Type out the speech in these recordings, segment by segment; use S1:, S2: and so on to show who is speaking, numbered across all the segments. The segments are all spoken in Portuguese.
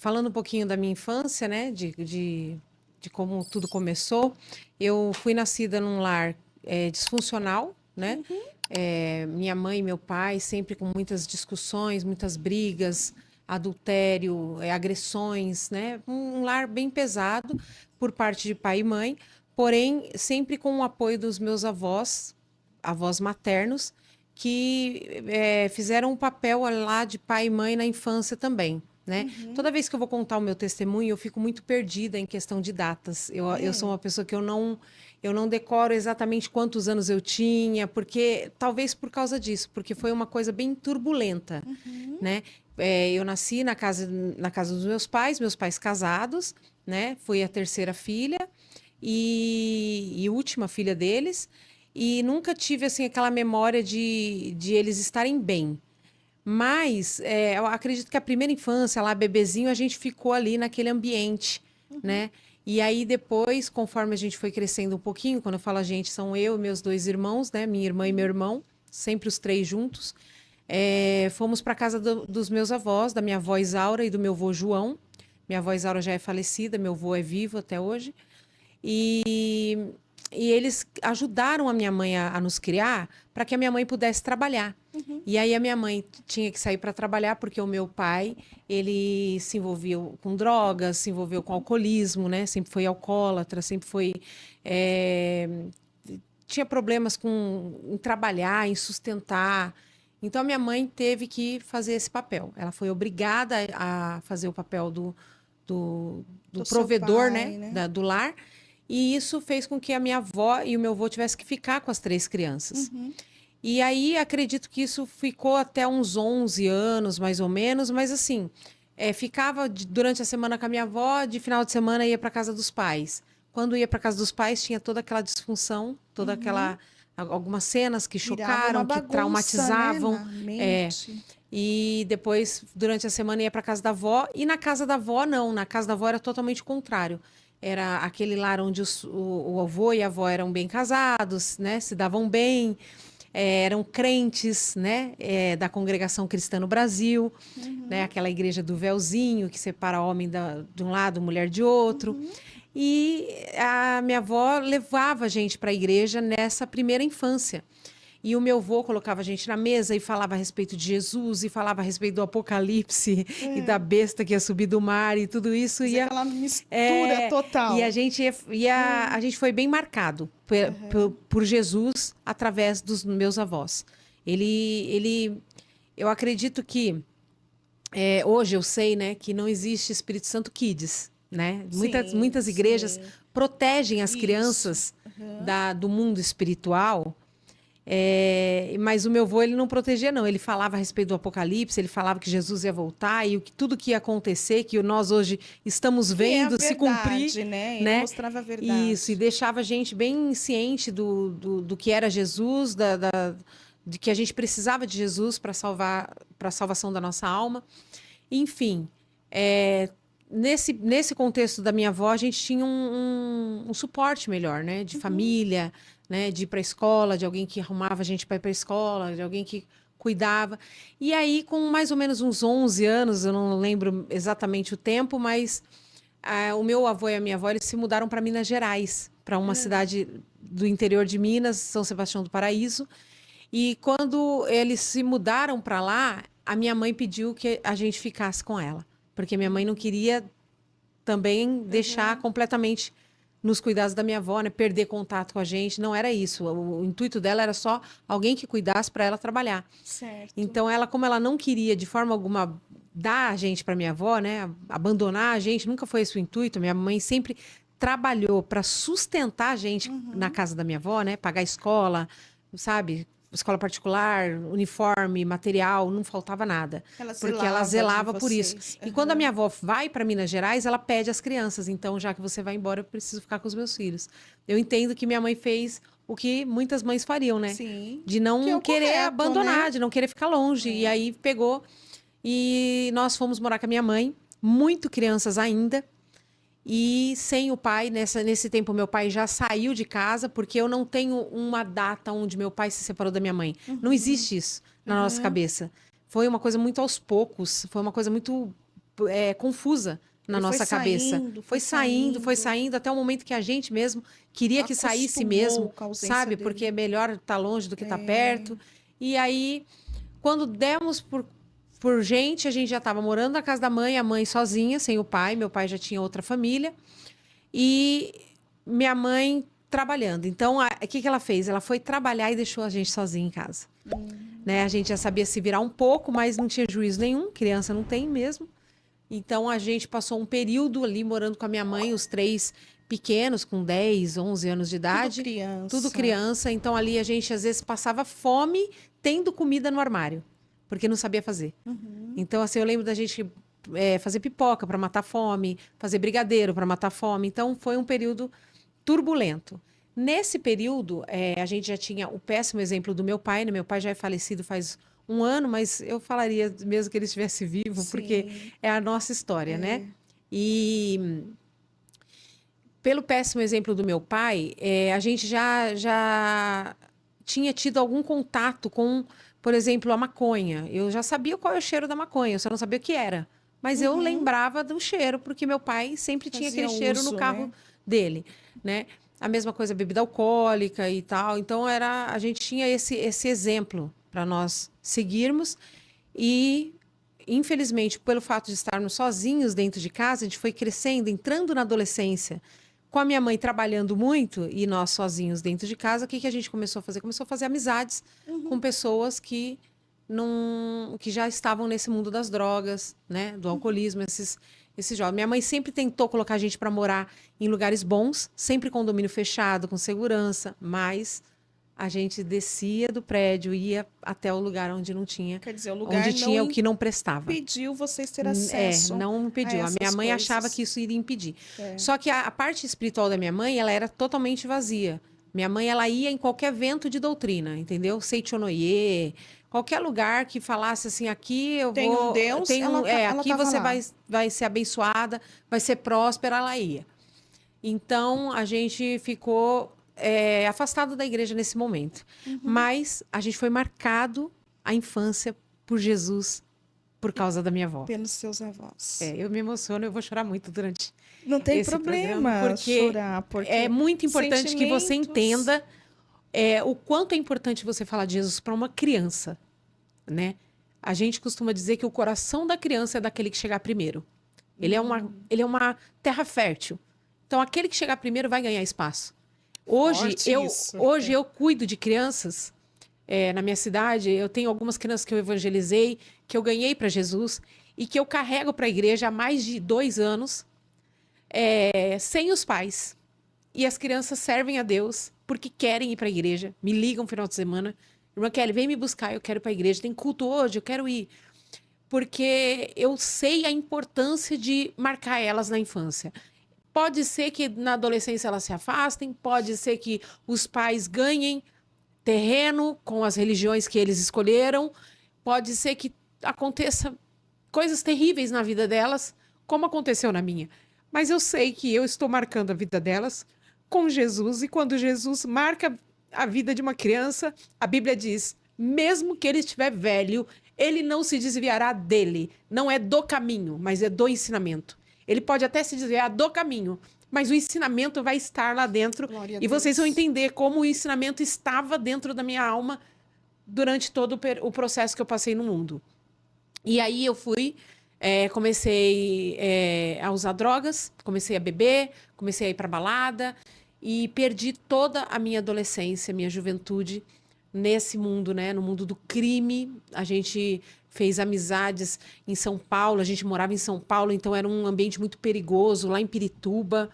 S1: falando um pouquinho da minha infância, né, de como tudo começou, eu fui nascida num lar disfuncional, né? Minha mãe e meu pai sempre com muitas discussões, muitas brigas, adultério, agressões, né? Um lar bem pesado por parte de pai e mãe, porém sempre com o apoio dos meus avós, avós maternos, que fizeram um papel lá de pai e mãe na infância também. Né? Toda vez que eu vou contar o meu testemunho, eu fico muito perdida em questão de datas. Eu sou uma pessoa que eu não decoro exatamente quantos anos eu tinha, porque talvez por causa disso, porque foi uma coisa bem turbulenta, né? Eu nasci na casa dos meus pais casados, né? Fui a terceira filha e última filha deles, e nunca tive assim aquela memória de eles estarem bem. Mas eu acredito que a primeira infância, lá, bebezinho, a gente ficou ali naquele ambiente, né? E aí depois, conforme a gente foi crescendo um pouquinho, quando eu falo a gente, são eu e meus dois irmãos, né? Minha irmã e meu irmão, sempre os três juntos. Fomos para casa dos meus avós, da minha avó Isaura e do meu avô João. Minha avó Isaura já é falecida, meu avô é vivo até hoje. E, e eles ajudaram a minha mãe a nos criar para que a minha mãe pudesse trabalhar. E aí a minha mãe tinha que sair para trabalhar porque o meu pai, ele se envolveu com drogas, se envolveu com alcoolismo, né? Sempre foi alcoólatra, sempre foi... tinha problemas em trabalhar, em sustentar. Então a minha mãe teve que fazer esse papel. Ela foi obrigada a fazer o papel do provedor,
S2: pai,
S1: né?
S2: né?
S1: Do lar. E isso fez com que a minha avó e o meu avô tivessem que ficar com as três crianças. E aí, acredito que isso ficou até uns 11 anos, mais ou menos, mas assim, ficava durante a semana com a minha avó, de final de semana ia para casa dos pais. Quando ia para casa dos pais, tinha toda aquela disfunção, toda aquela... Algumas cenas que
S2: Virava uma
S1: chocaram, que
S2: bagunça, né,
S1: traumatizavam.
S2: na
S1: É,
S2: mente.
S1: e depois, durante a semana, ia para casa da avó. E na casa da avó, não. Na casa da avó era totalmente o contrário. Era aquele lar onde o avô e a avó eram bem casados, né? Se davam bem. Eram crentes, né? Da Congregação Cristã no Brasil. Né? Aquela igreja do véuzinho, que separa homem de um lado, mulher de outro. E a minha avó levava a gente para a igreja nessa primeira infância. E o meu avô colocava a gente na mesa e falava a respeito de Jesus, e falava a respeito do Apocalipse, e da besta que ia subir do mar, e tudo isso
S2: Fazer
S1: ia...
S2: aquela mistura
S1: É, e a
S2: total.
S1: gente a gente foi bem marcado por Jesus através dos meus avós. Eu acredito que hoje eu sei, né, que não existe Espírito Santo Kids, né?
S2: Sim,
S1: Muitas igrejas
S2: sim.
S1: protegem as
S2: Isso.
S1: crianças do mundo espiritual. Mas o meu avô, ele não protegia, não. Ele falava a respeito do Apocalipse, ele falava que Jesus ia voltar e tudo que ia acontecer, que nós hoje estamos
S2: Que é a
S1: vendo se cumprir,
S2: verdade, né? Ele
S1: né?
S2: mostrava a
S1: Isso, e
S2: verdade.
S1: deixava a gente bem ciente do que era Jesus, de que a gente precisava de Jesus para para a salvação da nossa alma. Enfim, nesse contexto da minha avó, a gente tinha um suporte melhor, né? De família, né? De ir para a escola, de alguém que arrumava a gente para ir para a escola, de alguém que cuidava. E aí, com mais ou menos uns 11 anos, eu não lembro exatamente o tempo, mas o meu avô e a minha avó, eles se mudaram para Minas Gerais, para uma cidade do interior de Minas, São Sebastião do Paraíso. E quando eles se mudaram para lá, a minha mãe pediu que a gente ficasse com ela, porque minha mãe não queria também deixar completamente nos cuidados da minha avó, né? Perder contato com a gente, não era isso. O intuito dela era só alguém que cuidasse para ela trabalhar.
S2: Certo.
S1: Então, como ela não queria de forma alguma dar a gente para minha avó, né? Abandonar a gente, nunca foi esse o intuito. Minha mãe sempre trabalhou para sustentar a gente na casa da minha avó, né? Pagar escola, sabe? Escola particular, uniforme, material, não faltava nada.
S2: Ela
S1: Porque ela
S2: zelava de
S1: zelava por isso.
S2: vocês.
S1: E quando a minha avó vai para Minas Gerais, ela pede às crianças: então, já que você vai embora, eu preciso ficar com os meus filhos. Eu entendo que minha mãe fez o que muitas mães fariam, né?
S2: Sim.
S1: De
S2: Que é
S1: não
S2: o
S1: querer
S2: correto,
S1: abandonar,
S2: né?
S1: de não querer ficar longe. E aí pegou e nós fomos morar com a minha mãe, muito crianças ainda. E sem o pai, nesse tempo, meu pai já saiu de casa, porque eu não tenho uma data onde meu pai se separou da minha mãe. Não existe isso na nossa cabeça. Foi uma coisa muito aos poucos, foi uma coisa muito confusa na
S2: E foi
S1: nossa cabeça.
S2: saindo,
S1: Foi saindo, até o momento que a gente mesmo queria que saísse mesmo,
S2: com a ausência
S1: sabe?
S2: dele.
S1: Porque é melhor estar longe do que estar perto. E aí, quando demos por gente, a gente já estava morando na casa da mãe, a mãe sozinha, sem o pai. Meu pai já tinha outra família. E minha mãe trabalhando. Então, o que ela fez? Ela foi trabalhar e deixou a gente sozinha em casa. Né? A gente já sabia se virar um pouco, mas não tinha juízo nenhum. Criança não tem mesmo. Então, a gente passou um período ali morando com a minha mãe, os 3 pequenos, com 10, 11 anos de idade.
S2: Tudo criança.
S1: Tudo criança. Então, ali a gente, às vezes, passava fome tendo comida no armário, porque não sabia fazer. Então, assim, eu lembro da gente fazer pipoca para matar fome, fazer brigadeiro para matar fome. Então, foi um período turbulento. Nesse período, a gente já tinha o péssimo exemplo do meu pai, né? Meu pai já é falecido faz um ano, mas eu falaria mesmo que ele estivesse vivo,
S2: Sim.
S1: porque é a nossa história, né? E pelo péssimo exemplo do meu pai, a gente já tinha tido algum contato com, por exemplo, a maconha. Eu já sabia qual é o cheiro da maconha, eu só não sabia o que era. Mas eu lembrava do cheiro, porque meu pai sempre tinha
S2: Fazia
S1: aquele cheiro
S2: uso,
S1: no carro
S2: né?
S1: dele, né? A mesma coisa, bebida alcoólica e tal. Então, a gente tinha esse exemplo para nós seguirmos. E, infelizmente, pelo fato de estarmos sozinhos dentro de casa, a gente foi crescendo, entrando na adolescência, com a minha mãe trabalhando muito e nós sozinhos dentro de casa. O que a gente começou a fazer? Começou a fazer amizades com pessoas que já estavam nesse mundo das drogas, né? Do alcoolismo, esses jovens. Minha mãe sempre tentou colocar a gente para morar em lugares bons, sempre condomínio fechado, com segurança, mas a gente descia do prédio, ia até o lugar onde não tinha,
S2: Quer dizer, o lugar
S1: onde tinha
S2: não
S1: o que não prestava.
S2: impediu vocês ter acesso
S1: Não impediu.
S2: a
S1: A minha
S2: essas
S1: mãe
S2: coisas.
S1: achava que isso iria impedir. Só que a parte espiritual da minha mãe, ela era totalmente vazia. Minha mãe, ela ia em qualquer vento de doutrina, entendeu? Seichonoye, qualquer lugar que falasse assim, aqui eu
S2: Tem
S1: vou...
S2: um Deus, ela
S1: aqui
S2: tava
S1: você
S2: lá.
S1: vai ser abençoada, vai ser próspera, ela ia. Então, a gente ficou afastado da igreja nesse momento. Mas a gente foi marcado a infância por Jesus, por causa da minha avó.
S2: Pelos seus avós.
S1: Eu me emociono, eu vou chorar muito durante
S2: Não tem
S1: esse
S2: problema
S1: programa, porque
S2: chorar, porque
S1: é muito importante que você
S2: sentimentos-
S1: entenda o quanto é importante você falar de Jesus para uma criança, né? A gente costuma dizer que o coração da criança é daquele que chegar primeiro. Ele é uma terra fértil. Então, aquele que chegar primeiro vai ganhar espaço.
S2: Forte isso.
S1: Hoje eu cuido de crianças. Na minha cidade, eu tenho algumas crianças que eu evangelizei, que eu ganhei para Jesus e que eu carrego para a igreja há mais de 2 anos, sem os pais. E as crianças servem a Deus porque querem ir para a igreja, me ligam no final de semana. Irmã Kelly, vem me buscar, eu quero ir para a igreja. Tem culto hoje, eu quero ir. Porque eu sei a importância de marcar elas na infância. Pode ser que na adolescência elas se afastem, pode ser que os pais ganhem terreno com as religiões que eles escolheram, pode ser que aconteça coisas terríveis na vida delas, como aconteceu na minha. Mas eu sei que eu estou marcando a vida delas com Jesus, e quando Jesus marca a vida de uma criança, a Bíblia diz, mesmo que ele estiver velho, ele não se desviará dele. Não é do caminho, mas é do ensinamento. Ele pode até se desviar do caminho, mas o ensinamento vai estar lá dentro.
S2: Glória a
S1: E vocês vão
S2: Deus.
S1: entender como o ensinamento estava dentro da minha alma durante todo o processo que eu passei no mundo. E aí eu comecei a usar drogas, comecei a beber, comecei a ir para balada e perdi toda a minha adolescência, minha juventude nesse mundo, né? No mundo do crime. A gente fez amizades em São Paulo, a gente morava em São Paulo, então era um ambiente muito perigoso, lá em Pirituba.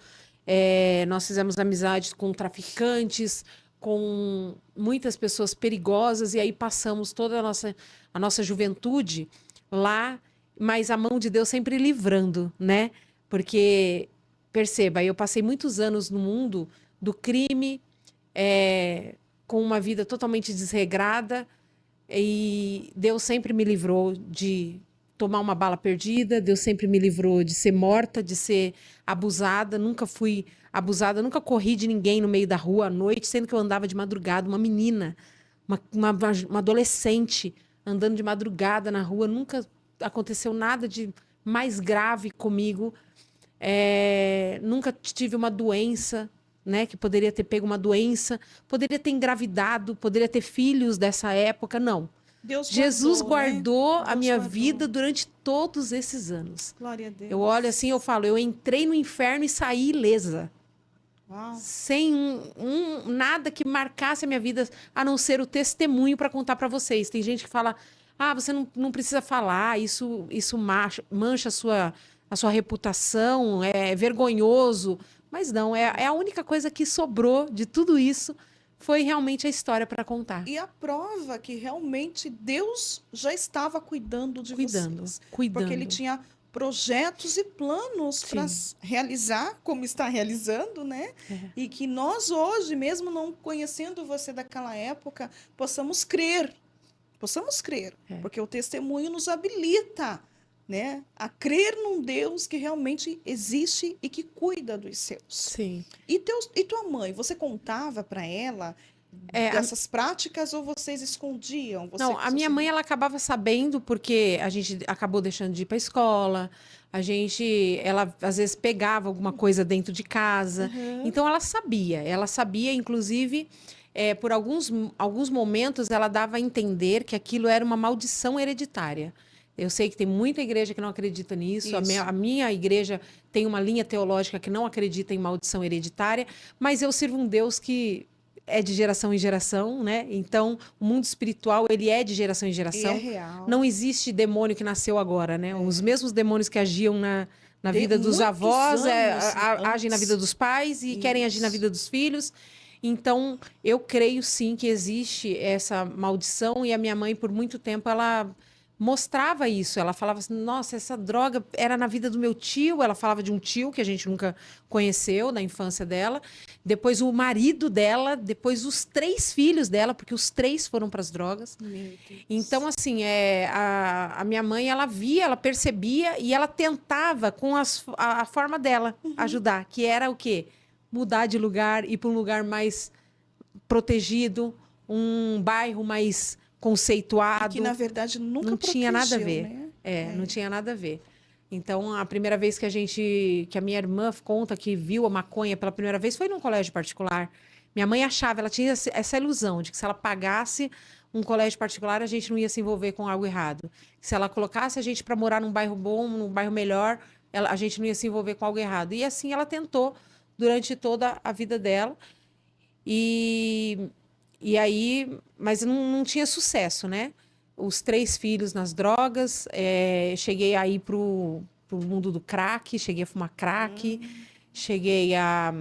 S1: Nós fizemos amizades com traficantes, com muitas pessoas perigosas, e aí passamos toda a nossa juventude lá, mas a mão de Deus sempre livrando, né? Porque, perceba, eu passei muitos anos no mundo do crime, com uma vida totalmente desregrada, e Deus sempre me livrou de tomar uma bala perdida, Deus sempre me livrou de ser morta, de ser abusada, nunca fui abusada, nunca corri de ninguém no meio da rua à noite, sendo que eu andava de madrugada, uma menina, uma adolescente andando de madrugada na rua, nunca aconteceu nada de mais grave comigo. Nunca tive uma doença, né? Que poderia ter pego uma doença, poderia ter engravidado, poderia ter filhos dessa época, não. Jesus guardou a minha vida durante todos esses anos.
S2: Glória a Deus.
S1: Eu olho assim, eu falo, eu entrei no inferno e saí ilesa.
S2: Uau.
S1: Sem nada que marcasse a minha vida, a não ser o testemunho para contar para vocês. Tem gente que fala, você não precisa falar, isso mancha a sua reputação, é vergonhoso. Mas não, é a única coisa que sobrou de tudo isso, foi realmente a história para contar.
S2: E a prova que realmente Deus já estava cuidando de vocês.
S1: Cuidando.
S2: Porque Ele tinha projetos e planos para realizar, como está realizando, né? E que nós hoje, mesmo não conhecendo você daquela época, possamos crer. Porque o testemunho nos habilita, né, a crer num Deus que realmente existe e que cuida dos seus.
S1: Sim.
S2: E tua mãe, você contava para ela dessas práticas ou vocês escondiam?
S1: Não, a minha mãe, ela acabava sabendo porque a gente acabou deixando de ir para a escola, ela às vezes pegava alguma coisa dentro de casa, então ela sabia, inclusive, por alguns momentos ela dava a entender que aquilo era uma maldição hereditária. Eu sei que tem muita igreja que não acredita nisso. A minha igreja tem uma linha teológica que não acredita em maldição hereditária, mas eu sirvo um Deus que é de geração em geração, né? Então, o mundo espiritual, ele é de geração em geração.
S2: E é real.
S1: Não existe demônio que nasceu agora, né? Os mesmos demônios que agiam na vida dos avós, agem na vida dos pais e querem agir na vida dos filhos. Então, eu creio sim que existe essa maldição e a minha mãe, por muito tempo, ela mostrava isso, ela falava assim, nossa, essa droga era na vida do meu tio, ela falava de um tio que a gente nunca conheceu na infância dela, depois o marido dela, depois os 3 filhos dela, porque os 3 foram para as drogas. Então, assim, a minha mãe, ela via, ela percebia e ela tentava com a forma dela ajudar, que era o quê? Mudar de lugar, ir para um lugar mais protegido, um bairro mais conceituado.
S2: Que, na verdade, nunca
S1: não tinha nada a ver.
S2: Né?
S1: Não tinha nada a ver. Então, a primeira vez que a minha irmã conta que viu a maconha pela primeira vez foi num colégio particular. Minha mãe achava, ela tinha essa ilusão de que se ela pagasse um colégio particular, a gente não ia se envolver com algo errado. Se ela colocasse a gente para morar num bairro bom, num bairro melhor, a gente não ia se envolver com algo errado. E assim ela tentou durante toda a vida dela. E aí, mas não tinha sucesso, né? Os 3 filhos nas drogas, cheguei a ir pro mundo do crack, cheguei a fumar crack, cheguei a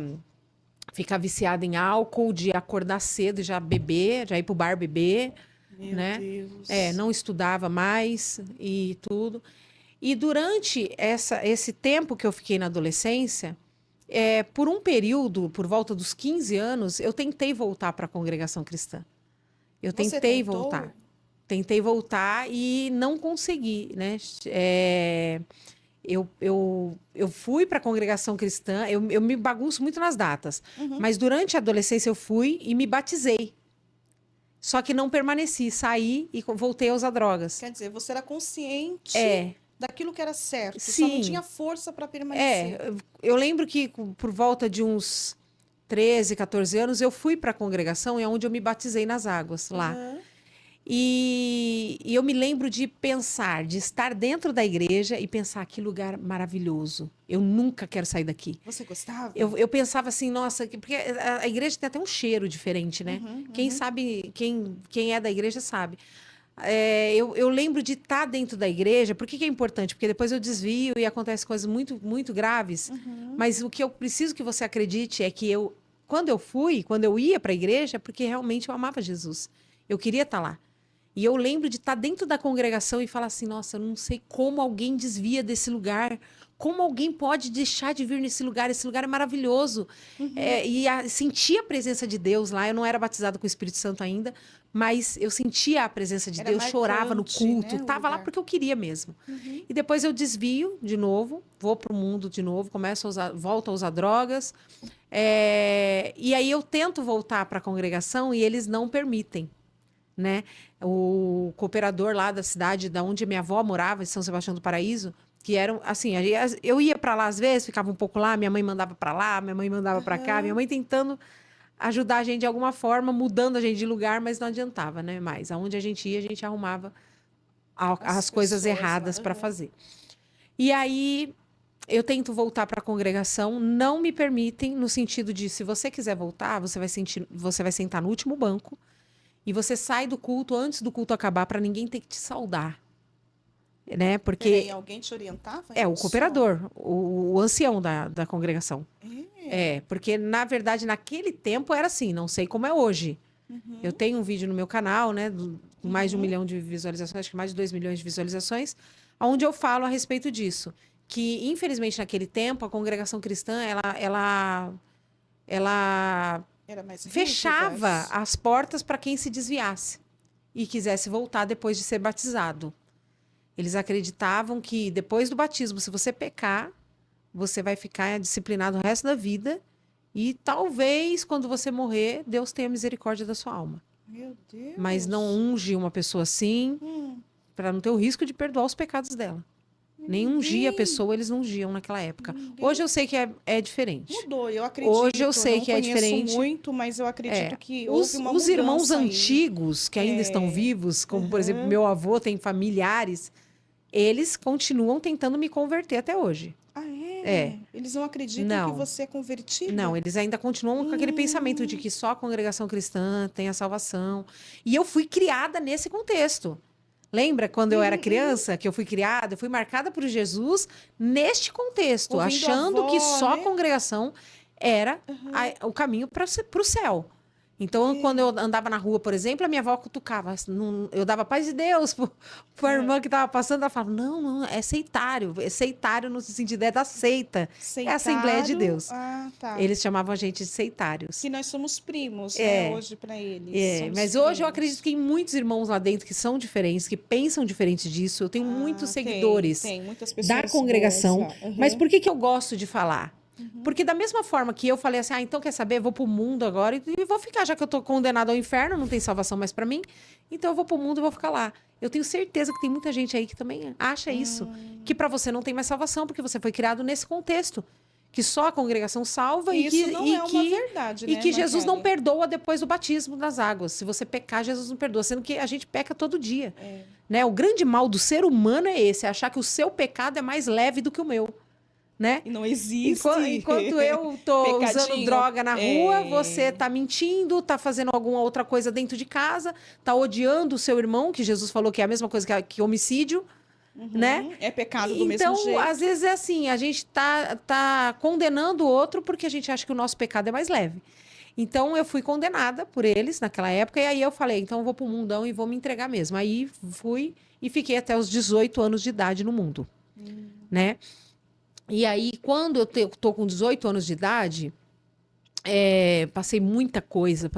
S1: ficar viciada em álcool, de acordar cedo e já beber, já ir pro bar beber, né?
S2: Deus.
S1: Não estudava mais e tudo. E durante esse tempo que eu fiquei na adolescência, por um período, por volta dos 15 anos, eu tentei voltar para a congregação cristã.
S2: Você tentou?
S1: voltar. Tentei voltar e não consegui, né? Eu fui para a congregação cristã, eu me bagunço muito nas datas, mas durante a adolescência eu fui e me batizei. Só que não permaneci, saí e voltei a usar drogas.
S2: Quer dizer, você era consciente daquilo que era certo,
S1: Sim.
S2: só não tinha força para permanecer.
S1: Eu lembro que por volta de uns 13, 14 anos, eu fui para a congregação, onde eu me batizei nas águas, lá. E eu me lembro de pensar, de estar dentro da igreja e pensar, que lugar maravilhoso. Eu nunca quero sair daqui.
S2: Você gostava?
S1: Eu pensava assim, nossa, porque a igreja tem até um cheiro diferente, né? Quem sabe, quem é da igreja sabe. Eu lembro de estar dentro da igreja. Por que é importante? Porque depois eu desvio e acontecem coisas muito, muito graves. Mas o que eu preciso que você acredite é que quando eu ia para a igreja, é porque realmente eu amava Jesus. Eu queria estar lá. E eu lembro de estar dentro da congregação e falar assim, nossa, eu não sei como alguém desvia desse lugar. Como alguém pode deixar de vir nesse lugar? Esse lugar é maravilhoso. Sentir a presença de Deus lá. Eu não era batizada com o Espírito Santo ainda, mas eu sentia a presença de Deus,
S2: marcante,
S1: chorava no culto,
S2: né,
S1: estava lá porque eu queria mesmo. E depois eu desvio de novo, vou para o mundo de novo, volto a usar drogas. E aí eu tento voltar para a congregação e eles não permitem. Né? O cooperador lá da cidade, da onde minha avó morava, em São Sebastião do Paraíso, que eram, assim, eu ia para lá às vezes, ficava um pouco lá, minha mãe mandava para lá, minha mãe mandava para cá, minha mãe tentando ajudar a gente de alguma forma, mudando a gente de lugar, mas não adiantava, né? Mais, aonde a gente ia, a gente arrumava as coisas erradas para fazer. E aí eu tento voltar para a congregação, não me permitem, no sentido de, se você quiser voltar, você vai sentar no último banco e você sai do culto antes do culto acabar para ninguém ter que te saudar. Né? Porque
S2: Peraí, alguém te orientava?
S1: o cooperador, o ancião da congregação. Porque, na verdade, naquele tempo era assim, não sei como é hoje. Eu tenho um vídeo no meu canal, né, com mais de 1 milhão de visualizações, acho que mais de 2 milhões de visualizações, onde eu falo a respeito disso. Que, infelizmente, naquele tempo, a congregação cristã, ela
S2: Era mais
S1: fechava as portas para quem se desviasse e quisesse voltar depois de ser batizado. Eles acreditavam que depois do batismo, se você pecar, você vai ficar disciplinado o resto da vida e talvez, quando você morrer, Deus tenha misericórdia da sua alma.
S2: Meu Deus.
S1: Mas não unge uma pessoa assim para não ter o risco de perdoar os pecados dela. Nem ungir a pessoa, eles não ungiam naquela época. Hoje eu sei que é diferente.
S2: Mudou, eu acredito.
S1: Hoje eu sei que é diferente.
S2: Muito, mas eu acredito que houve uma
S1: os irmãos
S2: mudança aí.
S1: antigos, que ainda estão vivos, como, por exemplo, meu avô tem familiares, eles continuam tentando me converter até hoje.
S2: Ah, é? Eles não acreditam que você é convertido?
S1: Não, eles ainda continuam com aquele pensamento de que só a congregação cristã tem a salvação. E eu fui criada nesse contexto. Lembra quando eu era criança, que eu fui criada, eu fui marcada por Jesus neste contexto,
S2: Ouvindo
S1: achando
S2: a avó,
S1: que só
S2: né?
S1: a congregação era o caminho para o céu. Então, quando eu andava na rua, por exemplo, a minha avó cutucava. Eu dava paz de Deus para a irmã que estava passando. Ela falava, não, é seitário. É seitário no sentido, é da seita. É a Assembleia de Deus.
S2: Ah, tá.
S1: Eles chamavam a gente de seitários.
S2: Que nós somos primos, né, hoje para eles.
S1: Mas hoje eu acredito que tem muitos irmãos lá dentro que são diferentes, que pensam diferente disso. Eu tenho muitos seguidores
S2: tem muitas pessoas
S1: da congregação.
S2: boas lá.
S1: Mas por que eu gosto de falar? Porque da mesma forma que eu falei assim, então quer saber, eu vou pro mundo agora e vou ficar, já que eu tô condenado ao inferno, não tem salvação mais para mim, então eu vou pro mundo e vou ficar lá. Eu tenho certeza que tem muita gente aí que também acha isso, que para você não tem mais salvação, porque você foi criado nesse contexto, que só a congregação salva
S2: Isso
S1: e
S2: não é uma verdade,
S1: e
S2: né,
S1: que Jesus não
S2: Marcele?
S1: perdoa depois do batismo das águas. Se você pecar, Jesus não perdoa, sendo que a gente peca todo dia. Né? O grande mal do ser humano é esse, é achar que o seu pecado é mais leve do que o meu. Né?
S2: E não existe.
S1: Enquanto eu tô usando
S2: Pecadinho.
S1: droga na rua, você tá mentindo, tá fazendo alguma outra coisa dentro de casa, tá odiando o seu irmão, que Jesus falou que é a mesma coisa que homicídio, né?
S2: É pecado do
S1: Então,
S2: mesmo jeito.
S1: às vezes é assim, a gente tá condenando o outro porque a gente acha que o nosso pecado é mais leve. Então, eu fui condenada por eles naquela época, e aí eu falei, então eu vou pro mundão e vou me entregar mesmo. Aí fui e fiquei até os 18 anos de idade no mundo, né? E aí, quando eu tô com 18 anos de idade, passei muita coisa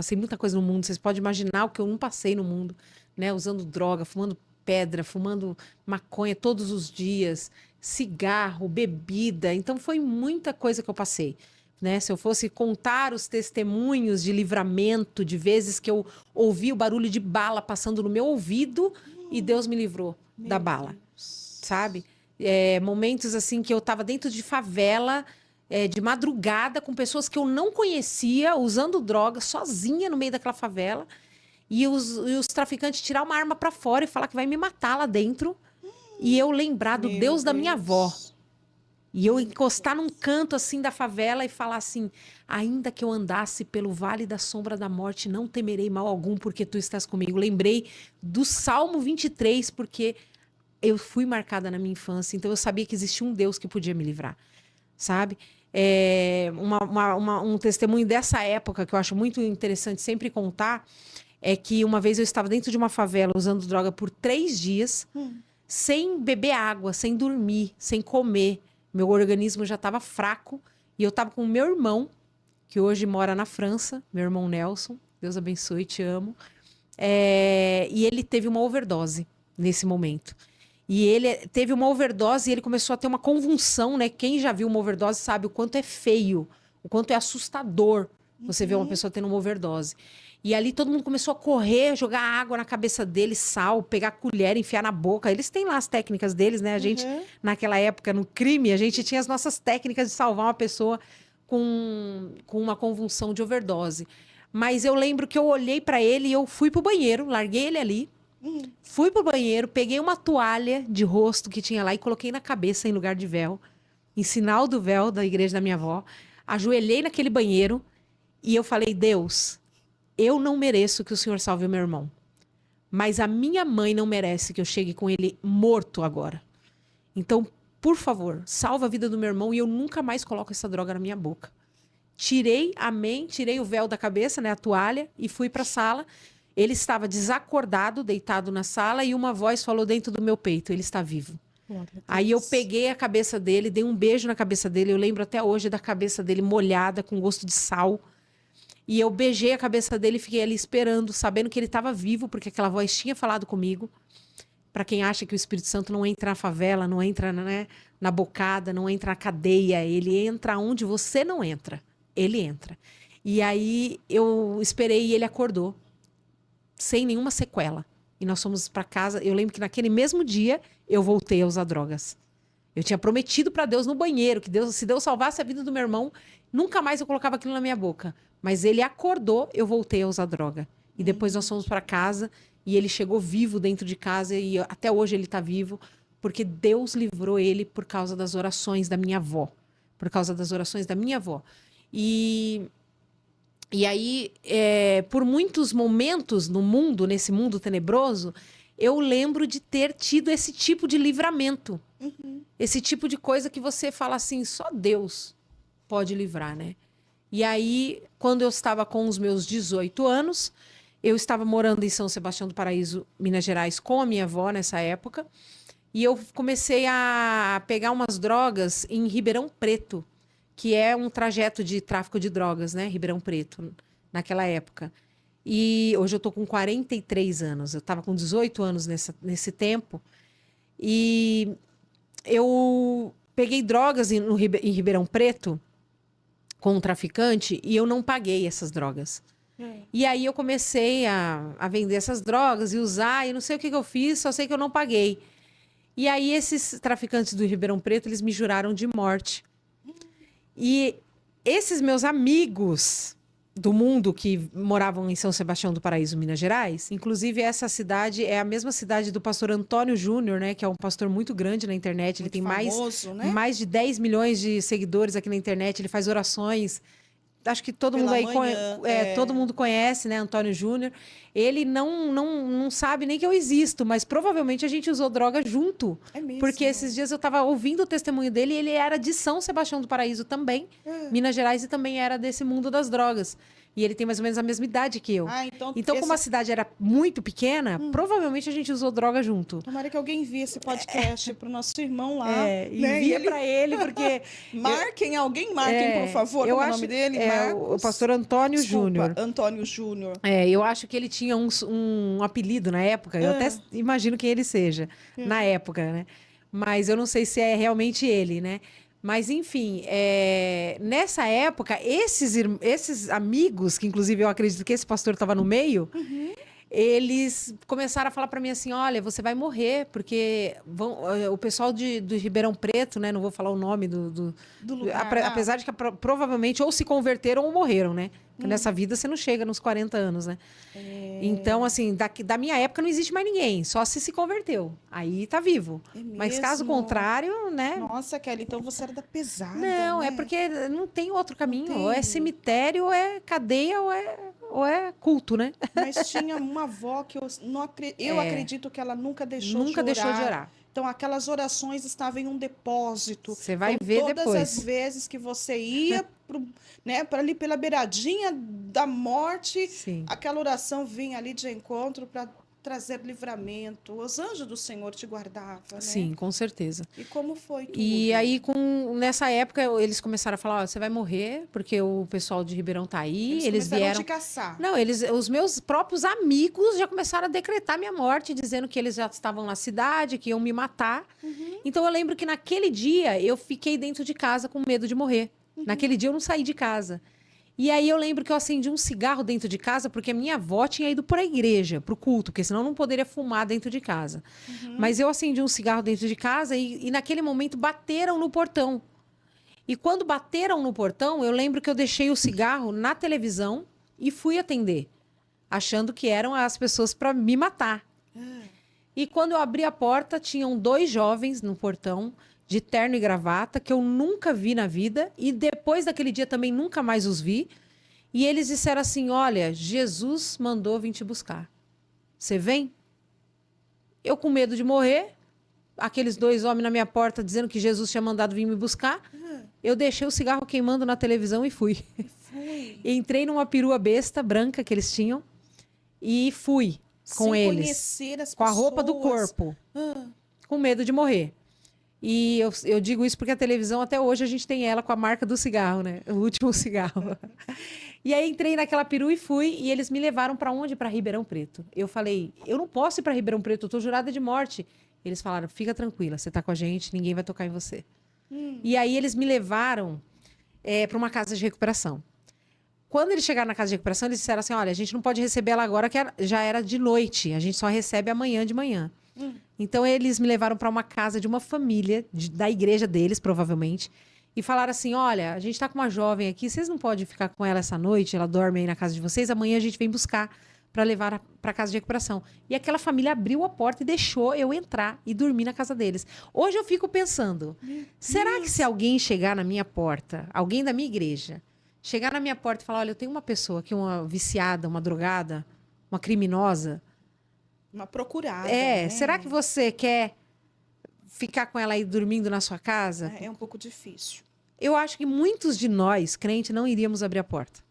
S1: no mundo. Vocês podem imaginar o que eu não passei no mundo, né? Usando droga, fumando pedra, fumando maconha todos os dias, cigarro, bebida. Então, foi muita coisa que eu passei. Né? Se eu fosse contar os testemunhos de livramento, de vezes que eu ouvi o barulho de bala passando no meu ouvido e Deus me livrou da bala, sabe? Momentos assim que eu estava dentro de favela, de madrugada, com pessoas que eu não conhecia, usando droga, sozinha no meio daquela favela, e os traficantes tirar uma arma para fora e falar que vai me matar lá dentro, e eu lembrar do Deus da minha avó. E eu encostar num canto assim da favela e falar assim, ainda que eu andasse pelo vale da sombra da morte, não temerei mal algum, porque tu estás comigo. Lembrei do Salmo 23, porque eu fui marcada na minha infância, então eu sabia que existia um Deus que podia me livrar, sabe? Um testemunho dessa época que eu acho muito interessante sempre contar é que uma vez eu estava dentro de uma favela usando droga por 3 dias, sem beber água, sem dormir, sem comer. Meu organismo já estava fraco e eu estava com o meu irmão, que hoje mora na França, meu irmão Nelson, Deus abençoe, te amo. E ele teve uma overdose nesse momento. E ele teve uma overdose e ele começou a ter uma convulsão, né? Quem já viu uma overdose sabe o quanto é feio, o quanto é assustador você ver uma pessoa tendo uma overdose. E ali todo mundo começou a correr, jogar água na cabeça dele, sal, pegar a colher, enfiar na boca. Eles têm lá as técnicas deles, né? A gente, naquela época, no crime, a gente tinha as nossas técnicas de salvar uma pessoa com uma convulsão de overdose. Mas eu lembro que eu olhei para ele e eu fui pro banheiro, larguei ele ali, fui pro banheiro, peguei uma toalha de rosto que tinha lá e coloquei na cabeça em lugar de véu, em sinal do véu da igreja da minha avó. Ajoelhei naquele banheiro e eu falei, Deus, eu não mereço que o Senhor salve o meu irmão. Mas a minha mãe não merece que eu chegue com ele morto agora. Então, por favor, salva a vida do meu irmão e eu nunca mais coloco essa droga na minha boca. Tirei, amém, tirei o véu da cabeça, né, a toalha, e fui para a sala. Ele estava desacordado, deitado na sala, e uma voz falou dentro do meu peito, ele está vivo. Aí eu peguei a cabeça dele, dei um beijo na cabeça dele, eu lembro até hoje da cabeça dele molhada, com gosto de sal. E eu beijei a cabeça dele e fiquei ali esperando, sabendo que ele estava vivo, porque aquela voz tinha falado comigo. Para quem acha que o Espírito Santo não entra na favela, não entra, né, na bocada, não entra na cadeia, ele entra onde você não entra. Ele entra. E aí eu esperei e ele acordou, sem nenhuma sequela. E nós fomos para casa. Eu lembro que naquele mesmo dia eu voltei a usar drogas. Eu tinha prometido para Deus no banheiro que Deus, se Deus salvasse a vida do meu irmão, nunca mais eu colocava aquilo na minha boca. Mas ele acordou, eu voltei a usar droga. E depois nós fomos para casa e ele chegou vivo dentro de casa e até hoje ele está vivo, porque Deus livrou ele por causa das orações da minha avó. Por causa das orações da minha avó. E aí, por muitos momentos no mundo, nesse mundo tenebroso, eu lembro de ter tido esse tipo de livramento. Esse tipo de coisa que você fala assim, só Deus pode livrar, né? E aí, quando eu estava com os meus 18 anos, eu estava morando em São Sebastião do Paraíso, Minas Gerais, com a minha avó nessa época, e eu comecei a pegar umas drogas em Ribeirão Preto, que é um trajeto de tráfico de drogas, né? Ribeirão Preto, naquela época. E hoje eu tô com 43 anos. Eu estava com 18 anos nesse tempo. E eu peguei drogas em Ribeirão Preto com um traficante e eu não paguei essas drogas. E aí eu comecei a vender essas drogas e usar, e não sei o que eu fiz, só sei que eu não paguei. E aí esses traficantes do Ribeirão Preto, eles me juraram de morte. E esses meus amigos do mundo que moravam em São Sebastião do Paraíso, Minas Gerais, inclusive essa cidade é a mesma cidade do pastor Antônio Júnior, né, que é um pastor muito grande na internet, ele tem
S2: famoso, né?
S1: mais de 10 milhões de seguidores aqui na internet, ele faz orações. Acho que todo mundo aí todo mundo conhece, né, Antônio Júnior. Ele não sabe nem que eu existo, mas provavelmente a gente usou droga junto.
S2: É mesmo?
S1: Porque esses dias eu estava ouvindo o testemunho dele e ele era de São Sebastião do Paraíso também, Minas Gerais, e também era desse mundo das drogas. E ele tem mais ou menos a mesma idade que eu. Então, como a cidade era muito pequena, provavelmente a gente usou droga junto.
S2: Tomara que alguém envie esse podcast pro nosso irmão lá.
S1: Envia para ele, porque...
S2: Marquem, por favor,
S1: eu
S2: como é o
S1: acho,
S2: nome dele?
S1: O pastor Antônio Júnior.
S2: Antônio Júnior.
S1: Eu acho que ele tinha um apelido na época, eu até imagino quem ele seja, na época, né? Mas eu não sei se é realmente ele, né? Mas, enfim, nessa época, esses amigos, que inclusive eu acredito que esse pastor estava no meio, eles começaram a falar para mim assim, olha, você vai morrer, porque o pessoal do Ribeirão Preto, né? Não vou falar o nome do lugar, apesar de que provavelmente ou se converteram ou morreram, né? Porque nessa vida você não chega nos 40 anos, né? Então, assim, da minha época não existe mais ninguém, só se converteu. Aí tá vivo. Mas caso contrário, né?
S2: Nossa, Kelly, então você era da pesada.
S1: Não,
S2: né?
S1: É porque não tem outro caminho. Ou é cemitério, ou é cadeia, ou é culto, né?
S2: Mas tinha uma avó que eu acredito que ela nunca deixou de orar. Então, aquelas orações estavam em um depósito.
S1: Você vai ver depois.
S2: Todas as vezes que você ia para ali pela beiradinha da morte, aquela oração vinha ali de encontro para trazer livramento. Os anjos do Senhor te guardavam, né?
S1: Sim, com certeza.
S2: E como foi tudo?
S1: E aí, nessa época, eles começaram a falar, você vai morrer, porque o pessoal de Ribeirão tá aí. Eles vieram
S2: te caçar.
S1: Não, os meus próprios amigos já começaram a decretar minha morte, dizendo que eles já estavam na cidade, que iam me matar. Então, eu lembro que naquele dia, eu fiquei dentro de casa com medo de morrer. Naquele dia, eu não saí de casa. E aí eu lembro que eu acendi um cigarro dentro de casa, porque a minha avó tinha ido para a igreja, para o culto, porque senão eu não poderia fumar dentro de casa. Mas eu acendi um cigarro dentro de casa e naquele momento bateram no portão. E quando bateram no portão, eu lembro que eu deixei o cigarro na televisão e fui atender, achando que eram as pessoas para me matar. E quando eu abri a porta, tinham 2 jovens no portão, de terno e gravata, que eu nunca vi na vida, e depois daquele dia também nunca mais os vi. E eles disseram assim: olha, Jesus mandou vir te buscar. Você vem? Eu com medo de morrer, aqueles 2 homens na minha porta dizendo que Jesus tinha mandado vir me buscar. Eu deixei o cigarro queimando na televisão e fui. Entrei numa perua besta branca que eles tinham e fui com
S2: Sem
S1: eles.
S2: conhecer as
S1: Com a roupa do
S2: pessoas.
S1: corpo. Com medo de morrer. E eu digo isso porque a televisão, até hoje, a gente tem ela com a marca do cigarro, né? O último cigarro. E aí entrei naquela perua e fui, e eles me levaram para onde? Para Ribeirão Preto. Eu falei, eu não posso ir para Ribeirão Preto, eu tô jurada de morte. Eles falaram, fica tranquila, você tá com a gente, ninguém vai tocar em você. E aí eles me levaram para uma casa de recuperação. Quando eles chegaram na casa de recuperação, eles disseram assim, olha, a gente não pode receber ela agora, que já era de noite, a gente só recebe amanhã de manhã. Então, eles me levaram para uma casa de uma família, da igreja deles, provavelmente, e falaram assim, olha, a gente está com uma jovem aqui, vocês não podem ficar com ela essa noite, ela dorme aí na casa de vocês, amanhã a gente vem buscar para levar para casa de recuperação. E aquela família abriu a porta e deixou eu entrar e dormir na casa deles. Hoje eu fico pensando, será que se alguém chegar na minha porta, alguém da minha igreja, chegar na minha porta e falar, olha, eu tenho uma pessoa aqui, uma viciada, uma drogada, uma criminosa,
S2: Uma procurada. Né?
S1: Será que você quer ficar com ela aí dormindo na sua casa?
S2: É um pouco difícil.
S1: Eu acho que muitos de nós, crentes, não iríamos abrir a porta.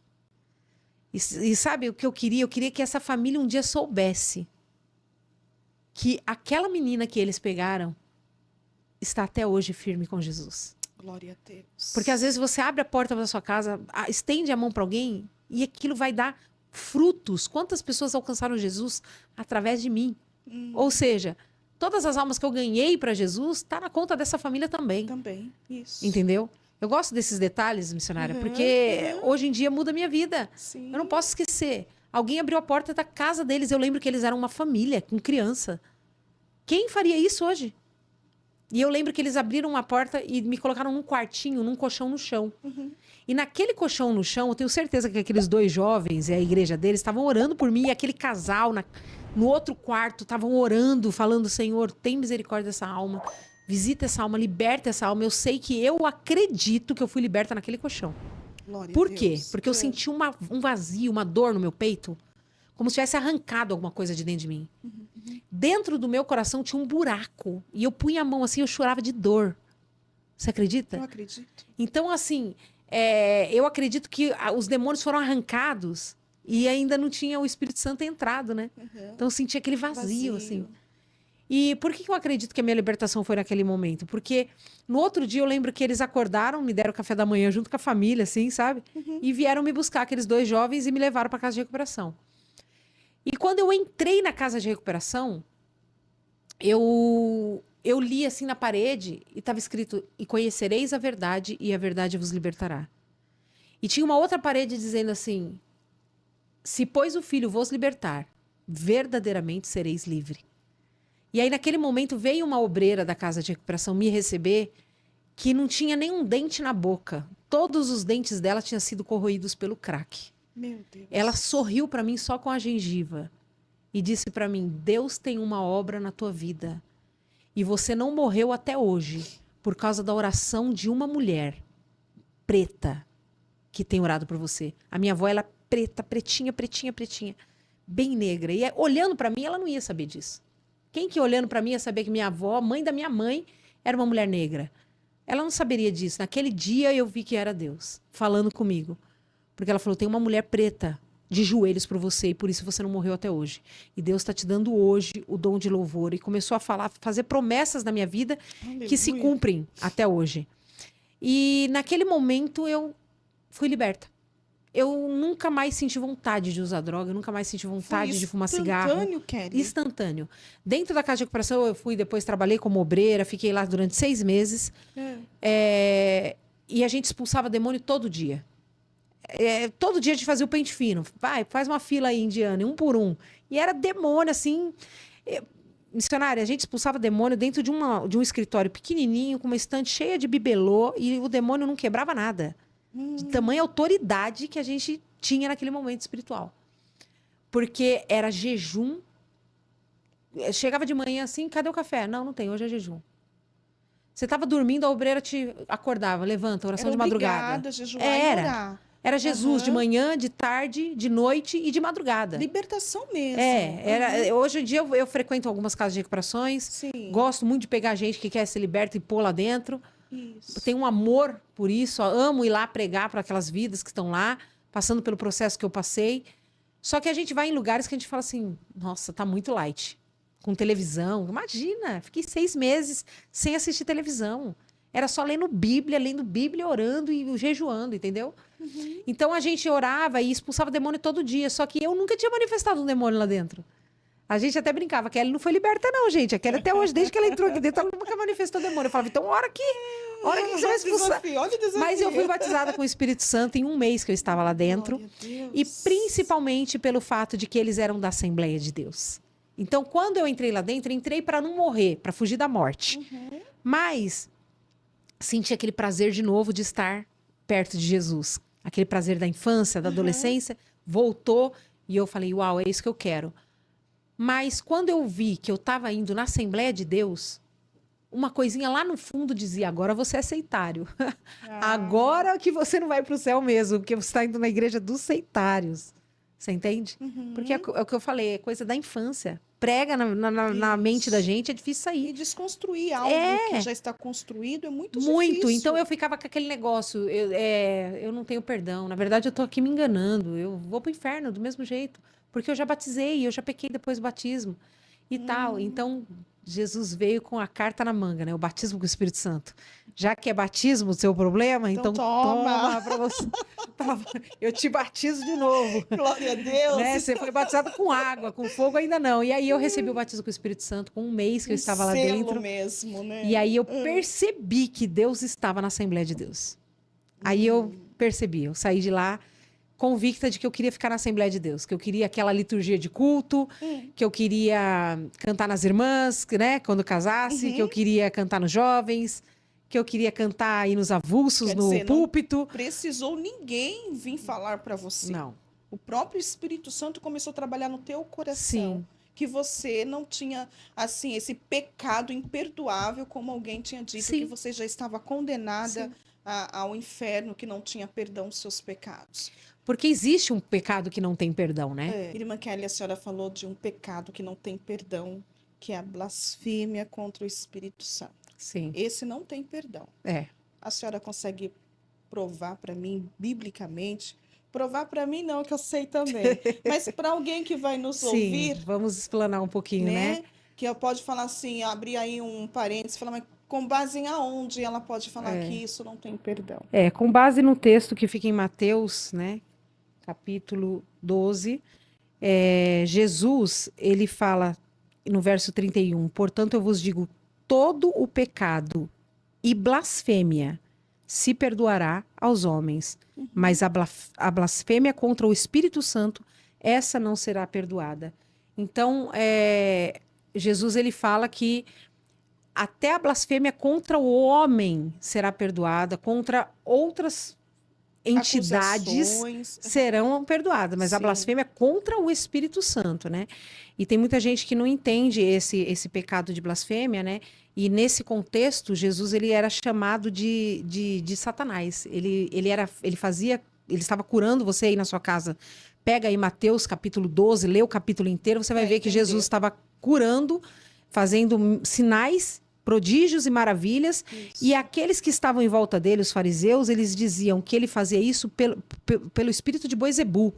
S1: E sabe o que eu queria? Eu queria que essa família um dia soubesse que aquela menina que eles pegaram está até hoje firme com Jesus.
S2: Glória a Deus.
S1: Porque às vezes você abre a porta da sua casa, estende a mão para alguém e aquilo vai dar frutos. Quantas pessoas alcançaram Jesus através de mim? Ou seja, todas as almas que eu ganhei para Jesus está na conta dessa família também.
S2: Também, isso.
S1: Entendeu? Eu gosto desses detalhes, missionária, porque hoje em dia muda a minha vida.
S2: Sim.
S1: Eu não posso esquecer. Alguém abriu a porta da casa deles. Eu lembro que eles eram uma família com criança. Quem faria isso hoje? E eu lembro que eles abriram uma porta e me colocaram num quartinho, num colchão no chão. E naquele colchão no chão, eu tenho certeza que aqueles 2 jovens e a igreja deles estavam orando por mim. E aquele casal no outro quarto estavam orando, falando, Senhor, tem misericórdia dessa alma. Visita essa alma, liberta essa alma. Eu sei que eu acredito que eu fui liberta naquele colchão.
S2: Glória
S1: Por
S2: a
S1: quê?
S2: Deus.
S1: Porque eu senti um vazio, uma dor no meu peito, como se tivesse arrancado alguma coisa de dentro de mim. Dentro do meu coração tinha um buraco. E eu punha a mão assim, eu chorava de dor. Você acredita?
S2: Eu acredito.
S1: Então, assim, eu acredito que os demônios foram arrancados e ainda não tinha o Espírito Santo entrado, né? Então, eu senti aquele vazio, assim. E por que eu acredito que a minha libertação foi naquele momento? Porque no outro dia eu lembro que eles acordaram, me deram café da manhã junto com a família, assim, sabe? E vieram me buscar, aqueles 2 jovens, e me levaram para casa de recuperação. E quando eu entrei na casa de recuperação, eu li assim na parede e estava escrito: e conhecereis a verdade e a verdade vos libertará. E tinha uma outra parede dizendo assim: se pois o Filho vos libertar, verdadeiramente sereis livre. E aí naquele momento veio uma obreira da casa de recuperação me receber que não tinha nenhum dente na boca. Todos os dentes dela tinham sido corroídos pelo crack.
S2: Meu Deus.
S1: Ela sorriu para mim só com a gengiva e disse para mim: Deus tem uma obra na tua vida e você não morreu até hoje por causa da oração de uma mulher preta que tem orado por você. A minha avó, ela é preta, pretinha, bem negra. E olhando para mim, ela não ia saber disso. Quem que olhando para mim ia saber que minha avó, mãe da minha mãe, era uma mulher negra? Ela não saberia disso. Naquele dia eu vi que era Deus falando comigo. Porque ela falou: tem uma mulher preta de joelhos por você e por isso você não morreu até hoje. E Deus está te dando hoje o dom de louvor. E começou a fazer promessas na minha vida que se cumprem até hoje. E naquele momento eu fui liberta. Eu nunca mais senti vontade de usar droga, eu nunca mais senti vontade de fumar cigarro.
S2: Instantâneo, Kelly?
S1: Instantâneo. Dentro da casa de recuperação eu fui, depois trabalhei como obreira, fiquei lá durante 6 meses. E a gente expulsava demônio todo dia. todo dia a gente fazia o pente fino. Vai, faz uma fila aí, indiana, um por um. E era demônio, assim... Missionária, a gente expulsava demônio dentro de um escritório pequenininho, com uma estante cheia de bibelô, e o demônio não quebrava nada. De tamanha autoridade que a gente tinha naquele momento espiritual. Porque era jejum. Chegava de manhã assim, cadê o café? Não, não tem, hoje é jejum. Você estava dormindo, a obreira te acordava, levanta, oração
S2: Era
S1: de madrugada.
S2: obrigada a jejuar e orar.
S1: Era Jesus de manhã, de tarde, de noite e de madrugada.
S2: Libertação mesmo.
S1: Hoje em dia eu frequento algumas casas de recuperações.
S2: Sim.
S1: Gosto muito de pegar gente que quer ser liberta e pôr lá dentro.
S2: Isso.
S1: Tenho um amor por isso. Amo ir lá pregar para aquelas vidas que estão lá, passando pelo processo que eu passei. Só que a gente vai em lugares que a gente fala assim, nossa, tá muito light. Com televisão. Imagina, fiquei 6 meses sem assistir televisão. Era só lendo Bíblia, orando e jejuando, entendeu? Então a gente orava e expulsava demônio todo dia. Só que eu nunca tinha manifestado um demônio lá dentro. A gente até brincava, a Kelly não foi liberta não, gente. A Kelly até hoje, desde que ela entrou aqui dentro, ela nunca manifestou demônio. Eu falava, então ora que você vai expulsar.
S2: Olha o desafio.
S1: Mas eu fui batizada com o Espírito Santo em 1 mês que eu estava lá dentro. E principalmente pelo fato de que eles eram da Assembleia de Deus. Então, quando eu entrei lá dentro, entrei para não morrer, para fugir da morte. Mas senti aquele prazer de novo de estar perto de Jesus. Aquele prazer da infância, da adolescência, voltou e eu falei, uau, é isso que eu quero. Mas quando eu vi que eu estava indo na Assembleia de Deus, uma coisinha lá no fundo dizia, agora você é seitário. Agora que você não vai para o céu mesmo, porque você está indo na igreja dos seitários. Você entende? Porque é o que eu falei, é coisa da infância. Prega na mente da gente, é difícil sair.
S2: E desconstruir algo que já está construído é muito difícil.
S1: Muito. Então eu ficava com aquele negócio, eu não tenho perdão. Na verdade, eu tô aqui me enganando. Eu vou pro inferno do mesmo jeito. Porque eu já batizei, eu já pequei depois do batismo. E tal. Então, Jesus veio com a carta na manga, né? O batismo com o Espírito Santo. Já que é batismo o seu problema, então toma para você. Eu te batizo de novo.
S2: Glória a Deus.
S1: Né? Você foi batizado com água, com fogo ainda não. E aí eu recebi o batismo com o Espírito Santo com 1 mês que eu estava lá dentro.
S2: Mesmo, né?
S1: E aí eu percebi que Deus estava na Assembleia de Deus. Aí eu percebi, eu saí de lá convicta de que eu queria ficar na Assembleia de Deus, que eu queria aquela liturgia de culto, que eu queria cantar nas irmãs, né, quando casasse, que eu queria cantar nos jovens, que eu queria cantar aí nos avulsos, no púlpito.
S2: Não precisou ninguém vir falar para você.
S1: Não.
S2: O próprio Espírito Santo começou a trabalhar no teu coração.
S1: Sim.
S2: Que você não tinha, assim, esse pecado imperdoável, como alguém tinha dito,
S1: Sim.
S2: que você já estava condenada ao inferno, que não tinha perdão dos seus pecados.
S1: Porque existe um pecado que não tem perdão, né?
S2: Irmã Kelly, a senhora falou de um pecado que não tem perdão, que é a blasfêmia contra o Espírito Santo.
S1: Sim.
S2: Esse não tem perdão. A senhora consegue provar para mim, biblicamente? Provar para mim não, que eu sei também. Mas para alguém que vai nos ouvir...
S1: Vamos explanar um pouquinho, né?
S2: Que pode falar assim, abrir aí um parênteses, falar, mas com base em aonde ela pode falar que isso não tem perdão?
S1: Com base no texto que fica em Mateus, né? Capítulo 12, Jesus, ele fala no verso 31, portanto eu vos digo, todo o pecado e blasfêmia se perdoará aos homens, mas a blasfêmia contra o Espírito Santo, essa não será perdoada. Então, Jesus, ele fala que até a blasfêmia contra o homem será perdoada, contra outras entidades serão perdoadas, mas a blasfêmia é contra o Espírito Santo, né? E tem muita gente que não entende esse pecado de blasfêmia, né? E nesse contexto, Jesus, ele era chamado de Satanás. Ele estava curando você aí na sua casa. Pega aí Mateus capítulo 12, lê o capítulo inteiro, você vai ver que Jesus estava curando, fazendo sinais, prodígios e maravilhas, e aqueles que estavam em volta dele, os fariseus, eles diziam que ele fazia isso pelo espírito de Beelzebul,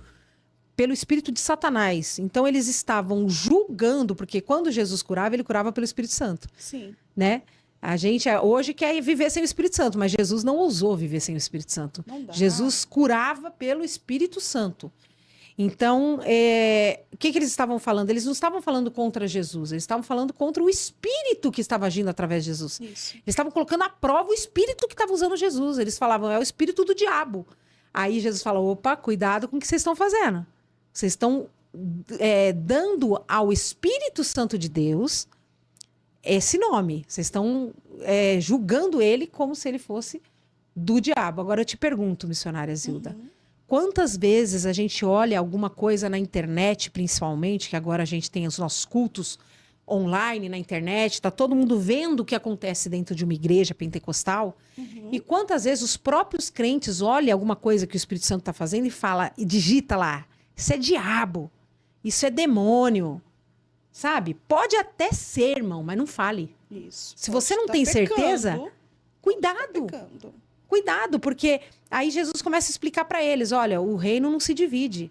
S1: pelo espírito de Satanás. Então eles estavam julgando, porque quando Jesus curava, ele curava pelo Espírito Santo.
S2: Sim.
S1: Né? A gente hoje quer viver sem o Espírito Santo, mas Jesus não ousou viver sem o Espírito Santo. Jesus curava pelo Espírito Santo. Então, o que eles estavam falando? Eles não estavam falando contra Jesus, eles estavam falando contra o Espírito que estava agindo através de Jesus.
S2: Isso.
S1: Eles estavam colocando à prova o Espírito que estava usando Jesus. Eles falavam, é o Espírito do diabo. Aí Jesus fala, opa, cuidado com o que vocês estão fazendo. Vocês estão dando ao Espírito Santo de Deus esse nome. Vocês estão julgando ele como se ele fosse do diabo. Agora eu te pergunto, missionária Zilda, quantas vezes a gente olha alguma coisa na internet, principalmente, que agora a gente tem os nossos cultos online na internet, tá todo mundo vendo o que acontece dentro de uma igreja pentecostal, e quantas vezes os próprios crentes olham alguma coisa que o Espírito Santo está fazendo e fala, e digita lá, isso é diabo, isso é demônio, sabe? Pode até ser, irmão, mas não fale.
S2: Isso.
S1: Se você não tem certeza, cuidado. Cuidado, porque aí Jesus começa a explicar para eles, olha, o reino não se divide.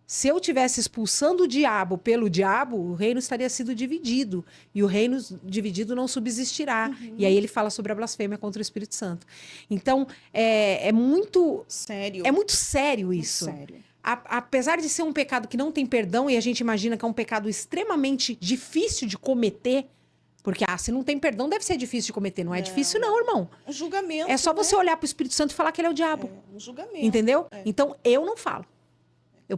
S1: Se eu tivesse expulsando o diabo pelo diabo, o reino estaria sido dividido. E o reino dividido não subsistirá. E aí ele fala sobre a blasfêmia contra o Espírito Santo. Então, é muito sério. É muito sério isso. Muito sério. Apesar de ser um pecado que não tem perdão, e a gente imagina que é um pecado extremamente difícil de cometer, porque, se não tem perdão, deve ser difícil de cometer. Não é difícil, não, irmão.
S2: Um julgamento.
S1: É só você olhar para o Espírito Santo e falar que ele é o diabo.
S2: Um julgamento.
S1: Entendeu? Então, eu não falo.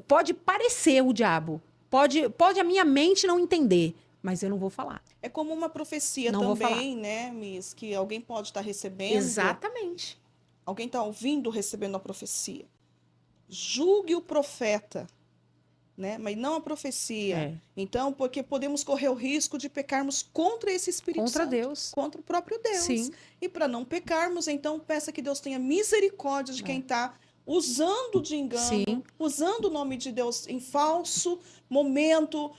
S1: Pode parecer o diabo. Pode a minha mente não entender, mas eu não vou falar.
S2: É como uma profecia não também, né, Miss? Que alguém pode estar recebendo.
S1: Exatamente.
S2: Alguém está ouvindo, recebendo a profecia. Julgue o profeta, né? Mas não a profecia. Então, porque podemos correr o risco de pecarmos contra esse Espírito Santo. Contra Deus. Contra o próprio Deus. Sim. E para não pecarmos, então, peça que Deus tenha misericórdia de quem está usando de engano, usando o nome de Deus em falso momento.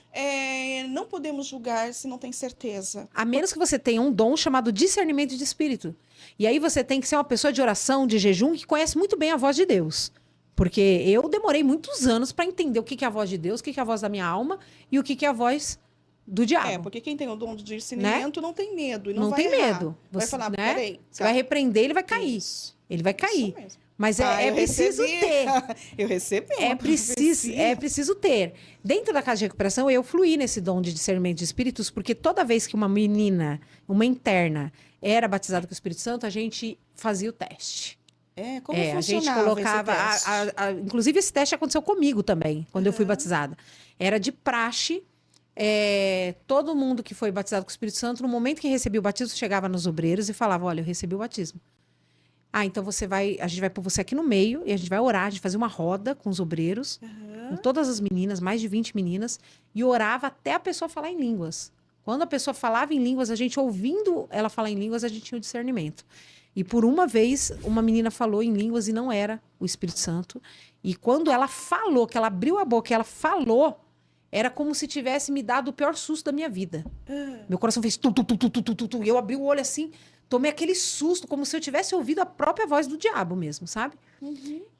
S2: Não podemos julgar se não tem certeza. A menos que você tenha um dom chamado discernimento de espírito. E aí você tem que ser uma pessoa de oração, de jejum, que conhece muito bem a voz de Deus. Porque eu demorei muitos anos para entender o que é a voz de Deus, o que é a voz da minha alma e o que é a voz do diabo. Porque quem tem o dom de discernimento não tem medo e não vai errar. Medo. Vai falar, peraí. Você vai repreender, ele vai cair. Isso. Ele vai cair. Isso mesmo. Mas é preciso ter. Eu recebi. É preciso ter. Dentro da casa de recuperação, eu fluí nesse dom de discernimento de espíritos, porque toda vez que uma menina, uma interna, era batizada com o Espírito Santo, a gente fazia o teste. Como funcionava? A gente colocava. Inclusive, esse teste aconteceu comigo também, quando eu fui batizada. Era de praxe. Todo mundo que foi batizado com o Espírito Santo, no momento que recebia o batismo, chegava nos obreiros e falava: olha, eu recebi o batismo. Então a gente vai pôr você aqui no meio e a gente vai orar, a gente fazia uma roda com os obreiros, com todas as meninas, mais de 20 meninas, e orava até a pessoa falar em línguas. Quando a pessoa falava em línguas, a gente ouvindo ela falar em línguas, a gente tinha o discernimento. E por uma vez, uma menina falou em línguas e não era o Espírito Santo. E quando ela falou, que ela abriu a boca e ela falou, era como se tivesse me dado o pior susto da minha vida. Meu coração fez tu. E eu abri o olho assim, tomei aquele susto, como se eu tivesse ouvido a própria voz do diabo mesmo, sabe?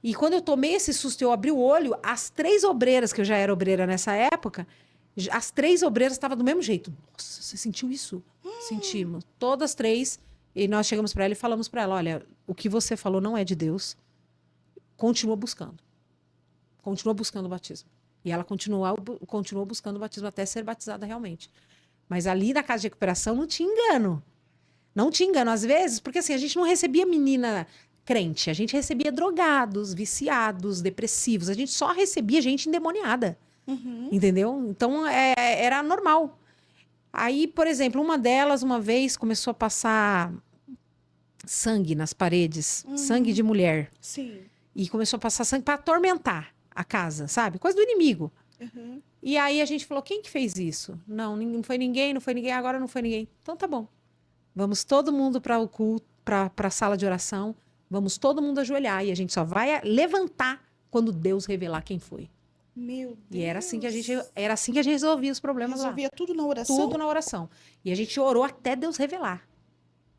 S2: E quando eu tomei esse susto e eu abri o olho, as 3 obreiras, que eu já era obreira nessa época, as 3 obreiras estavam do mesmo jeito. Nossa, você sentiu isso? Sentimos. Todas 3. E nós chegamos para ela e falamos para ela: olha, o que você falou não é de Deus. Continua buscando. Continua buscando o batismo. E ela continuou buscando o batismo até ser batizada realmente. Mas ali na casa de recuperação não tinha engano. Não tinha engano. Às vezes, porque assim, a gente não recebia menina crente. A gente recebia drogados, viciados, depressivos. A gente só recebia gente endemoniada. Entendeu? Então, era normal. Aí, por exemplo, uma delas, uma vez, começou a passar sangue nas paredes. Sangue de mulher. Sim. E começou a passar sangue para atormentar a casa, sabe? Coisa do inimigo. E aí a gente falou: quem que fez isso? Não foi ninguém, agora não foi ninguém. Então tá bom. Vamos todo mundo para o culto, para a sala de oração. Vamos todo mundo ajoelhar. E a gente só vai levantar quando Deus revelar quem foi. Meu Deus. E era assim que a gente resolvia os problemas lá. Resolvia tudo na oração? Tudo na oração. E a gente orou até Deus revelar.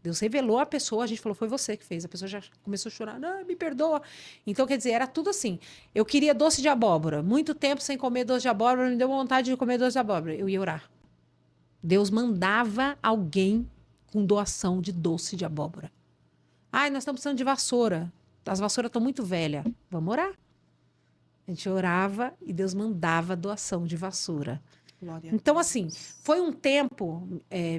S2: Deus revelou a pessoa, a gente falou: foi você que fez. A pessoa já começou a chorar: não, me perdoa. Então, quer dizer, era tudo assim. Eu queria doce de abóbora. Muito tempo sem comer doce de abóbora, me deu vontade de comer doce de abóbora. Eu ia orar. Deus mandava alguém com doação de doce de abóbora. Nós estamos precisando de vassoura. As vassouras estão muito velhas. Vamos orar. A gente orava e Deus mandava doação de vassoura. Então, assim, foi um tempo,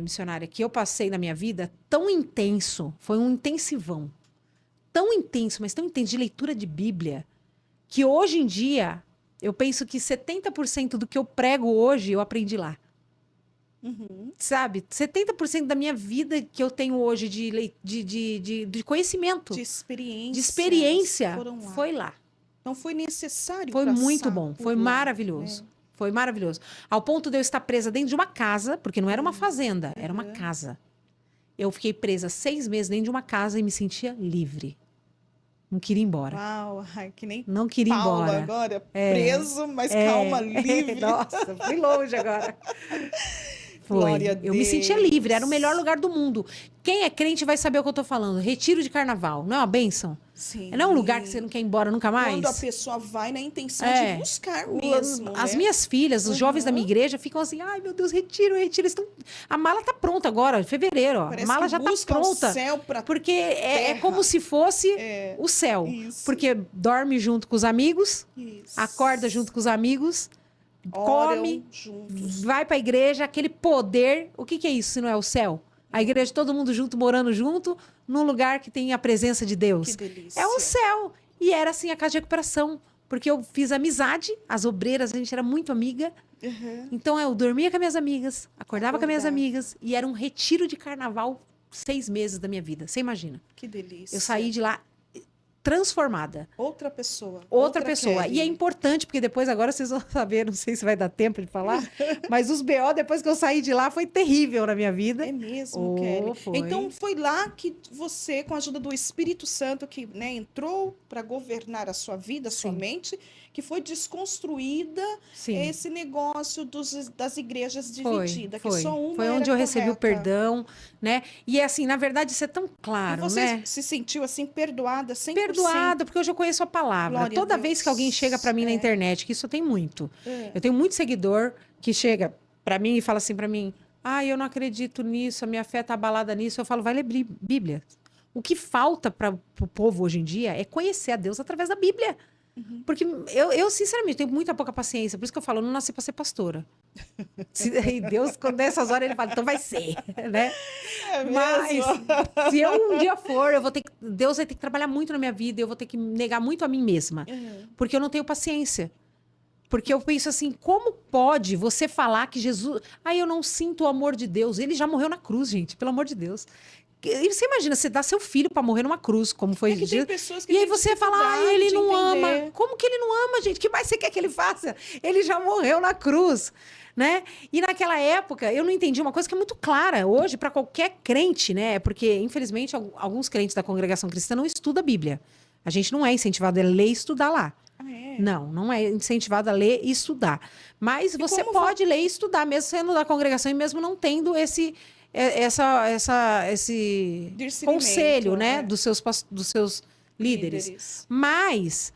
S2: missionária, que eu passei na minha vida tão intenso, foi um intensivão,
S1: tão intenso, mas tão intenso de leitura de Bíblia, que hoje em dia, eu penso que 70% do que eu prego hoje, eu aprendi lá.
S2: Uhum.
S1: Sabe? 70% da minha vida que eu tenho hoje de conhecimento,
S2: De experiência.
S1: de experiência,
S2: Foram lá.
S1: foi lá.
S2: Então foi necessário
S1: Foi muito
S2: passar
S1: bom,
S2: por
S1: foi
S2: lá,
S1: maravilhoso.
S2: né?
S1: Foi maravilhoso. Ao ponto de eu estar presa dentro de uma casa, porque não era uma fazenda, era uma casa. Eu fiquei presa 6 meses dentro de uma casa e me sentia livre. Não queria ir embora.
S2: Uau, ai, que nem
S1: Não queria ir
S2: Paulo
S1: embora.
S2: agora, preso, mas calma, livre.
S1: Nossa, fui longe agora. Foi.
S2: Glória a
S1: Eu me sentia
S2: Deus.
S1: livre, era o melhor lugar do mundo. Quem é crente vai saber o que eu tô falando. Retiro de carnaval, não é uma bênção?
S2: Sim.
S1: Não é um lugar que você não quer ir embora nunca mais?
S2: Quando a pessoa vai na intenção
S1: É.
S2: de buscar mesmo,
S1: As
S2: né?
S1: minhas filhas, os jovens da minha igreja, ficam assim, ai meu Deus, retiro, retiro. A mala tá pronta agora, em fevereiro, ó.
S2: Parece
S1: A mala
S2: que
S1: já tá
S2: buscam
S1: pronta.
S2: o céu pra
S1: Porque é
S2: terra.
S1: como se fosse o céu.
S2: Isso.
S1: Porque dorme junto com os amigos,
S2: Isso.
S1: acorda junto com os amigos,
S2: Oram
S1: come,
S2: juntos.
S1: vai pra igreja, aquele poder. O que é isso se não é o céu? A igreja, todo mundo junto, morando junto, num lugar que tem a presença de Deus.
S2: Que delícia.
S1: É o céu. E era assim a casa de recuperação. Porque eu fiz amizade, as obreiras, a gente era muito amiga.
S2: Uhum.
S1: Então eu dormia com as minhas amigas, acordava com as minhas
S2: Acordava.
S1: amigas. E era um retiro de carnaval 6 meses da minha vida. Você imagina?
S2: Que delícia.
S1: Eu saí de lá transformada.
S2: Outra pessoa.
S1: Outra pessoa.
S2: Kelly.
S1: E é importante, porque depois agora vocês vão saber, não sei se vai dar tempo de falar, mas os BO, depois que eu saí de lá, foi terrível na minha vida.
S2: É mesmo,
S1: Oh,
S2: Kelly.
S1: foi.
S2: Então foi lá que você, com a ajuda do Espírito Santo, que né, entrou para governar a sua vida, a sua
S1: Sim.
S2: mente, que foi desconstruída
S1: Sim.
S2: esse negócio das igrejas divididas, que
S1: Foi.
S2: só uma
S1: Foi
S2: era
S1: onde eu recebi o
S2: correta.
S1: perdão, né? E assim, na verdade, isso é tão
S2: E
S1: claro,
S2: você
S1: né?
S2: se sentiu assim perdoada, 100%?
S1: Perdoada, porque hoje eu conheço a palavra.
S2: Glória a
S1: Toda
S2: Deus.
S1: vez que alguém chega pra mim na internet, que isso tem muito.
S2: É.
S1: Eu tenho muito seguidor que chega pra mim e fala assim pra mim: "Ah, eu não acredito nisso, a minha fé tá abalada nisso". Eu falo: "Vai ler Bíblia". O que falta para o povo hoje em dia é conhecer a Deus através da Bíblia. Porque eu, sinceramente, tenho muita pouca paciência. Por isso que eu falo, eu não nasci para ser pastora. E Deus, quando nessas horas, ele fala, então vai ser, né?
S2: É
S1: Mas,
S2: mesmo?
S1: se eu um dia for, Deus vai ter que trabalhar muito na minha vida, eu vou ter que negar muito a mim mesma. Porque eu não tenho paciência. Porque eu penso assim, como pode você falar que Jesus... eu não sinto o amor de Deus. Ele já morreu na cruz, gente, pelo amor de Deus. E você imagina, você dá seu filho para morrer numa cruz, como foi
S2: É que tem
S1: Jesus.
S2: pessoas que
S1: E aí
S2: têm
S1: você fala,
S2: dificuldade
S1: ele
S2: de
S1: não
S2: entender.
S1: ama. Como que ele não ama, gente? O que mais você quer que ele faça? Ele já morreu na cruz, né? E naquela época, eu não entendi uma coisa que é muito clara hoje para qualquer crente, né? Porque, infelizmente, alguns crentes da congregação cristã não estudam a Bíblia. A gente não é incentivado a ler e estudar lá.
S2: Ah, é?
S1: Não é incentivado a ler e estudar. Mas você
S2: como
S1: pode ler e estudar, mesmo sendo da congregação e mesmo não tendo esse
S2: Discernimento,
S1: conselho, né,
S2: é.
S1: dos seus líderes.
S2: Líderes.
S1: Mas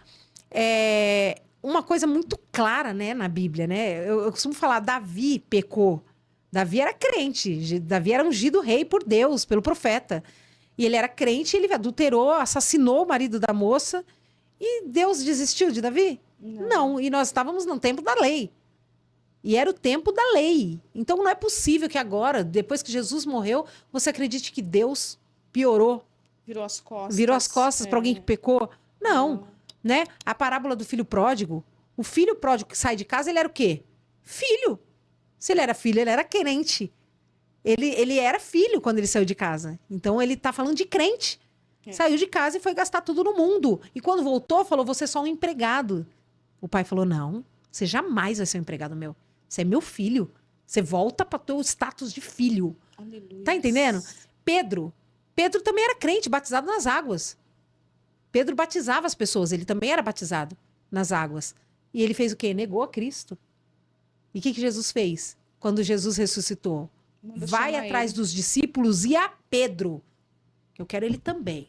S1: uma coisa muito clara, né, na Bíblia, né? Eu costumo falar, Davi pecou. Davi era crente, Davi era ungido rei por Deus, pelo profeta. E ele era crente, ele adulterou, assassinou o marido da moça. E Deus desistiu de Davi? Não. E nós estávamos no tempo da lei. E era o tempo da lei. Então não é possível que agora, depois que Jesus morreu, você acredite que Deus piorou,
S2: Virou as costas.
S1: para alguém que pecou. Não, né? A parábola do filho pródigo, o filho pródigo que sai de casa, ele era o quê? Filho. Se ele era filho, ele era crente. Ele era filho quando ele saiu de casa. Então ele está falando de crente. Saiu de casa e foi gastar tudo no mundo. E quando voltou, falou, você é só um empregado. O pai falou, não, você jamais vai ser um empregado meu. Você é meu filho. Você volta para o teu status de filho.
S2: Aleluia.
S1: Tá entendendo? Pedro também era crente, batizado nas águas. Pedro batizava as pessoas, ele também era batizado nas águas. E ele fez o quê? Negou a Cristo. E o que Jesus fez? Quando Jesus ressuscitou?
S2: Manda
S1: Vai
S2: chamar
S1: atrás
S2: ele.
S1: dos discípulos e a Pedro. Que eu quero ele também.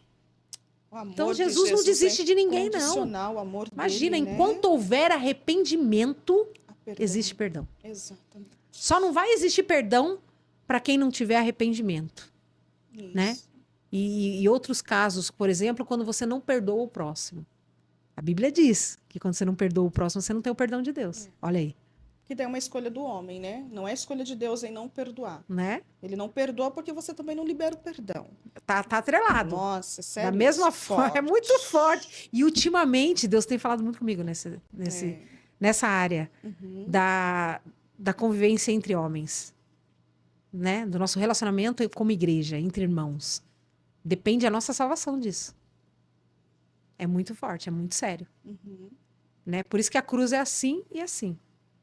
S2: O amor
S1: Então
S2: de
S1: Jesus não desiste
S2: é
S1: de ninguém, não.
S2: incondicional, o amor
S1: Imagina,
S2: dele, né?
S1: enquanto houver arrependimento,
S2: Perdão.
S1: existe perdão.
S2: Exatamente.
S1: Só não vai existir perdão para quem não tiver arrependimento,
S2: Isso.
S1: né? E outros casos, por exemplo, quando você não perdoa o próximo. A Bíblia diz que quando você não perdoa o próximo, você não tem o perdão de Deus. Olha aí.
S2: Que daí é uma escolha do homem, né? Não é escolha de Deus em não perdoar.
S1: né?
S2: Ele não perdoa porque você também não libera o perdão.
S1: Tá atrelado.
S2: Nossa,
S1: Da
S2: sério?
S1: mesma
S2: Isso?
S1: forma, é muito forte. E ultimamente, Deus tem falado muito comigo
S2: É.
S1: nessa área
S2: Uhum.
S1: da convivência entre homens, né? Do nosso relacionamento como igreja, entre irmãos. Depende a nossa salvação disso. É muito forte, é muito sério,
S2: Uhum.
S1: né? Por isso que a cruz é assim e assim.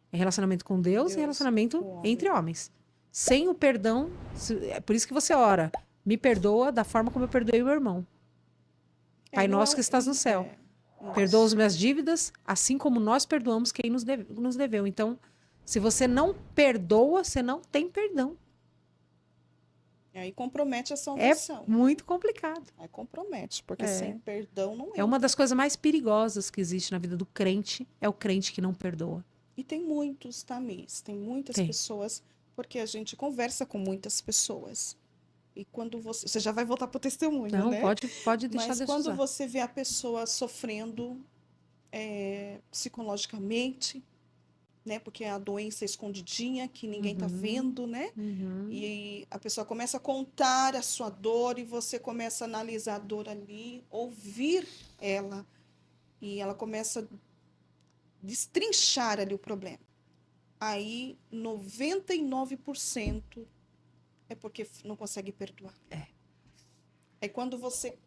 S1: É relacionamento com Deus e
S2: Deus,
S1: relacionamento
S2: com o homem.
S1: entre homens. Sem o perdão, é por isso que você ora. Me perdoa da forma como eu perdoei o meu irmão. Pai
S2: Não
S1: nosso que estás no céu. Perdoa as minhas dívidas, assim como nós perdoamos quem nos deveu. Então, se você não perdoa, você não tem perdão.
S2: Aí compromete a
S1: É
S2: salvação.
S1: muito complicado.
S2: Aí compromete, porque sem perdão não
S1: É uma das coisas mais perigosas que existe na vida do crente, é o crente que não perdoa.
S2: E tem muitos, tá, Miss? Tem muitas
S1: Tem.
S2: pessoas, porque a gente conversa com muitas pessoas. E quando você já vai voltar para o testemunho,
S1: Não,
S2: né?
S1: pode deixar
S2: Mas
S1: Deus
S2: quando
S1: usar.
S2: você vê a pessoa sofrendo psicologicamente, né? Porque é a doença escondidinha que ninguém tá vendo, né?
S1: Uhum.
S2: E a pessoa começa a contar a sua dor e você começa a analisar a dor ali, ouvir ela, e ela começa a destrinchar ali o problema. Aí 99% é porque não consegue perdoar. É quando você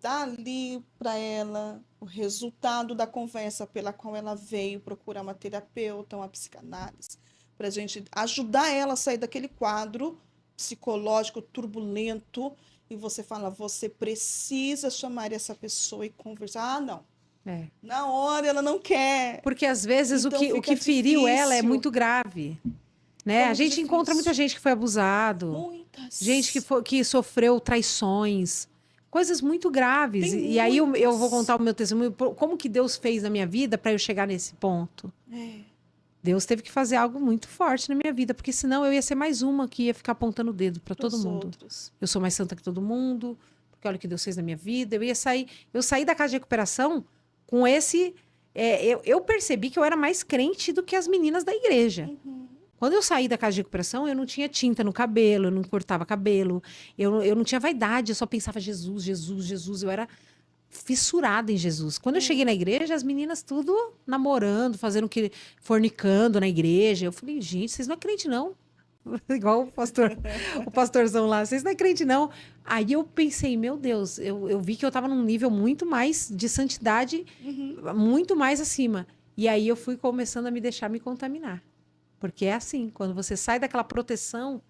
S2: dá ali para ela o resultado da conversa pela qual ela veio procurar uma terapeuta, uma psicanálise, para a gente ajudar ela a sair daquele quadro psicológico turbulento, e você fala, você precisa chamar essa pessoa e conversar. Ah, não.
S1: É.
S2: Na hora ela não quer.
S1: Porque às vezes
S2: Então
S1: o que
S2: fica
S1: feriu ela é
S2: difícil.
S1: muito grave. Né?
S2: Fica
S1: A gente
S2: muito
S1: encontra muita
S2: difícil.
S1: gente que foi abusado,
S2: Muitas.
S1: gente que sofreu traições, coisas muito graves.
S2: Tem
S1: E aí eu vou
S2: muitas.
S1: contar o meu testemunho, como que Deus fez na minha vida para eu chegar nesse ponto. Deus teve que fazer algo muito forte na minha vida, porque senão eu ia ser mais uma que ia ficar apontando o dedo para todo
S2: Pros
S1: mundo.
S2: outros.
S1: Eu sou mais santa que todo mundo, porque olha o que Deus fez na minha vida. Eu saí da casa de recuperação com esse. Eu percebi que eu era mais crente do que as meninas da igreja. Quando eu saí da casa de recuperação, eu não tinha tinta no cabelo, eu não cortava cabelo, eu não tinha vaidade, eu só pensava Jesus, Jesus, Jesus. Eu era fissurada em Jesus. Quando eu cheguei na igreja, as meninas tudo namorando, fornicando na igreja. Eu falei, gente, vocês não é crente, não. Igual o pastorzão lá, vocês não é crente, não. Aí eu pensei, meu Deus, eu vi que eu estava num nível muito mais de santidade, muito mais acima. E aí eu fui começando a me deixar me contaminar. Porque é assim, quando você sai daquela proteção,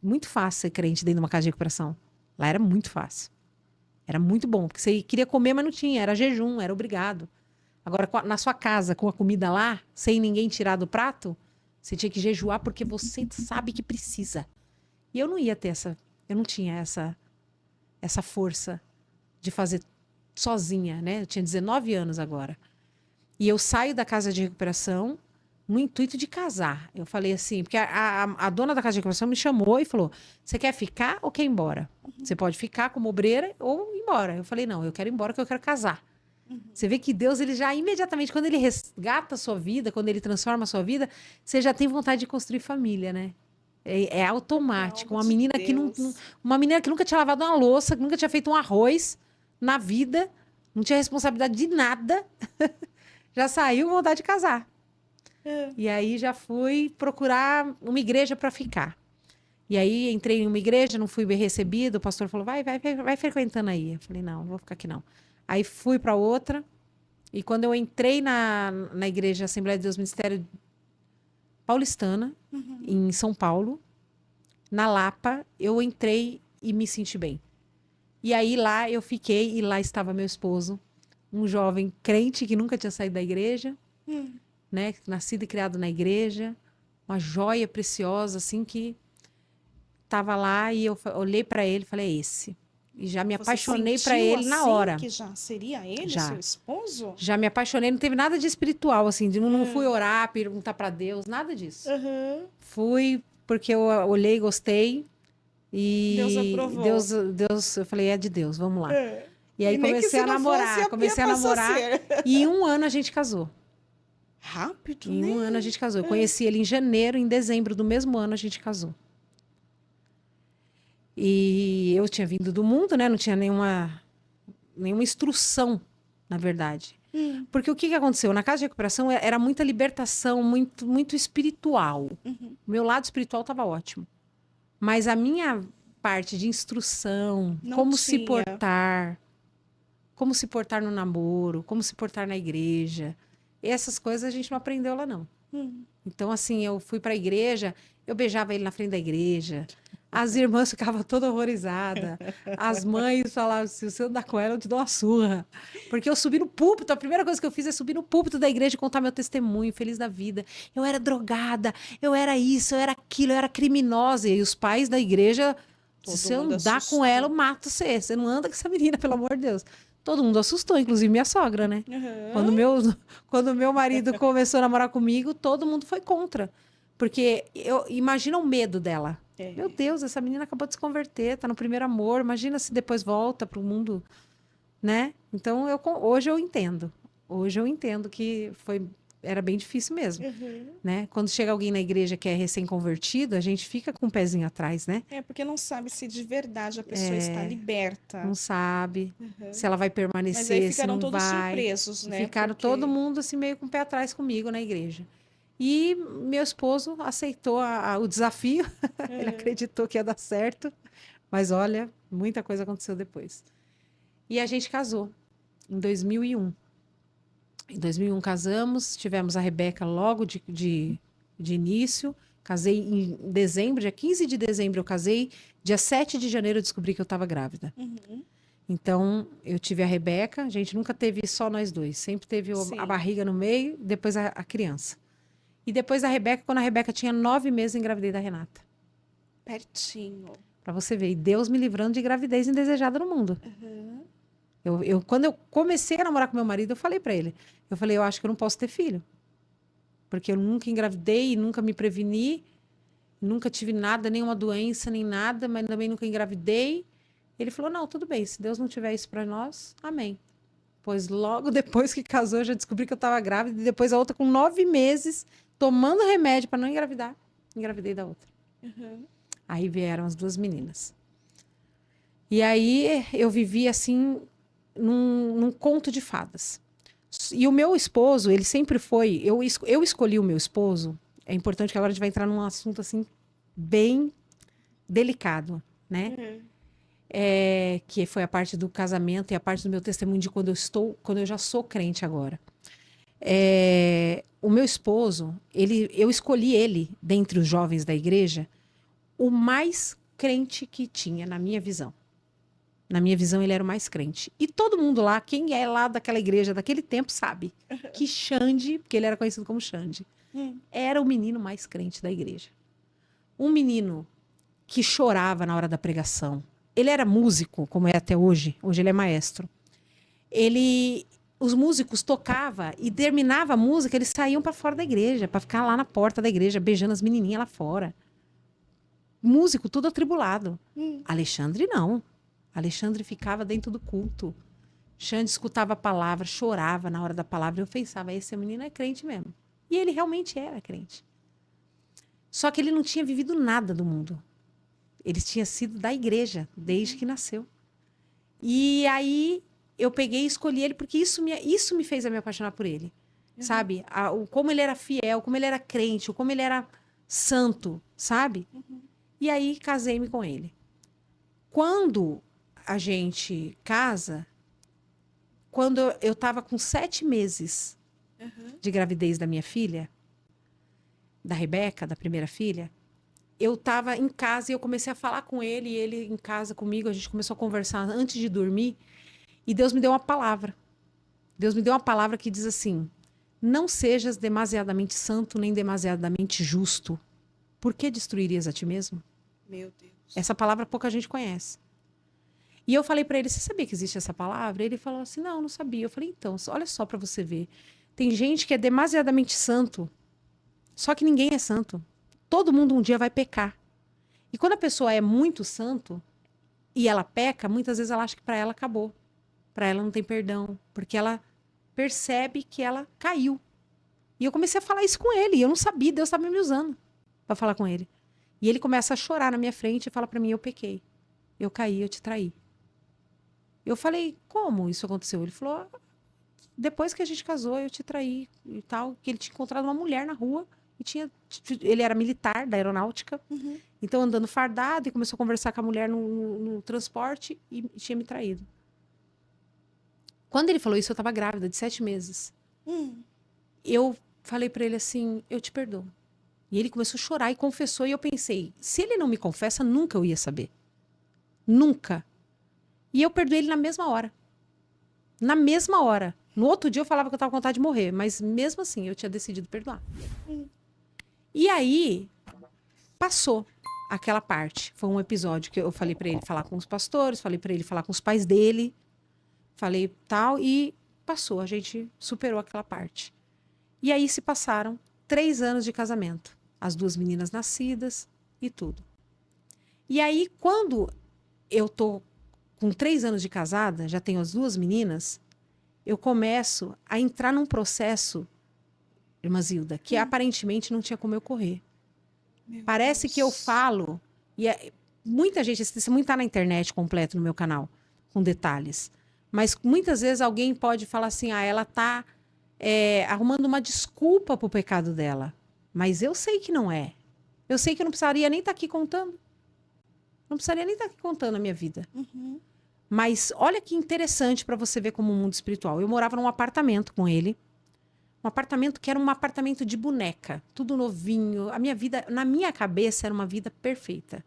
S1: muito fácil ser crente dentro de uma casa de recuperação. Lá era muito fácil. Era muito bom, porque você queria comer, mas não tinha, era jejum, era obrigado. Agora, na sua casa, com a comida lá, sem ninguém tirar do prato, você tinha que jejuar porque você sabe que precisa. E eu não ia ter eu não tinha essa força de fazer sozinha, né? Eu tinha 19 anos agora. E eu saio da casa de recuperação no intuito de casar. Eu falei assim, porque a dona da casa de recuperação me chamou e falou, você quer ficar ou quer ir embora? Você pode ficar como obreira ou ir embora. Eu falei, não, eu quero ir embora porque eu quero casar. Você vê que Deus, ele já imediatamente, quando ele resgata a sua vida, quando ele transforma a sua vida, você já tem vontade de construir família, né? É automático. Uma menina que nunca tinha lavado uma louça, que nunca tinha feito um arroz na vida, não tinha responsabilidade de nada, já saiu com vontade de casar. E aí já fui procurar uma igreja para ficar. E aí entrei em uma igreja, não fui bem recebida, o pastor falou, vai frequentando aí. Eu falei, não vou ficar aqui não. Aí fui para outra, e quando eu entrei na igreja Assembleia de Deus Ministério Paulistana, em São Paulo, na Lapa, eu entrei e me senti bem. E aí lá eu fiquei, e lá estava meu esposo, um jovem crente que nunca tinha saído da igreja, né, nascido e criado na igreja, uma joia preciosa, assim, que estava lá, e eu olhei para ele e falei, é esse. E já me apaixonei para ele na hora.
S2: Que já seria ele,
S1: Já.
S2: seu esposo?
S1: Já me apaixonei, não teve nada de espiritual, assim, não fui orar, perguntar para Deus, nada disso. Fui porque eu olhei, gostei, e
S2: Deus aprovou.
S1: Deus, eu falei, é de Deus, vamos lá. E aí
S2: E nem que
S1: comecei
S2: se
S1: a
S2: não
S1: namorar,
S2: fosse, ia passar a ser.
S1: e em um ano a gente casou.
S2: Rápido,
S1: Em
S2: né?
S1: 1 ano a gente casou. Eu conheci ele em janeiro, em dezembro do mesmo ano a gente casou. E eu tinha vindo do mundo, né? Não tinha nenhuma instrução, na verdade. Porque o que aconteceu? Na casa de recuperação era muita libertação, muito, muito espiritual. O meu lado espiritual estava ótimo. Mas a minha parte de instrução,
S2: Não
S1: como se
S2: tinha.
S1: como se portar no namoro, como se portar na igreja, essas coisas a gente não aprendeu lá, não. Então, assim, eu fui para a igreja, eu beijava ele na frente da igreja. As irmãs ficavam toda horrorizadas. As mães falavam, se você andar com ela, eu te dou uma surra. Porque eu subi no púlpito, a primeira coisa que eu fiz é subir no púlpito da igreja e contar meu testemunho, feliz da vida. Eu era drogada, eu era isso, eu era aquilo, eu era criminosa. E os pais da igreja,
S2: Todo
S1: se você
S2: mundo
S1: andar
S2: assustou.
S1: com ela, eu mato você. Você não anda com essa menina, pelo amor de Deus. Todo mundo assustou, inclusive minha sogra, né? Quando meu marido começou a namorar comigo, todo mundo foi contra. Porque imagina o medo dela.
S2: É.
S1: Meu Deus, essa menina acabou de se converter, tá no primeiro amor. Imagina se depois volta pro mundo, né? Então, hoje eu entendo. Hoje eu entendo que era bem difícil mesmo, né? Quando chega alguém na igreja que é recém-convertido, a gente fica com o pezinho atrás, né?
S2: É porque não sabe se de verdade a pessoa está liberta.
S1: Não sabe se ela vai
S2: Mas aí
S1: permanecer, se
S2: ficaram
S1: não
S2: todos
S1: vai.
S2: surpresos, né?
S1: Ficaram
S2: Porque
S1: todo mundo assim meio com o pé atrás comigo na igreja. E meu esposo aceitou o desafio. Ele acreditou que ia dar certo. Mas olha, muita coisa aconteceu depois. E a gente casou em 2001. Em 2001 casamos, tivemos a Rebeca logo de início. Casei em dezembro, dia 15 de dezembro eu casei. Dia 7 de janeiro eu descobri que eu estava grávida. Então, eu tive a Rebeca, a gente nunca teve só nós dois. Sempre teve
S2: Sim.
S1: a barriga no meio, depois a criança. E depois da Rebeca, quando a Rebeca tinha 9 meses, eu engravidei da Renata.
S2: pertinho.
S1: Pra você ver. E Deus me livrando de gravidez indesejada no mundo. Quando eu comecei a namorar com meu marido, eu falei pra ele. Eu falei, eu acho que eu não posso ter filho. Porque eu nunca engravidei, nunca me preveni. Nunca tive nada, nenhuma doença, nem nada. Mas também nunca engravidei. Ele falou, não, tudo bem. Se Deus não tiver isso pra nós, amém. Pois logo depois que casou, eu já descobri que eu tava grávida. E depois a outra com 9 meses, tomando remédio pra não engravidar. Engravidei da outra. Aí vieram as 2 meninas. E aí eu vivi assim, num conto de fadas. E o meu esposo, ele sempre foi. Eu escolhi o meu esposo. É importante que agora a gente vai entrar num assunto assim, bem delicado, né? Que foi a parte do casamento e a parte do meu testemunho de quando eu já sou crente agora. O meu esposo, eu escolhi ele, dentre os jovens da igreja, o mais crente que tinha, na minha visão. Na minha visão, ele era o mais crente. E todo mundo lá, quem é lá daquela igreja daquele tempo, sabe que Xande, porque ele era conhecido como Xande, era o menino mais crente da igreja. Um menino que chorava na hora da pregação. Ele era músico, como é até hoje. Hoje ele é maestro. Os músicos tocavam e terminava a música, eles saíam para fora da igreja, para ficar lá na porta da igreja, beijando as menininhas lá fora. Músico, tudo atribulado. Alexandre, não. Alexandre ficava dentro do culto. Xande escutava a palavra, chorava na hora da palavra. Eu pensava, esse menino é crente mesmo. E ele realmente era crente. Só que ele não tinha vivido nada do mundo. Ele tinha sido da igreja desde que nasceu. E aí eu peguei e escolhi ele porque isso me fez me apaixonar por ele. Sabe? Como ele era fiel, como ele era crente, como ele era santo, sabe? E aí casei-me com ele. Quando a gente casa, quando eu estava com 7 meses de gravidez da minha filha, da Rebeca, da primeira filha, eu estava em casa e eu comecei a falar com ele, e ele em casa comigo, a gente começou a conversar antes de dormir, e Deus me deu uma palavra. Deus me deu uma palavra que diz assim: não sejas demasiadamente santo nem demasiadamente justo. Por que destruirias a ti mesmo?
S2: Meu Deus.
S1: Essa palavra pouca gente conhece. E eu falei para ele, você sabia que existe essa palavra? Ele falou assim, não sabia. Eu falei, então, olha só para você ver. Tem gente que é demasiadamente santo, só que ninguém é santo. Todo mundo um dia vai pecar. E quando a pessoa é muito santo e ela peca, muitas vezes ela acha que para ela acabou. Para ela não tem perdão, porque ela percebe que ela caiu. E eu comecei a falar isso com ele. E eu não sabia, Deus estava me usando para falar com ele. E ele começa a chorar na minha frente e fala para mim, eu pequei. Eu caí, eu te traí. Eu falei, como isso aconteceu? Ele falou, depois que a gente casou, eu te traí e tal. Que ele tinha encontrado uma mulher na rua. Ele era militar da aeronáutica. Então, andando fardado, e começou a conversar com a mulher no transporte e tinha me traído. Quando ele falou isso, eu estava grávida de 7 meses. Eu falei para ele assim, eu te perdoo. E ele começou a chorar e confessou. E eu pensei, se ele não me confessa, nunca eu ia saber. Nunca. E eu perdoei ele na mesma hora. Na mesma hora. No outro dia eu falava que eu estava com vontade de morrer. Mas mesmo assim, eu tinha decidido perdoar. E aí, passou aquela parte. Foi um episódio que eu falei para ele falar com os pastores, falei para ele falar com os pais dele. Falei tal e passou. A gente superou aquela parte. E aí se passaram 3 anos de casamento. As 2 meninas nascidas e tudo. E aí, quando eu tô com 3 anos de casada, já tenho as 2 meninas, eu começo a entrar num processo, irmã Zilda, que aparentemente não tinha como eu correr. Parece que eu falo, e muita gente, esse testemunho tá na internet completo no meu canal, com detalhes. Mas muitas vezes alguém pode falar assim, ela tá arrumando uma desculpa pro pecado dela. Mas eu sei que não é. Eu sei que eu não precisaria nem estar aqui contando. Não precisaria nem estar aqui contando a minha vida. Mas olha que interessante para você ver como um mundo espiritual. Eu morava num apartamento com ele. Um apartamento que era um apartamento de boneca. Tudo novinho. A minha vida, na minha cabeça, era uma vida perfeita.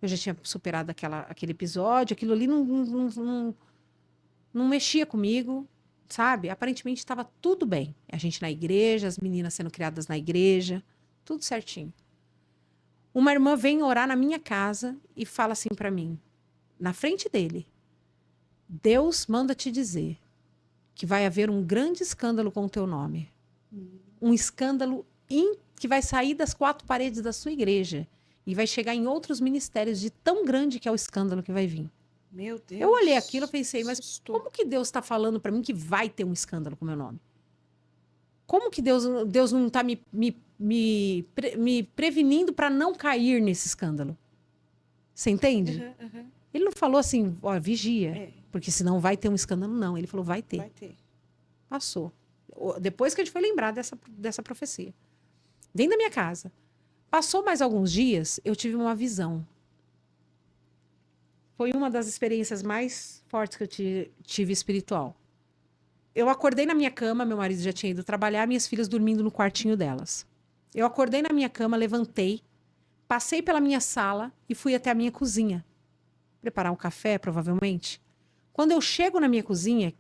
S1: Eu já tinha superado aquele episódio. Aquilo ali não mexia comigo, sabe? Aparentemente estava tudo bem. A gente na igreja, as meninas sendo criadas na igreja. Tudo certinho. Uma irmã vem orar na minha casa e fala assim para mim, na frente dele, Deus manda te dizer que vai haver um grande escândalo com o teu nome. Um escândalo que vai sair das 4 paredes da sua igreja e vai chegar em outros ministérios de tão grande que é o escândalo que vai vir.
S2: Meu Deus.
S1: Eu olhei aquilo e pensei, mas como que Deus está falando para mim que vai ter um escândalo com o meu nome? Como que Deus não está me prevenindo para não cair nesse escândalo? Você entende? Ele não falou assim, ó, vigia, porque senão vai ter um escândalo, não. Ele falou, vai ter.
S2: Vai ter.
S1: Passou. Depois que a gente foi lembrar dessa profecia. Dentro da minha casa. Passou mais alguns dias, eu tive uma visão. Foi uma das experiências mais fortes que eu tive espiritual. Eu acordei na minha cama, meu marido já tinha ido trabalhar, minhas filhas dormindo no quartinho delas. Eu acordei na minha cama, levantei, passei pela minha sala e fui até a minha cozinha. Preparar um café, provavelmente. Quando eu chego na minha cozinha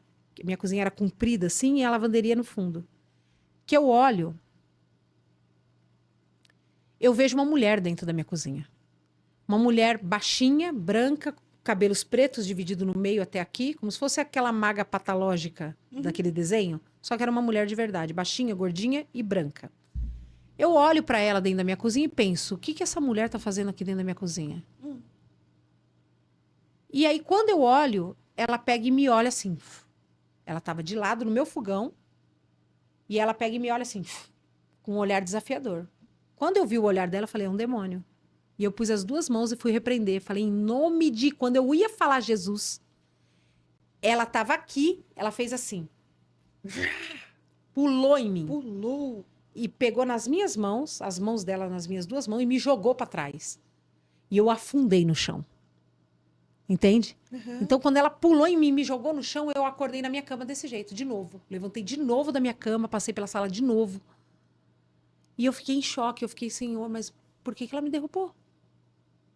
S1: era comprida assim e a lavanderia no fundo. Que eu olho, eu vejo uma mulher dentro da minha cozinha. Uma mulher baixinha, branca, cabelos pretos dividido no meio até aqui, como se fosse aquela maga patológica daquele desenho, só que era uma mulher de verdade, baixinha, gordinha e branca. Eu olho para ela dentro da minha cozinha e penso, o que essa mulher tá fazendo aqui dentro da minha cozinha? E aí, quando eu olho, ela pega e me olha assim. Ela tava de lado no meu fogão e ela pega e me olha assim, com um olhar desafiador. Quando eu vi o olhar dela, eu falei, é um demônio. E eu pus as 2 mãos e fui repreender. Falei, em nome de... Quando eu ia falar Jesus, ela estava aqui, ela fez assim. Pulou em mim.
S2: Pulou.
S1: E pegou nas minhas mãos, as mãos dela nas minhas 2 mãos, e me jogou para trás. E eu afundei no chão. Entende? Então, quando ela pulou em mim e me jogou no chão, eu acordei na minha cama desse jeito, de novo. Levantei de novo da minha cama, passei pela sala de novo. E eu fiquei em choque. Eu fiquei, Senhor, mas por que ela me derrubou?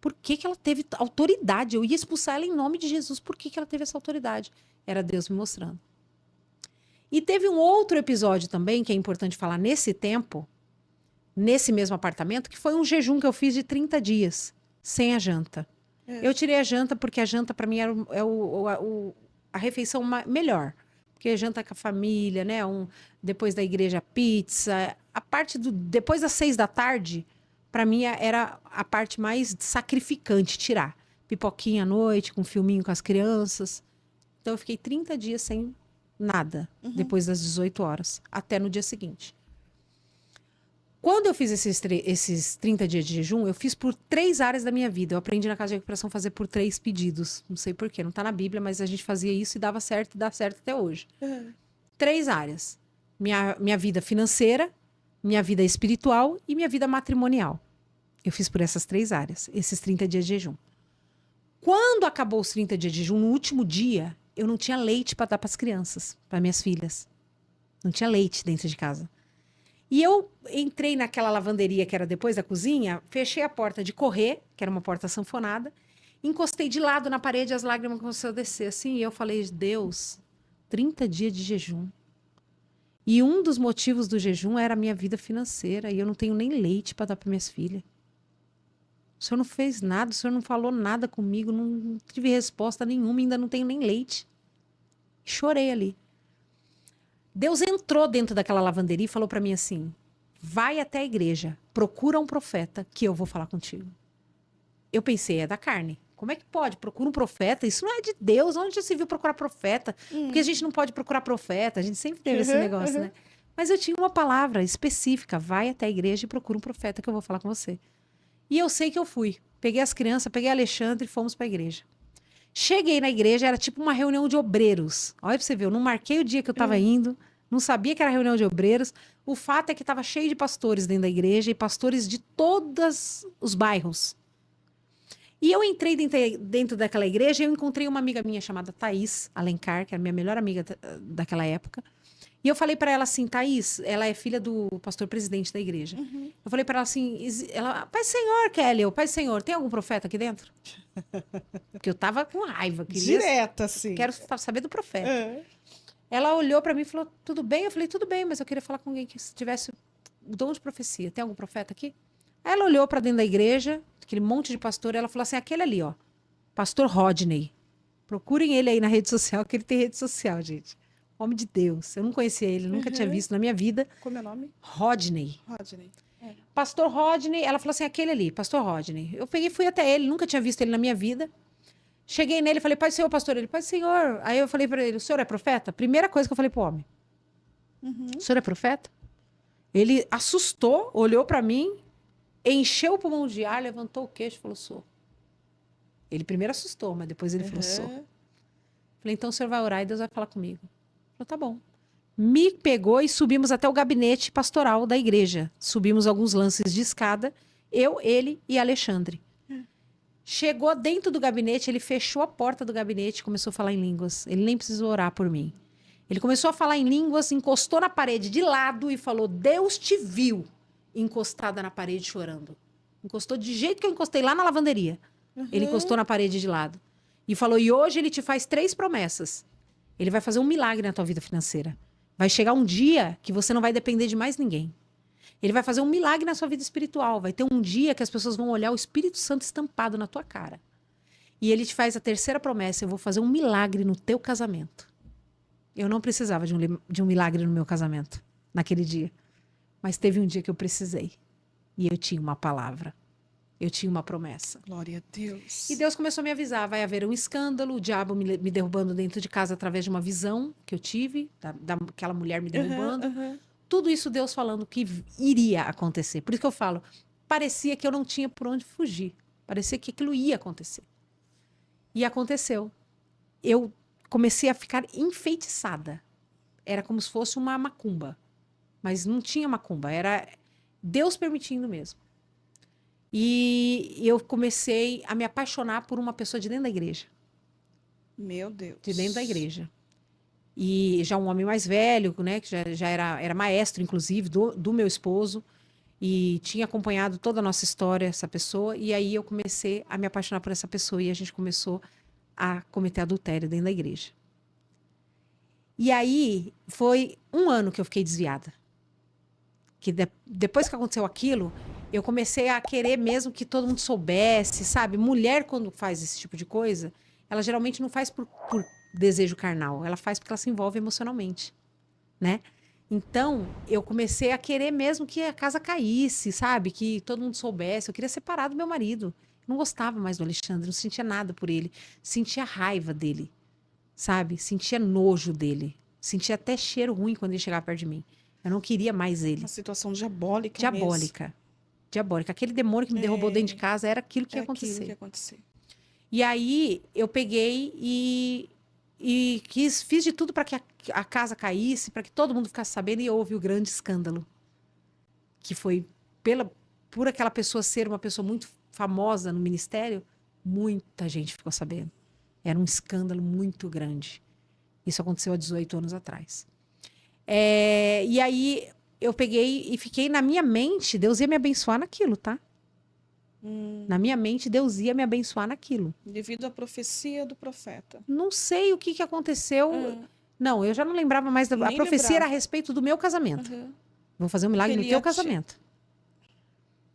S1: Por que ela teve autoridade? Eu ia expulsar ela em nome de Jesus. Por que ela teve essa autoridade? Era Deus me mostrando. E teve um outro episódio também, que é importante falar nesse tempo, nesse mesmo apartamento, que foi um jejum que eu fiz de 30 dias, sem a janta. Eu tirei a janta porque a janta, para mim, era a refeição melhor. Porque a janta com a família, né? Depois da igreja, pizza. A parte depois das 6 da tarde... Para mim, era a parte mais sacrificante, tirar. Pipoquinha à noite, com um filminho com as crianças. Então, eu fiquei 30 dias sem nada, depois das 18 horas, até no dia seguinte. Quando eu fiz esses 30 dias de jejum, eu fiz por 3 áreas da minha vida. Eu aprendi na casa de recuperação a fazer por 3 pedidos. Não sei porquê, não tá na Bíblia, mas a gente fazia isso e dava certo, e dá certo até hoje. 3 áreas. Minha vida financeira, minha vida espiritual e minha vida matrimonial. Eu fiz por essas 3 áreas, esses 30 dias de jejum. Quando acabou os 30 dias de jejum, no último dia, eu não tinha leite para dar para as crianças, para minhas filhas. Não tinha leite dentro de casa. E eu entrei naquela lavanderia que era depois da cozinha, fechei a porta de correr, que era uma porta sanfonada, encostei de lado na parede, as lágrimas começaram a descer assim, e eu falei, Deus, 30 dias de jejum. E um dos motivos do jejum era a minha vida financeira, e eu não tenho nem leite para dar para minhas filhas. O senhor não fez nada, o senhor não falou nada comigo, não tive resposta nenhuma, ainda não tenho nem leite. Chorei ali. Deus entrou dentro daquela lavanderia e falou para mim assim, vai até a igreja, procura um profeta que eu vou falar contigo. Eu pensei, é da carne. Como é que pode? Procura um profeta? Isso não é de Deus. Onde já se viu procurar profeta? Porque a gente não pode procurar profeta. A gente sempre teve esse negócio, né? Mas eu tinha uma palavra específica. Vai até a igreja e procura um profeta que eu vou falar com você. E eu sei que eu fui. Peguei as crianças, peguei a Alexandre e fomos para a igreja. Cheguei na igreja, era tipo uma reunião de obreiros. Olha pra você ver, eu não marquei o dia que eu estava indo, não sabia que era reunião de obreiros. O fato é que estava cheio de pastores dentro da igreja e pastores de todos os bairros. E eu entrei dentro daquela igreja e eu encontrei uma amiga minha chamada Thaís Alencar, que era minha melhor amiga daquela época. E eu falei para ela assim, Thaís, ela é filha do pastor presidente da igreja. Eu falei para ela assim, Pai Senhor, Kelly, Pai Senhor, tem algum profeta aqui dentro? Porque eu tava com raiva.
S2: Direta, assim.
S1: Quero saber do profeta. Ela olhou para mim e falou, tudo bem? Eu falei, tudo bem, mas eu queria falar com alguém que tivesse o dom de profecia. Tem algum profeta aqui? Aí ela olhou para dentro da igreja, aquele monte de pastor, e ela falou assim, aquele ali, ó, pastor Rodney. Procurem ele aí na rede social, que ele tem rede social, gente. Homem de Deus. Eu não conhecia ele, nunca tinha visto na minha vida.
S2: Como é o nome?
S1: Rodney.
S2: Rodney.
S1: Pastor Rodney, ela falou assim, aquele ali, pastor Rodney. Eu peguei e fui até ele, nunca tinha visto ele na minha vida. Cheguei nele, falei, Pai Senhor, pastor. Ele, Pai Senhor. Aí eu falei para ele, o senhor é profeta? Primeira coisa que eu falei pro homem. O senhor é profeta? Ele assustou, olhou para mim, encheu o pulmão de ar, levantou o queixo e falou, sou. Ele primeiro assustou, mas depois ele falou, sou. Falei, então o senhor vai orar e Deus vai falar comigo. Falei, tá bom. Me pegou e subimos até o gabinete pastoral da igreja. Subimos alguns lances de escada, eu, ele e Alexandre. Chegou dentro do gabinete, ele fechou a porta do gabinete e começou a falar em línguas. Ele nem precisou orar por mim. Ele começou a falar em línguas, encostou na parede de lado e falou, Deus te viu encostada na parede chorando. Encostou de jeito que eu encostei lá na lavanderia. Ele encostou na parede de lado. E falou, e hoje ele te faz 3 promessas. Ele vai fazer um milagre na tua vida financeira. Vai chegar um dia que você não vai depender de mais ninguém. Ele vai fazer um milagre na sua vida espiritual. Vai ter um dia que as pessoas vão olhar o Espírito Santo estampado na tua cara. E ele te faz a 3ª promessa. Eu vou fazer um milagre no teu casamento. Eu não precisava de um milagre no meu casamento naquele dia. Mas teve um dia que eu precisei. E eu tinha uma palavra. Eu tinha uma promessa.
S2: Glória a Deus.
S1: E Deus começou a me avisar. Vai haver um escândalo. O diabo me derrubando dentro de casa através de uma visão que eu tive. Daquela mulher me derrubando. Tudo isso Deus falando que iria acontecer. Por isso que eu falo, parecia que eu não tinha por onde fugir. Parecia que aquilo ia acontecer. E aconteceu. Eu comecei a ficar enfeitiçada. Era como se fosse uma macumba. Mas não tinha macumba. Era Deus permitindo mesmo. E eu comecei a me apaixonar por uma pessoa de dentro da igreja.
S2: Meu Deus.
S1: De dentro da igreja. E já um homem mais velho, né, que já era maestro, inclusive, do meu esposo, e tinha acompanhado toda a nossa história, essa pessoa, e aí eu comecei a me apaixonar por essa pessoa, e a gente começou a cometer adultério dentro da igreja. E aí, foi 1 ano que eu fiquei desviada. Que depois que aconteceu aquilo, eu comecei a querer mesmo que todo mundo soubesse, sabe? Mulher, quando faz esse tipo de coisa, ela geralmente não faz por desejo carnal, ela faz porque ela se envolve emocionalmente, né? Então, eu comecei a querer mesmo que a casa caísse, sabe? Que todo mundo soubesse. Eu queria separar do meu marido. Não gostava mais do Alexandre, não sentia nada por ele. Sentia raiva dele, sabe? Sentia nojo dele. Sentia até cheiro ruim quando ele chegava perto de mim. Eu não queria mais ele.
S2: Uma situação diabólica.
S1: Diabólica. Diabólica. Aquele demônio que me derrubou dentro de casa era aquilo que ia
S2: Aquilo
S1: acontecer.
S2: que ia acontecer.
S1: E aí eu peguei e fiz de tudo para que a casa caísse, para que todo mundo ficasse sabendo, e houve o grande escândalo. Que foi por aquela pessoa ser uma pessoa muito famosa no ministério, muita gente ficou sabendo. Era um escândalo muito grande. Isso aconteceu há 18 anos atrás. E aí eu peguei e fiquei na minha mente, Deus ia me abençoar naquilo, tá? Na minha mente, Deus ia me abençoar naquilo.
S2: Devido à profecia do profeta.
S1: Não sei o que aconteceu. Não, eu já não lembrava mais. A
S2: Nem
S1: profecia
S2: lembrava.
S1: era a respeito do meu casamento. Vou fazer um milagre no
S2: Ele
S1: teu
S2: ia
S1: casamento.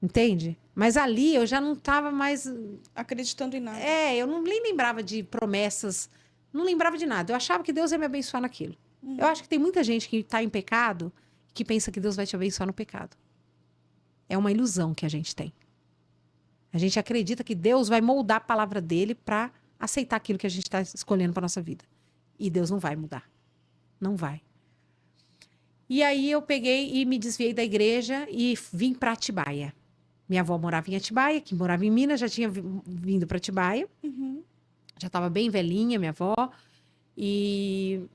S1: Entende? Mas ali eu já não estava mais...
S2: acreditando em nada.
S1: eu não nem lembrava de promessas. Não lembrava de nada. Eu achava que Deus ia me abençoar naquilo. Eu acho que tem muita gente que está em pecado que pensa que Deus vai te abençoar no pecado. É uma ilusão que a gente tem. A gente acredita que Deus vai moldar a palavra dele para aceitar aquilo que a gente está escolhendo para nossa vida. E Deus não vai mudar. Não vai. E aí eu peguei e me desviei da igreja e vim para Atibaia. Minha avó morava em Atibaia, que morava em Minas, já tinha vindo para Atibaia. Já estava bem velhinha, minha avó. E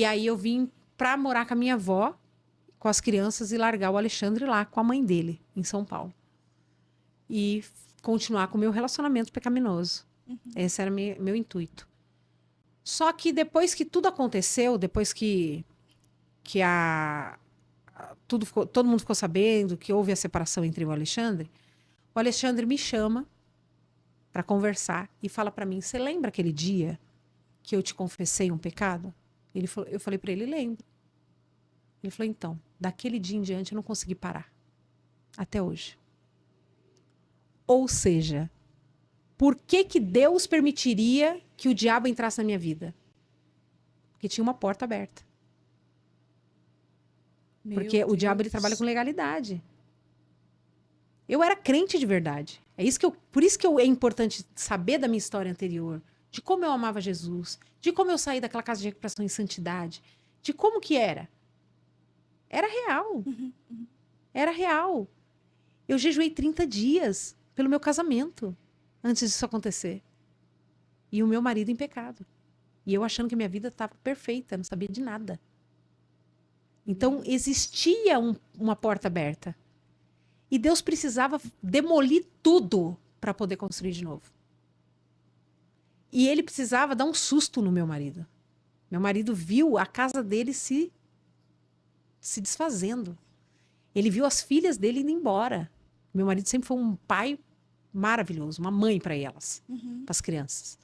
S1: aí eu vim para morar com a minha avó, com as crianças, e largar o Alexandre lá com a mãe dele, em São Paulo. E continuar com o meu relacionamento pecaminoso. Esse era meu intuito. Só que depois que tudo aconteceu, depois que todo mundo ficou sabendo que houve a separação entre o Alexandre me chama para conversar e fala para mim: você lembra aquele dia que eu te confessei um pecado? Eu falei para ele: lembro. Ele falou: então, daquele dia em diante eu não consegui parar. Até hoje. Ou seja, por que Deus permitiria que o diabo entrasse na minha vida? Porque tinha uma porta aberta. Porque o diabo ele trabalha com legalidade. Eu era crente de verdade. Por isso que é importante saber da minha história anterior, de como eu amava Jesus, de como eu saí daquela casa de recuperação em santidade, de como que era. Era real. Era real. Eu jejuei 30 dias pelo meu casamento antes disso acontecer. E o meu marido em pecado. E eu achando que minha vida estava perfeita, não sabia de nada. Então, existia uma porta aberta. E Deus precisava demolir tudo para poder construir de novo. E ele precisava dar um susto no meu marido. Meu marido viu a casa dele se desfazendo. Ele viu as filhas dele indo embora. Meu marido sempre foi um pai maravilhoso, uma mãe para elas, para as crianças.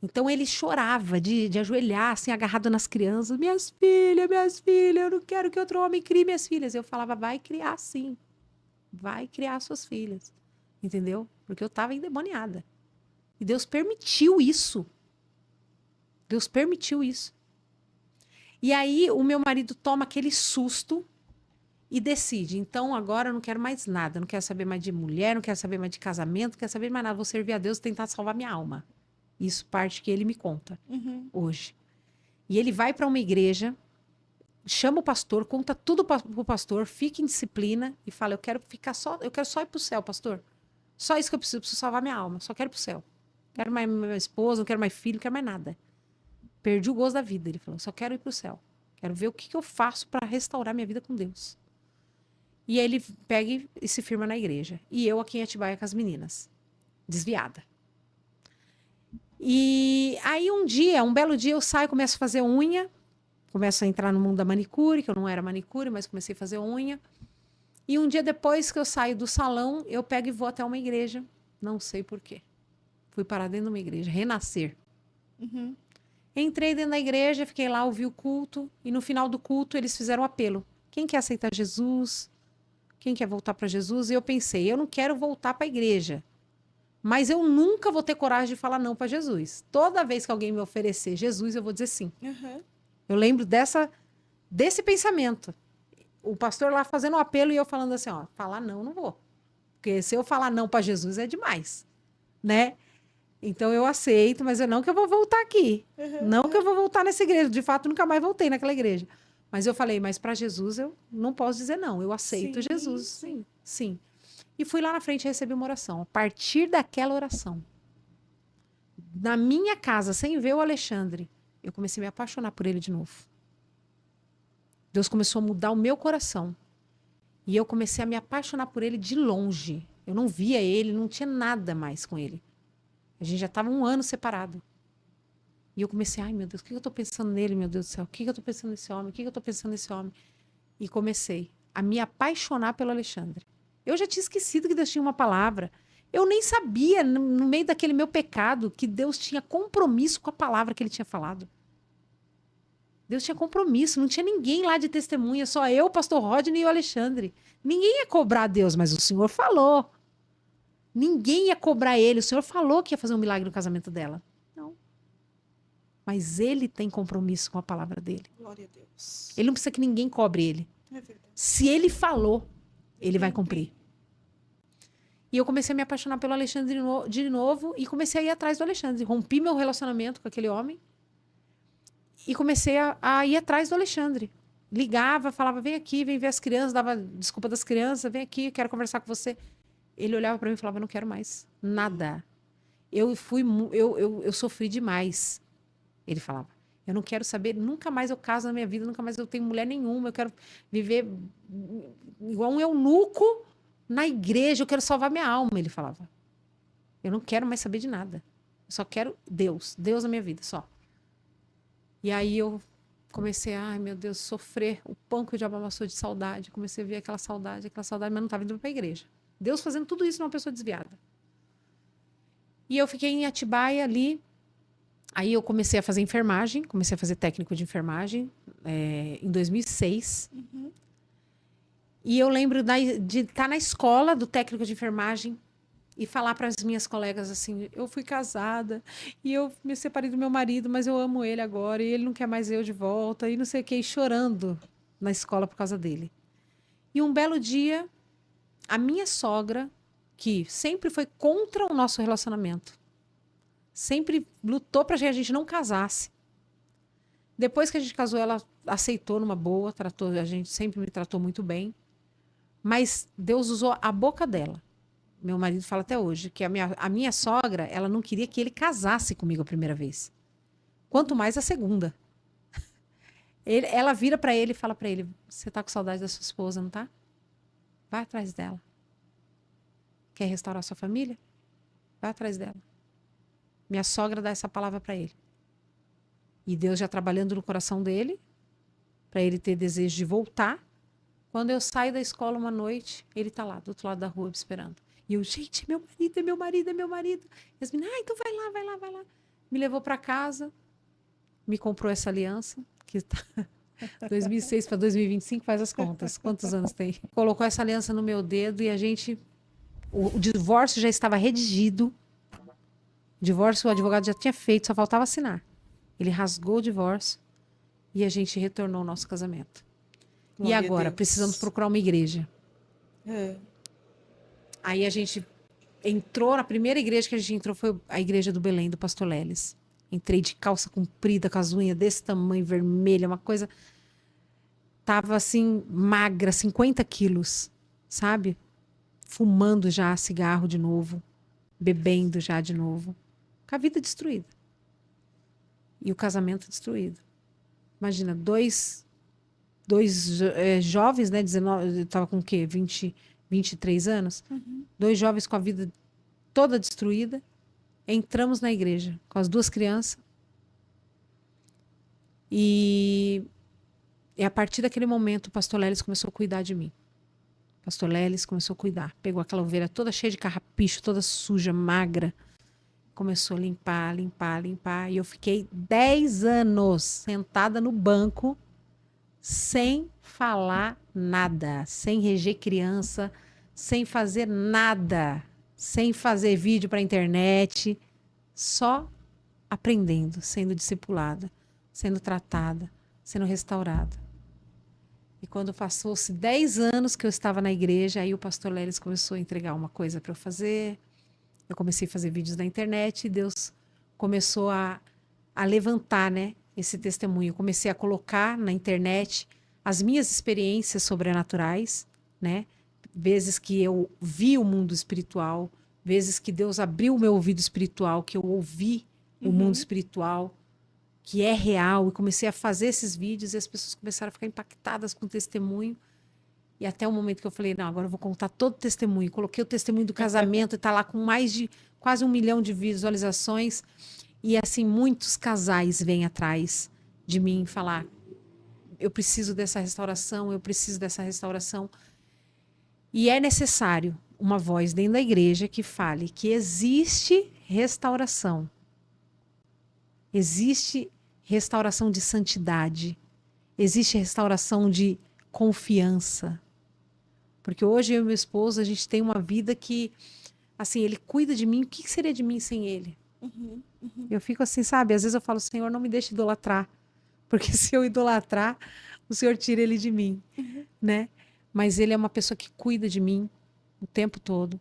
S1: Então ele chorava de ajoelhar, assim, agarrado nas crianças. Minhas filhas, eu não quero que outro homem crie minhas filhas. Eu falava: vai criar sim. Vai criar suas filhas. Entendeu? Porque eu estava endemoniada. E Deus permitiu isso. Deus permitiu isso. E aí o meu marido toma aquele susto e decide: então agora eu não quero mais nada. Não quero saber mais de mulher, não quero saber mais de casamento, não quero saber mais nada. Vou servir a Deus e tentar salvar minha alma. Isso parte que ele me conta hoje. E ele vai para uma igreja, chama o pastor, conta tudo para o pastor, fica em disciplina e fala: eu quero só ir para o céu, pastor. Só isso que eu preciso salvar minha alma. Só quero ir para o céu. Não quero mais minha esposa, não quero mais filho, não quero mais nada. Perdi o gosto da vida, ele falou. Só quero ir para o céu. Quero ver o que eu faço para restaurar minha vida com Deus. E aí ele pega e se firma na igreja. E eu aqui em Atibaia com as meninas. Desviada. E aí um belo dia eu saio, começo a fazer unha, começo a entrar no mundo da manicure, que eu não era manicure, mas comecei a fazer unha. E um dia depois que eu saio do salão, eu pego e vou até uma igreja, não sei por quê. Fui parar dentro de uma igreja, renascer. Entrei dentro da igreja, fiquei lá, ouvi o culto, e no final do culto eles fizeram um apelo. Quem quer aceitar Jesus? Quem quer voltar para Jesus? E eu pensei: eu não quero voltar para a igreja. Mas eu nunca vou ter coragem de falar não para Jesus. Toda vez que alguém me oferecer Jesus, eu vou dizer sim. Eu lembro desse pensamento. O pastor lá fazendo um apelo e eu falando assim: ó, falar não vou. Porque se eu falar não para Jesus é demais, né? Então eu aceito, mas não que eu vou voltar aqui. Não que eu vou voltar nessa igreja. De fato, nunca mais voltei naquela igreja. Mas eu falei, mas para Jesus eu não posso dizer não, eu aceito
S2: Sim,
S1: Jesus, sim, sim. E fui lá na frente e recebi uma oração. A partir daquela oração, na minha casa, sem ver o Alexandre, eu comecei a me apaixonar por ele de novo. Deus começou a mudar o meu coração. E eu comecei a me apaixonar por ele de longe. Eu não via ele, não tinha nada mais com ele. A gente já estava 1 ano separado. E eu comecei, ai meu Deus, o que eu estou pensando nele, meu Deus do céu? O que eu estou pensando nesse homem? O que eu estou pensando nesse homem? E comecei a me apaixonar pelo Alexandre. Eu já tinha esquecido que Deus tinha uma palavra. Eu nem sabia, no meio daquele meu pecado, que Deus tinha compromisso com a palavra que ele tinha falado. Deus tinha compromisso, não tinha ninguém lá de testemunha, só eu, o pastor Rodney e o Alexandre. Ninguém ia cobrar Deus, mas o Senhor falou. Ninguém ia cobrar ele, o Senhor falou que ia fazer um milagre no casamento dela. Não. Mas ele tem compromisso com a palavra dele.
S2: Glória a Deus.
S1: Ele não precisa que ninguém cobre ele.
S2: É verdade.
S1: Se ele falou, ele vai cumprir. E eu comecei a me apaixonar pelo Alexandre de novo e comecei a ir atrás do Alexandre. Rompi meu relacionamento com aquele homem e comecei a ir atrás do Alexandre. Ligava, falava, vem aqui, vem ver as crianças, dava desculpa das crianças, vem aqui, quero conversar com você. Ele olhava para mim e falava, não quero mais nada. Eu sofri demais. Ele falava, eu não quero saber, nunca mais eu caso na minha vida, nunca mais eu tenho mulher nenhuma, eu quero viver igual um eunuco na igreja, eu quero salvar minha alma, ele falava. Eu não quero mais saber de nada. Eu só quero Deus na minha vida, só. E aí eu comecei a, ai meu Deus, sofrer o pão que o diabo amassou de saudade. Comecei a ver aquela saudade, mas não estava indo para a igreja. Deus fazendo tudo isso numa pessoa desviada. E eu fiquei em Atibaia ali. Aí eu comecei a fazer enfermagem, comecei a fazer técnico de enfermagem em 2006.
S2: Uhum.
S1: E eu lembro de estar na escola do técnico de enfermagem e falar para as minhas colegas assim, eu fui casada e eu me separei do meu marido, mas eu amo ele agora e ele não quer mais eu de volta e não sei o que, e chorando na escola por causa dele. E um belo dia, a minha sogra, que sempre foi contra o nosso relacionamento, sempre lutou para que a gente não casasse. Depois que a gente casou, ela aceitou numa boa, a gente sempre me tratou muito bem, mas Deus usou a boca dela. Meu marido fala até hoje que a minha sogra, ela não queria que ele casasse comigo a primeira vez. Quanto mais a segunda. Ela vira para ele e fala para ele, você tá com saudade da sua esposa, não tá? Vai atrás dela. Quer restaurar sua família? Vai atrás dela. Minha sogra dá essa palavra para ele. E Deus já trabalhando no coração dele, para ele ter desejo de voltar. Quando eu saio da escola uma noite, ele tá lá, do outro lado da rua, me esperando. E eu, gente, meu marido, é meu marido, é meu marido. E as meninas, então vai lá, vai lá, vai lá. Me levou para casa, me comprou essa aliança, que tá 2006 para 2025, faz as contas. Quantos anos tem? Colocou essa aliança no meu dedo e a gente... O divórcio já estava redigido. O divórcio o advogado já tinha feito, só faltava assinar. Ele rasgou o divórcio e a gente retornou ao nosso casamento.
S2: Glória
S1: e
S2: a
S1: agora?
S2: Deus.
S1: Precisamos procurar uma igreja. Aí a gente entrou, na primeira igreja que a gente entrou foi a igreja do Belém, do pastor Leles. Entrei de calça comprida, com as unhas desse tamanho, vermelha, uma coisa... Tava assim, magra, 50 quilos, sabe? Fumando já cigarro de novo, bebendo já de novo. Com a vida destruída. E o casamento destruído. Imagina, dois jovens, né? 19, eu tava com o quê? 23 anos?
S2: Uhum.
S1: 2 jovens com a vida toda destruída. Entramos na igreja com as 2 crianças. E a partir daquele momento o pastor Leles começou a cuidar de mim. O pastor Leles começou a cuidar. Pegou aquela ovelha toda cheia de carrapicho, toda suja, magra. Começou a limpar, limpar, limpar. E eu fiquei 10 anos sentada no banco, sem falar nada, sem reger criança, sem fazer nada, sem fazer vídeo para a internet, só aprendendo, sendo discipulada, sendo tratada, sendo restaurada. E quando passou-se 10 anos que eu estava na igreja, aí o pastor Leles começou a entregar uma coisa para eu fazer. Eu comecei a fazer vídeos na internet e Deus começou a levantar, né, esse testemunho. Eu comecei a colocar na internet as minhas experiências sobrenaturais, né? Vezes que eu vi o mundo espiritual, vezes que Deus abriu o meu ouvido espiritual, que eu ouvi o mundo espiritual, que é real, e comecei a fazer esses vídeos e as pessoas começaram a ficar impactadas com o testemunho. E até o momento que eu falei, não, agora eu vou contar todo o testemunho. Coloquei o testemunho do casamento e tá lá com mais de quase 1 milhão de visualizações. E assim, muitos casais vêm atrás de mim falar, eu preciso dessa restauração, eu preciso dessa restauração. E é necessário uma voz dentro da igreja que fale que existe restauração. Existe restauração de santidade. Existe restauração de confiança. Porque hoje eu e meu esposo, a gente tem uma vida que, assim, ele cuida de mim. O que seria de mim sem ele? Eu fico assim, sabe? Às vezes eu falo, Senhor, não me deixe idolatrar. Porque se eu idolatrar, o Senhor tira ele de mim, né? Mas ele é uma pessoa que cuida de mim o tempo todo,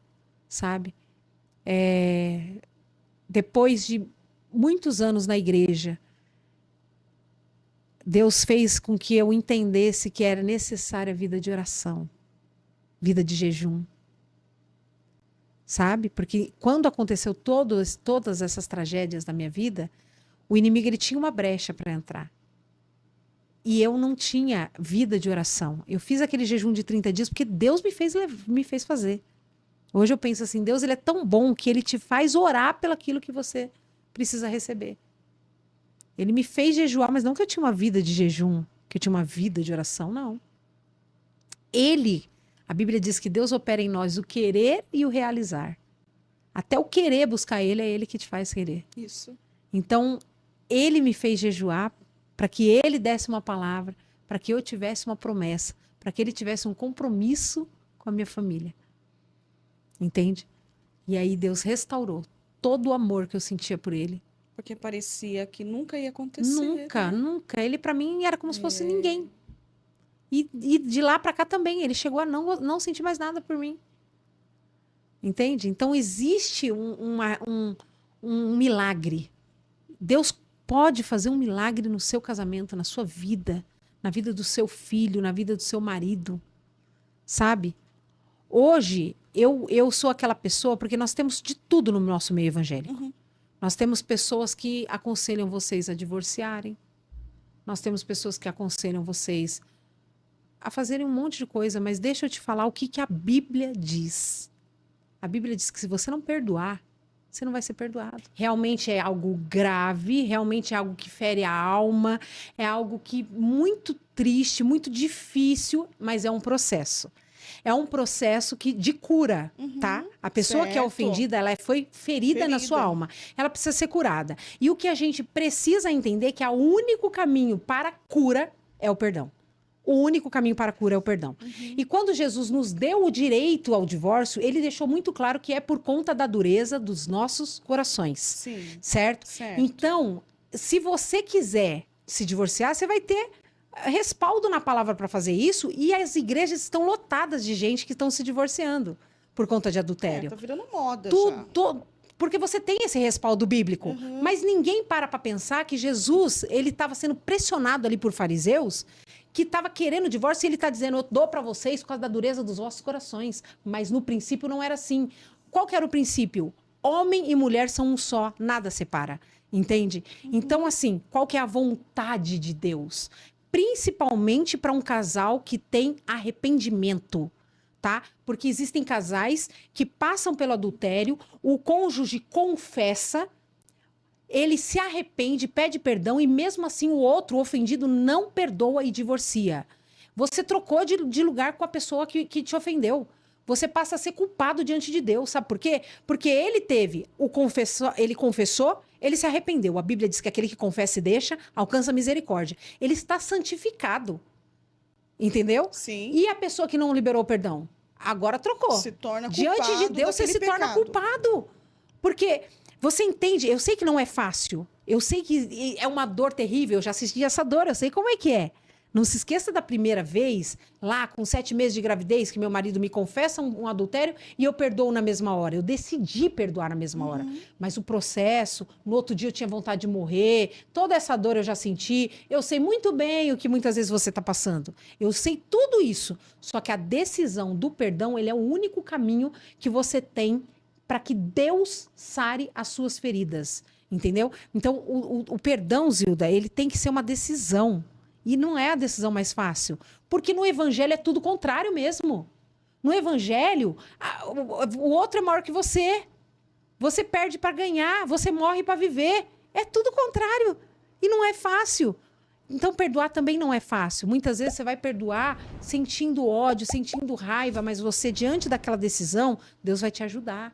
S1: sabe? Depois de muitos anos na igreja, Deus fez com que eu entendesse que era necessária a vida de oração, vida de jejum, sabe? Porque quando aconteceu todas essas tragédias na minha vida, o inimigo ele tinha uma brecha para entrar. E eu não tinha vida de oração. Eu fiz aquele jejum de 30 dias porque Deus me fez fazer. Hoje eu penso assim, Deus ele é tão bom que ele te faz orar pelo aquilo que você precisa receber. Ele me fez jejuar, mas não que eu tinha uma vida de jejum, que eu tinha uma vida de oração, não. A Bíblia diz que Deus opera em nós o querer e o realizar. Até o querer buscar ele, é ele que te faz querer.
S2: Isso.
S1: Então, ele me fez jejuar para que ele desse uma palavra, para que eu tivesse uma promessa, para que ele tivesse um compromisso com a minha família. Entende? E aí Deus restaurou todo o amor que eu sentia por ele.
S2: Porque parecia que nunca ia acontecer.
S1: Nunca, nunca. Ele para mim era como se fosse ninguém. E de lá para cá também. Ele chegou a não sentir mais nada por mim. Entende? Então existe um milagre. Deus pode fazer um milagre no seu casamento, na sua vida, na vida do seu filho, na vida do seu marido. Sabe? Hoje, eu sou aquela pessoa, porque nós temos de tudo no nosso meio evangélico. Nós temos pessoas que aconselham vocês a divorciarem. Nós temos pessoas que aconselham vocês a fazerem um monte de coisa, mas deixa eu te falar o que a Bíblia diz. A Bíblia diz que se você não perdoar, você não vai ser perdoado. Realmente é algo grave, realmente é algo que fere a alma, é algo que muito triste, muito difícil, mas é um processo. É um processo de cura, tá? A pessoa que é ofendida, ela foi ferida na sua alma. Ela precisa ser curada. E o que a gente precisa entender é que o único caminho para a cura é o perdão. O único caminho para a cura é o perdão. E quando Jesus nos deu o direito ao divórcio, ele deixou muito claro que é por conta da dureza dos nossos corações.
S2: Sim.
S1: Certo? Então, se você quiser se divorciar, você vai ter respaldo na palavra para fazer isso, e as igrejas estão lotadas de gente que estão se divorciando por conta de adultério.
S2: Tá virando moda
S1: porque você tem esse respaldo bíblico, mas ninguém para pensar que Jesus, ele estava sendo pressionado ali por fariseus, que estava querendo divórcio, e ele está dizendo, eu dou para vocês por causa da dureza dos vossos corações. Mas no princípio não era assim. Qual que era o princípio? Homem e mulher são um só, nada separa. Entende? Então, assim, qual que é a vontade de Deus? Principalmente para um casal que tem arrependimento, tá? Porque existem casais que passam pelo adultério, o cônjuge confessa, ele se arrepende, pede perdão, e mesmo assim o outro, o ofendido, não perdoa e divorcia. Você trocou de lugar com a pessoa que te ofendeu. Você passa a ser culpado diante de Deus, sabe por quê? Porque ele confessou, ele se arrependeu. A Bíblia diz que aquele que confessa e deixa, alcança misericórdia. Ele está santificado. Entendeu?
S2: Sim.
S1: E a pessoa que não liberou o perdão? Agora trocou.
S2: Se torna culpado.
S1: Diante de Deus, você se torna culpado. Porque você entende, eu sei que não é fácil. Eu sei que é uma dor terrível, eu já assisti essa dor, eu sei como é que é. Não se esqueça da primeira vez, lá com 7 meses de gravidez, que meu marido me confessa um adultério e eu perdoo na mesma hora. Eu decidi perdoar na mesma hora. Mas o processo, no outro dia eu tinha vontade de morrer, toda essa dor eu já senti. Eu sei muito bem o que muitas vezes você está passando. Eu sei tudo isso. Só que a decisão do perdão, ele é o único caminho que você tem para que Deus sare as suas feridas. Entendeu? Então, o perdão, Zilda, ele tem que ser uma decisão. E não é a decisão mais fácil. Porque no evangelho é tudo contrário mesmo. No evangelho, o outro é maior que você. Você perde para ganhar, você morre para viver. É tudo contrário. E não é fácil. Então, perdoar também não é fácil. Muitas vezes você vai perdoar sentindo ódio, sentindo raiva, mas você, diante daquela decisão, Deus vai te ajudar.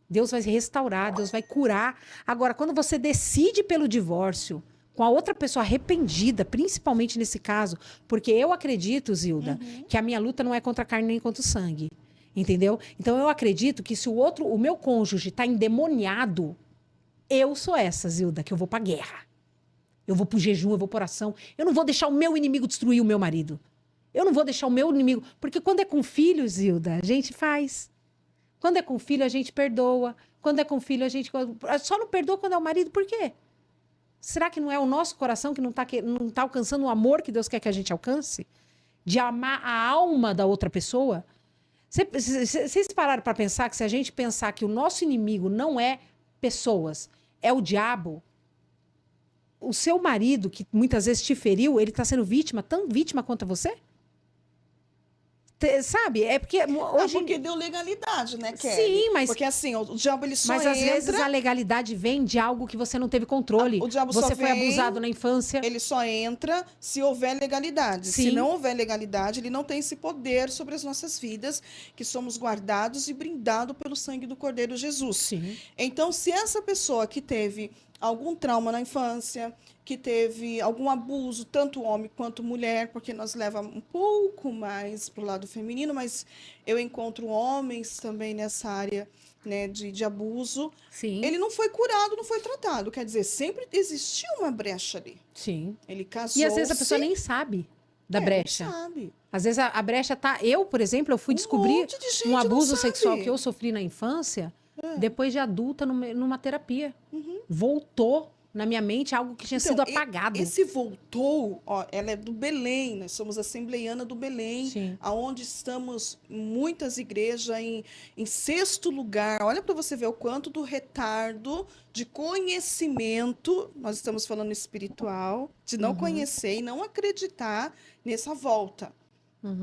S1: Deus vai restaurar, Deus vai curar. Agora, quando você decide pelo divórcio, com a outra pessoa arrependida, principalmente nesse caso, porque eu acredito, Zilda, que a minha luta não é contra a carne nem contra o sangue. Entendeu? Então, eu acredito que se o meu cônjuge está endemoniado, eu sou essa, Zilda, que eu vou pra guerra. Eu vou pro jejum, eu vou pra oração. Eu não vou deixar o meu inimigo destruir o meu marido. Eu não vou deixar o meu inimigo... Porque quando é com filho, Zilda, a gente faz... Quando é com filho, a gente perdoa. Quando é com filho, a gente... Só não perdoa quando é o marido. Por quê? Será que não é o nosso coração que não tá alcançando o amor que Deus quer que a gente alcance? De amar a alma da outra pessoa? Vocês pararam para pensar que se a gente pensar que o nosso inimigo não é pessoas, é o diabo, o seu marido, que muitas vezes te feriu, ele está sendo vítima, tão vítima quanto você? Sabe? É porque hoje...
S2: porque deu legalidade, né, Kelly?
S1: Sim, mas...
S2: Porque assim, o diabo ele só entra...
S1: Mas às vezes a legalidade vem de algo que você não teve controle.
S2: O diabo
S1: você
S2: só
S1: foi
S2: vem,
S1: abusado na infância.
S2: Ele só entra se houver legalidade.
S1: Sim.
S2: Se não houver legalidade, ele não tem esse poder sobre as nossas vidas, que somos guardados e brindados pelo sangue do Cordeiro Jesus.
S1: Sim.
S2: Então, se essa pessoa que teve algum trauma na infância, que teve algum abuso, tanto homem quanto mulher, porque nós levamos um pouco mais para o lado feminino, mas eu encontro homens também nessa área, né, de abuso.
S1: Sim.
S2: Ele não foi curado, não foi tratado. Quer dizer, sempre existiu uma brecha ali.
S1: Sim.
S2: Ele casou.
S1: E às vezes a pessoa nem sabe da brecha.
S2: Não sabe.
S1: Às vezes a brecha tá... Eu, por exemplo, eu fui descobrir
S2: monte de gente
S1: um
S2: não
S1: abuso
S2: sabe.
S1: sexual que eu sofri na infância, depois de adulta, numa terapia. Voltou na minha mente algo que tinha sido apagado.
S2: Esse voltou, ó, ela é do Belém, nós somos assembleiana do Belém,
S1: Sim.
S2: aonde estamos muitas igrejas em sexto lugar. Olha para você ver o quanto do retardo de conhecimento, nós estamos falando espiritual, de não conhecer e não acreditar nessa volta.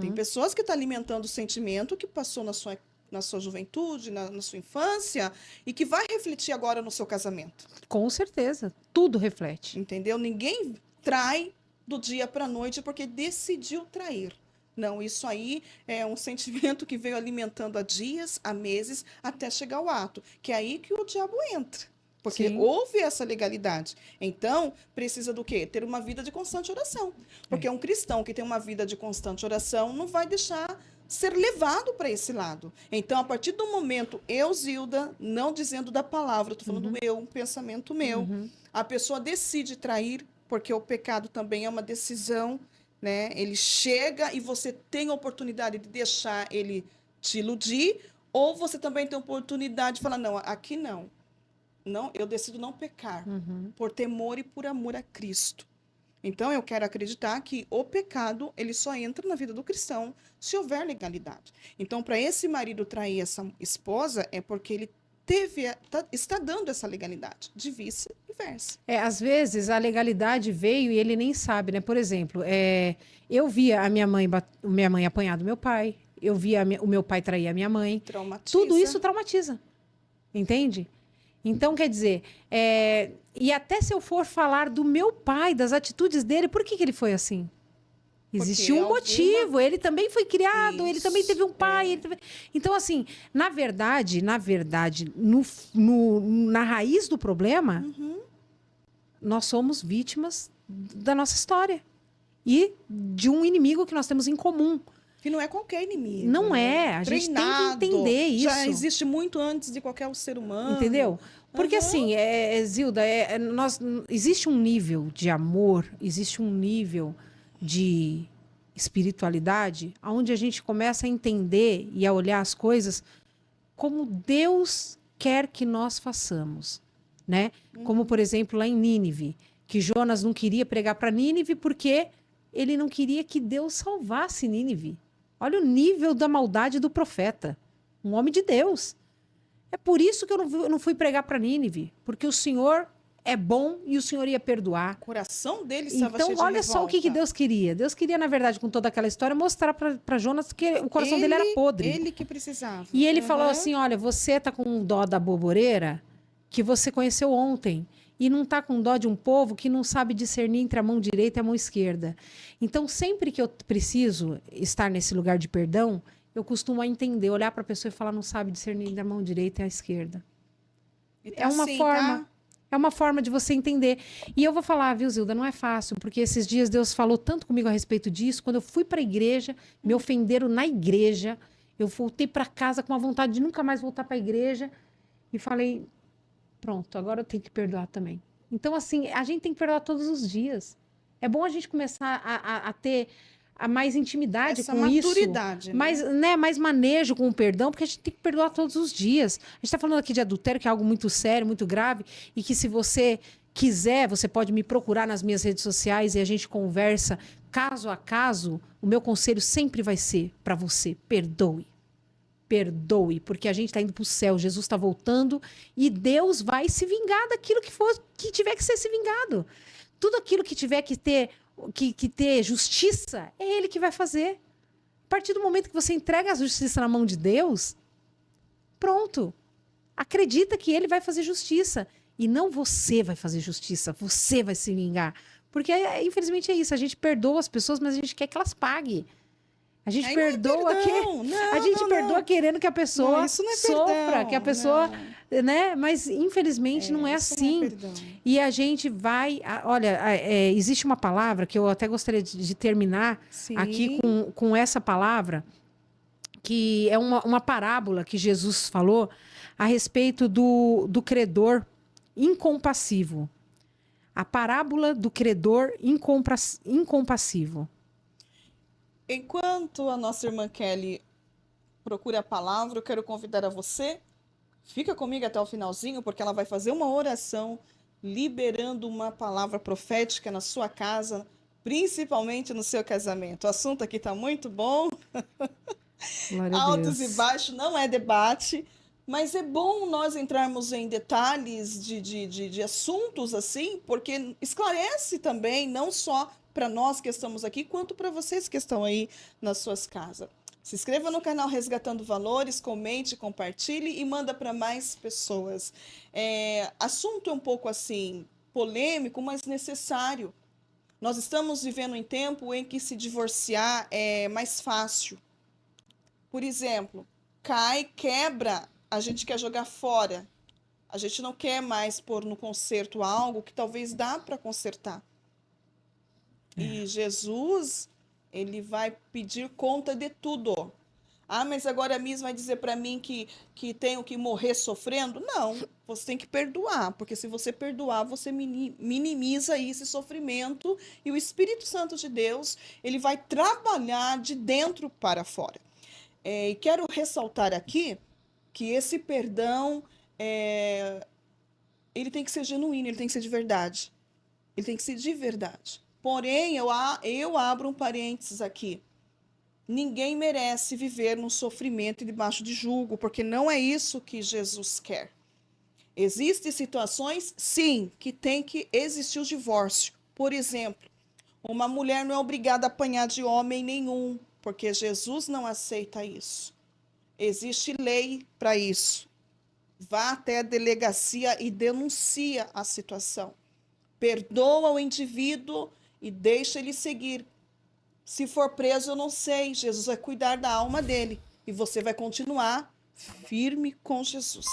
S2: Tem pessoas que estão alimentando o sentimento que passou na sua juventude, na sua infância, e que vai refletir agora no seu casamento.
S1: Com certeza. Tudo reflete.
S2: Entendeu? Ninguém trai do dia para a noite porque decidiu trair. Não, isso aí é um sentimento que veio alimentando há dias, há meses, até chegar ao ato. Que é aí que o diabo entra. Porque
S1: Sim.
S2: houve essa legalidade. Então, precisa do quê? Ter uma vida de constante oração. Porque um cristão que tem uma vida de constante oração não vai deixar ser levado para esse lado. Então, a partir do momento, eu, Zilda, não dizendo da palavra, estou falando eu, um pensamento meu, a pessoa decide trair, porque o pecado também é uma decisão, né? Ele chega e você tem a oportunidade de deixar ele te iludir, ou você também tem a oportunidade de falar, não, aqui não. Não, eu decido não pecar, por temor e por amor a Cristo. Então, eu quero acreditar que o pecado, ele só entra na vida do cristão se houver legalidade. Então, para esse marido trair essa esposa, é porque ele está dando essa legalidade, de vice-versa.
S1: Às vezes a legalidade veio e ele nem sabe, né? Por exemplo, eu via a minha mãe apanhar do meu pai, eu via o meu pai trair a minha mãe.
S2: Traumatiza.
S1: Tudo isso traumatiza. Entende? Então, quer dizer, e até se eu for falar do meu pai, das atitudes dele, por que ele foi assim? Existiu um motivo, ele também foi criado, ele também teve um pai. Então, assim, na verdade, na raiz do problema, nós somos vítimas da nossa história. E de um inimigo que nós temos em comum.
S2: Que não é qualquer inimigo.
S1: Não é. A gente tem que entender isso.
S2: Já existe muito antes de qualquer ser humano.
S1: Entendeu? Porque assim, Zilda, existe um nível de amor, existe um nível de espiritualidade, onde a gente começa a entender e a olhar as coisas como Deus quer que nós façamos, né? Como, por exemplo, lá em Nínive, que Jonas não queria pregar para Nínive porque ele não queria que Deus salvasse Nínive. Olha o nível da maldade do profeta, um homem de Deus. É por isso que eu não fui pregar para Nínive, porque o Senhor é bom e o Senhor ia perdoar.
S2: O coração dele estava cheio
S1: Então,
S2: de
S1: olha só o que
S2: revolta.
S1: Deus queria. Deus queria, na verdade, com toda aquela história, mostrar para Jonas que o coração dele era podre.
S2: Ele que precisava.
S1: E ele falou assim, olha, você tá com dó da boboreira que você conheceu ontem e não tá com dó de um povo que não sabe discernir entre a mão direita e a mão esquerda. Então, sempre que eu preciso estar nesse lugar de perdão, eu costumo entender, olhar para a pessoa e falar, não sabe discernir entre a mão direita e a esquerda.
S2: Então,
S1: É uma
S2: assim,
S1: forma...
S2: tá?
S1: É uma forma de você entender. E eu vou falar, viu, Zilda, não é fácil, porque esses dias Deus falou tanto comigo a respeito disso. Quando eu fui para a igreja, me ofenderam na igreja. Eu voltei para casa com a vontade de nunca mais voltar para a igreja. E falei, pronto, agora eu tenho que perdoar também. Então, assim, a gente tem que perdoar todos os dias. É bom a gente começar a ter mais intimidade
S2: Essa
S1: com
S2: maturidade,
S1: isso, mais manejo com o perdão, porque a gente tem que perdoar todos os dias. A gente está falando aqui de adultério, que é algo muito sério, muito grave, e que se você quiser, você pode me procurar nas minhas redes sociais e a gente conversa caso a caso. O meu conselho sempre vai ser para você, perdoe. Perdoe, porque a gente está indo para o céu, Jesus está voltando e Deus vai se vingar daquilo que tiver que ser se vingado. Tudo aquilo que tiver que ter justiça, é Ele que vai fazer. A partir do momento que você entrega a justiça na mão de Deus, pronto. Acredita que Ele vai fazer justiça. E não você vai fazer justiça, você vai se vingar. Porque, infelizmente, é isso. A gente perdoa as pessoas, mas a gente quer que elas paguem. A gente
S2: Aí
S1: perdoa,
S2: não.
S1: Querendo que a pessoa
S2: Não, isso não é
S1: sofra,
S2: perdão,
S1: que a pessoa,
S2: não.
S1: né? Mas infelizmente não é
S2: isso
S1: assim.
S2: não é perdão.
S1: E a gente vai, olha, existe uma palavra que eu até gostaria de terminar
S2: Sim.
S1: aqui com essa palavra, que é uma parábola que Jesus falou a respeito do credor incompassivo. A parábola do credor incompassivo.
S2: Enquanto a nossa irmã Kelly procura a palavra, eu quero convidar a você, fica comigo até o finalzinho, porque ela vai fazer uma oração liberando uma palavra profética na sua casa, principalmente no seu casamento. O assunto aqui está muito bom.
S1: Glória a
S2: Altos
S1: Deus.
S2: e baixos, não é debate, mas é bom nós entrarmos em detalhes de assuntos assim, porque esclarece também, não só para nós que estamos aqui, quanto para vocês que estão aí nas suas casas. Se inscreva no canal Resgatando Valores, comente, compartilhe e manda para mais pessoas. Assunto é um pouco assim, polêmico, mas necessário. Nós estamos vivendo em tempo em que se divorciar é mais fácil. Por exemplo, cai, quebra, a gente quer jogar fora. A gente não quer mais pôr no conserto algo que talvez dá para consertar. E Jesus, ele vai pedir conta de tudo. Ah, mas agora mesmo vai dizer para mim que tenho que morrer sofrendo? Não, você tem que perdoar, porque se você perdoar, você minimiza esse sofrimento e o Espírito Santo de Deus, ele vai trabalhar de dentro para fora. E quero ressaltar aqui que esse perdão, ele tem que ser genuíno, ele tem que ser de verdade. Ele tem que ser de verdade. Porém, eu abro um parênteses aqui. Ninguém merece viver no sofrimento e debaixo de julgo, porque não é isso que Jesus quer. Existem situações, sim, que tem que existir o divórcio. Por exemplo, uma mulher não é obrigada a apanhar de homem nenhum, porque Jesus não aceita isso. Existe lei para isso. Vá até a delegacia e denuncia a situação. Perdoa o indivíduo e deixa ele seguir. Se for preso, eu não sei. Jesus vai cuidar da alma dele. E você vai continuar firme com Jesus.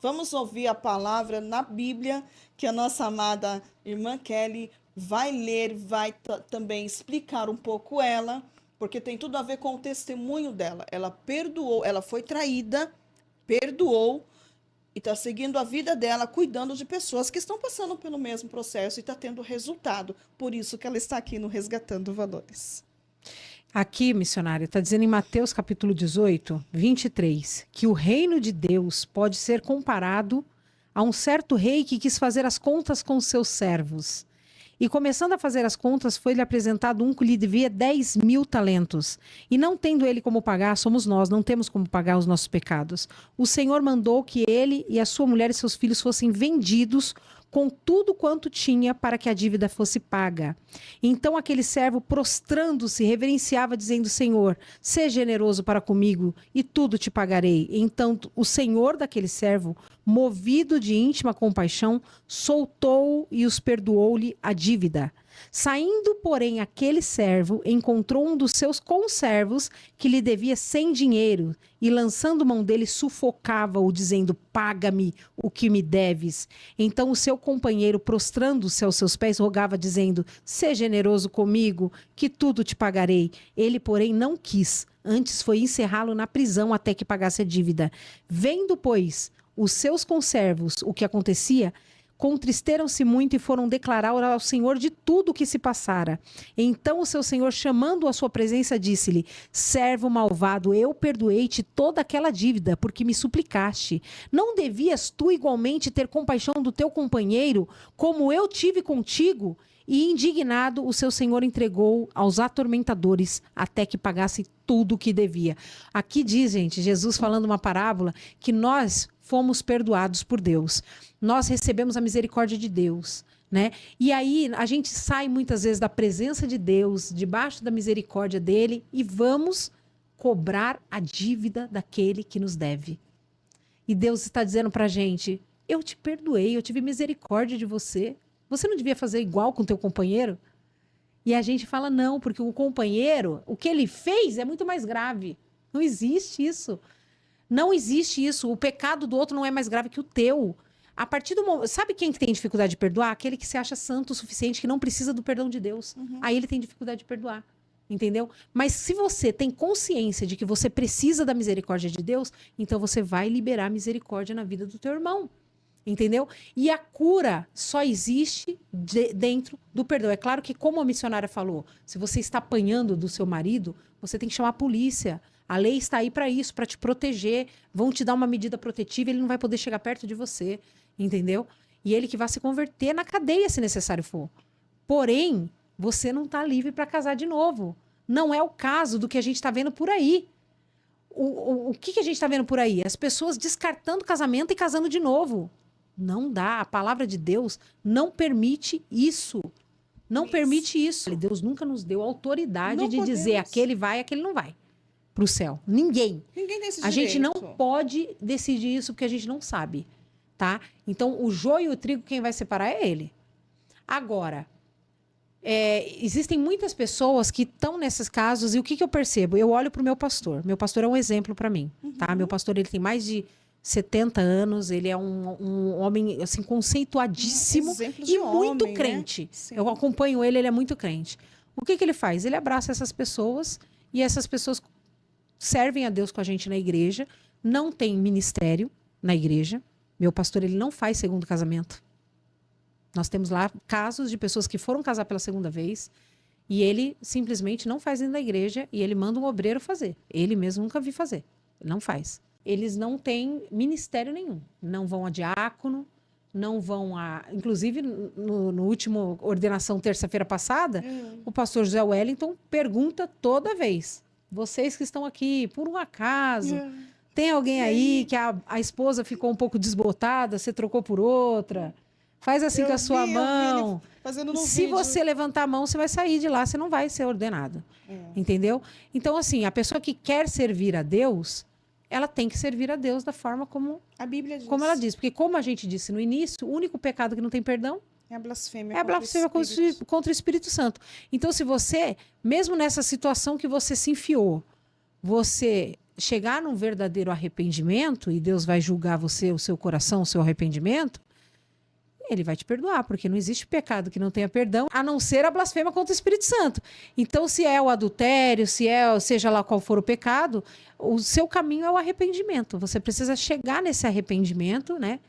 S2: Vamos ouvir a palavra na Bíblia, que a nossa amada irmã Kelly vai ler, vai também explicar um pouco ela, porque tem tudo a ver com o testemunho dela. Ela perdoou, ela foi traída, perdoou, e está seguindo a vida dela, cuidando de pessoas que estão passando pelo mesmo processo e está tendo resultado. Por isso que ela está aqui no Resgatando Valores.
S1: Aqui, missionária, está dizendo em Mateus capítulo 18, 23, que o reino de Deus pode ser comparado a um certo rei que quis fazer as contas com seus servos. E começando a fazer as contas, foi-lhe apresentado um que lhe devia 10.000 talentos. E não tendo ele como pagar, somos nós, não temos como pagar os nossos pecados. O Senhor mandou que ele e a sua mulher e seus filhos fossem vendidos com tudo quanto tinha para que a dívida fosse paga. Então aquele servo, prostrando-se, reverenciava, dizendo: Senhor, seja generoso para comigo e tudo te pagarei. Então o senhor daquele servo, movido de íntima compaixão, soltou-o e os perdoou-lhe a dívida. Saindo, porém, aquele servo encontrou um dos seus conservos que lhe devia 100 dinheiro e, lançando mão dele, sufocava-o, dizendo: paga-me o que me deves. Então o seu companheiro, prostrando-se aos seus pés, rogava, dizendo: seja generoso comigo, que tudo te pagarei. Ele, porém, não quis, antes foi encerrá-lo na prisão até que pagasse a dívida. Vendo, pois, os seus conservos o que acontecia, contristeram-se muito e foram declarar ao Senhor de tudo o que se passara. Então o seu senhor, chamando-o à sua presença, disse-lhe: servo malvado, eu perdoei-te toda aquela dívida, porque me suplicaste. Não devias tu igualmente ter compaixão do teu companheiro, como eu tive contigo? E indignado, o seu senhor entregou aos atormentadores até que pagasse tudo o que devia. Aqui diz, gente, Jesus falando uma parábola, que nós fomos perdoados por Deus. Nós recebemos a misericórdia de Deus, né? E aí a gente sai muitas vezes da presença de Deus, debaixo da misericórdia dele, e vamos cobrar a dívida daquele que nos deve. E Deus está dizendo pra gente: eu te perdoei, eu tive misericórdia de você. Você não devia fazer igual com o teu companheiro? E a gente fala: não, porque o companheiro, o que ele fez é muito mais grave. Não existe isso. Não existe isso. O pecado do outro não é mais grave que o teu. A partir do momento... Sabe quem que tem dificuldade de perdoar? Aquele que se acha santo o suficiente, que não precisa do perdão de Deus. Aí ele tem dificuldade de perdoar. Entendeu? Mas se você tem consciência de que você precisa da misericórdia de Deus, então você vai liberar misericórdia na vida do teu irmão. Entendeu? E a cura só existe dentro do perdão. É claro que, como a missionária falou, se você está apanhando do seu marido, você tem que chamar a polícia. A lei está aí para isso, para te proteger. Vão te dar uma medida protetiva, ele não vai poder chegar perto de você. Entendeu? E ele que vai se converter na cadeia, se necessário for. Porém, você não está livre para casar de novo. Não é o caso do que a gente está vendo por aí. O que a gente está vendo por aí? As pessoas descartando casamento e casando de novo. Não dá. A palavra de Deus não permite isso. Não permite isso. Deus nunca nos deu autoridade de dizer aquele vai, aquele não vai para o céu. Ninguém.
S2: Ninguém tem esse
S1: A gente não
S2: direito.
S1: pode decidir isso porque a gente não sabe, tá? Então, o joio e o trigo, quem vai separar é ele. Agora, existem muitas pessoas que estão nesses casos e o que eu percebo? Eu olho para o meu pastor. Meu pastor é um exemplo para mim, tá? Meu pastor, ele tem mais de 70 anos, ele é um homem assim, conceituadíssimo e muito
S2: homem,
S1: crente.
S2: Né?
S1: Eu acompanho ele é muito crente. O que ele faz? Ele abraça essas pessoas e essas pessoas servem a Deus com a gente na igreja, não tem ministério na igreja. Meu pastor, ele não faz segundo casamento. Nós temos lá casos de pessoas que foram casar pela segunda vez e ele simplesmente não faz dentro da igreja e ele manda um obreiro fazer. Ele mesmo nunca vi fazer. Ele não faz. Eles não têm ministério nenhum. Não vão a diácono, não vão a... Inclusive, no último ordenação, terça-feira passada, o pastor José Wellington pergunta toda vez: vocês que estão aqui, por um acaso, tem alguém aí que a esposa ficou um pouco desbotada, você trocou por outra? Faz assim com a sua mão. Se você levantar a mão, você vai sair de lá, você não vai ser ordenado. Entendeu? Então, assim, a pessoa que quer servir a Deus, ela tem que servir a Deus da forma como
S2: a Bíblia diz.
S1: Como ela diz. Porque, como a gente disse no início, o único pecado que não tem perdão
S2: é a blasfêmia,
S1: contra o Espírito Santo. Então, se você, mesmo nessa situação que você se enfiou, você chegar num verdadeiro arrependimento, e Deus vai julgar você, o seu coração, o seu arrependimento, ele vai te perdoar, porque não existe pecado que não tenha perdão, a não ser a blasfêmia contra o Espírito Santo. Então, se é o adultério, seja lá qual for o pecado, o seu caminho é o arrependimento. Você precisa chegar nesse arrependimento, né?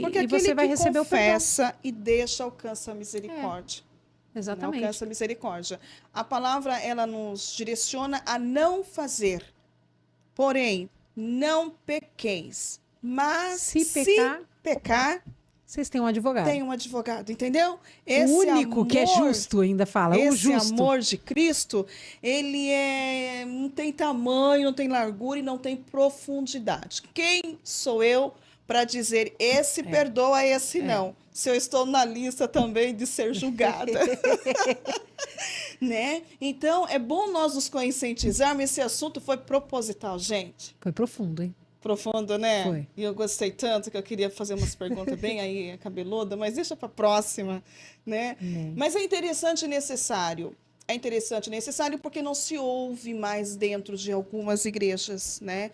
S2: Porque
S1: E você vai receber o perdão.
S2: confessa e deixa alcança a misericórdia.
S1: Exatamente.
S2: Alcança a misericórdia. A palavra, ela nos direciona a não fazer. Porém, não pequeis. Mas
S1: Se
S2: se pecar,
S1: vocês têm um advogado.
S2: tem um advogado, entendeu?
S1: O único que é justo, ainda fala, o
S2: esse
S1: justo.
S2: amor de Cristo, ele não tem tamanho, não tem largura e não tem profundidade. Quem sou eu para dizer esse perdoa, esse não? Se eu estou na lista também de ser julgada. Né? Então, é bom nós nos conscientizarmos. Esse assunto foi proposital, gente.
S1: Foi profundo, hein?
S2: Profundo, né?
S1: Foi.
S2: E eu gostei tanto que eu queria fazer umas perguntas bem aí cabeluda, mas deixa para a próxima, né? Mas é interessante e necessário. É interessante e necessário porque não se ouve mais dentro de algumas igrejas, né?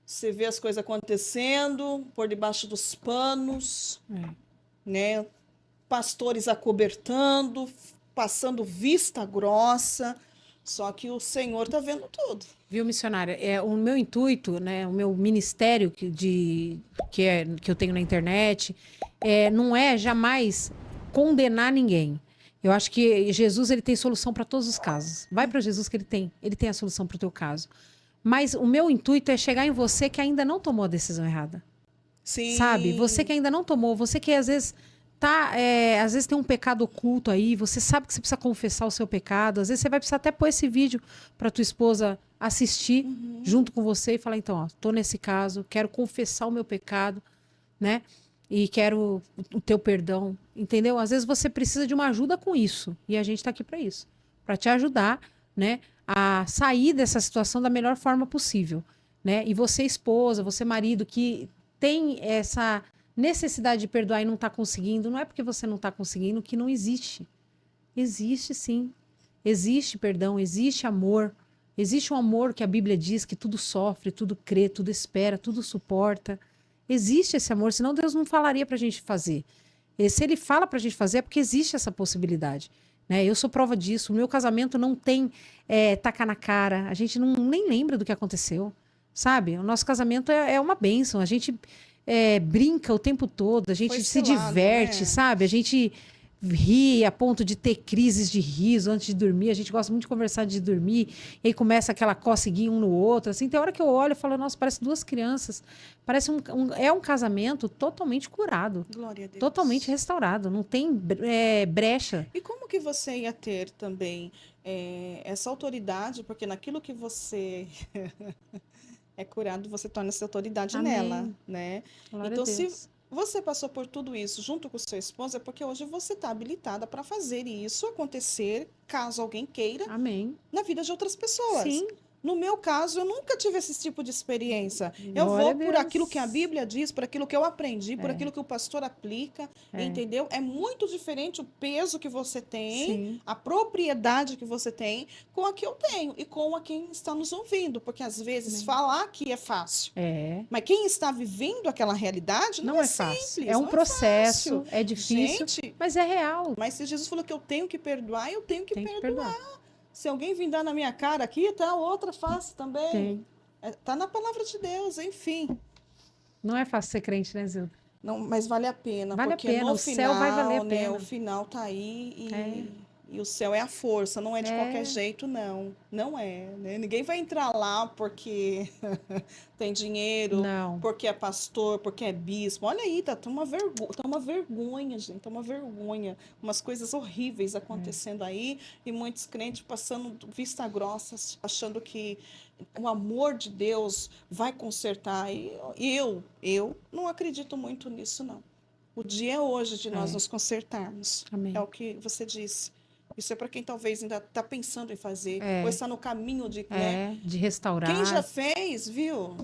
S2: Você vê as coisas acontecendo por debaixo dos panos, né? Pastores acobertando, passando vista grossa, só que o Senhor está vendo tudo.
S1: Viu, missionária? O meu intuito, né, o meu ministério que eu tenho na internet, não é jamais condenar ninguém. Eu acho que Jesus ele tem solução para todos os casos. Vai para Jesus que ele tem a solução para o teu caso. Mas o meu intuito é chegar em você que ainda não tomou a decisão errada.
S2: Sim.
S1: Sabe? Você que ainda não tomou, você que às vezes às vezes tem um pecado oculto aí, você sabe que você precisa confessar o seu pecado, às vezes você vai precisar até pôr esse vídeo para tua esposa assistir junto com você e falar, então, ó, tô nesse caso, quero confessar o meu pecado, né? E quero o teu perdão, entendeu? Às vezes você precisa de uma ajuda com isso, e a gente tá aqui para isso, para te ajudar, né, a sair dessa situação da melhor forma possível, né? E você esposa, você marido que tem essa necessidade de perdoar e não está conseguindo, não é porque você não está conseguindo que não existe. Existe sim. Existe perdão, existe amor. Existe um amor que a Bíblia diz que tudo sofre, tudo crê, tudo espera, tudo suporta. Existe esse amor, senão Deus não falaria para a gente fazer. E se Ele fala para a gente fazer é porque existe essa possibilidade. Né? Eu sou prova disso. O meu casamento não tem tacar na cara. A gente nem lembra do que aconteceu. Sabe? O nosso casamento é uma bênção. A gente brinca o tempo todo, a gente se diverte, né? Sabe? A gente ri a ponto de ter crises de riso antes de dormir. A gente gosta muito de conversar antes de dormir. E aí começa aquela coceguinha um no outro. Assim, tem hora que eu olho e falo, nossa, parece duas crianças. Parece um casamento totalmente curado.
S2: Glória a Deus.
S1: Totalmente restaurado. Não tem brecha.
S2: E como que você ia ter também essa autoridade? Porque naquilo que você... é curado, você torna essa autoridade nela, né?
S1: Glória
S2: então,
S1: a Deus.
S2: se você passou por tudo isso junto com sua esposa, é porque hoje você está habilitada para fazer isso acontecer, caso alguém queira,
S1: Amém.
S2: na vida de outras pessoas.
S1: Sim.
S2: No meu caso, eu nunca tive esse tipo de experiência. Eu
S1: Glória a
S2: vou por
S1: Deus.
S2: aquilo que a Bíblia diz, por aquilo que eu aprendi, por aquilo que o pastor aplica, entendeu? É muito diferente o peso que você tem,
S1: Sim.
S2: a propriedade que você tem com a que eu tenho e com a quem está nos ouvindo. Porque às vezes falar que é fácil, mas quem está vivendo aquela realidade não é
S1: fácil.
S2: simples.
S1: É um
S2: não
S1: processo,
S2: fácil.
S1: é difícil,
S2: Gente,
S1: mas é real.
S2: mas se Jesus falou que eu tenho que perdoar, eu tenho que
S1: Tem que
S2: perdoar.
S1: perdoar.
S2: Se alguém vir dar na minha cara aqui, tá a outra face também.
S1: Tem.
S2: Tá na palavra de Deus, enfim.
S1: Não é fácil ser crente, né, Zilda?
S2: Não, mas vale a pena,
S1: Vale a
S2: porque
S1: pena,
S2: no
S1: o
S2: final,
S1: céu vai valer a
S2: né,
S1: pena.
S2: o final tá aí e o céu é a força, não é de qualquer jeito, não. Não é, né? Ninguém vai entrar lá porque tem dinheiro,
S1: Não.
S2: porque é pastor, porque é bispo. Olha aí, tá uma vergonha, gente, tá uma vergonha. Umas coisas horríveis acontecendo aí e muitos crentes passando vista grossa, achando que o amor de Deus vai consertar. E eu não acredito muito nisso, não. O dia é hoje de nós nos consertarmos.
S1: Amém.
S2: É o que você disse. Isso é para quem talvez ainda está pensando em fazer, ou está no caminho de... né?
S1: De restaurar.
S2: Quem já fez, viu?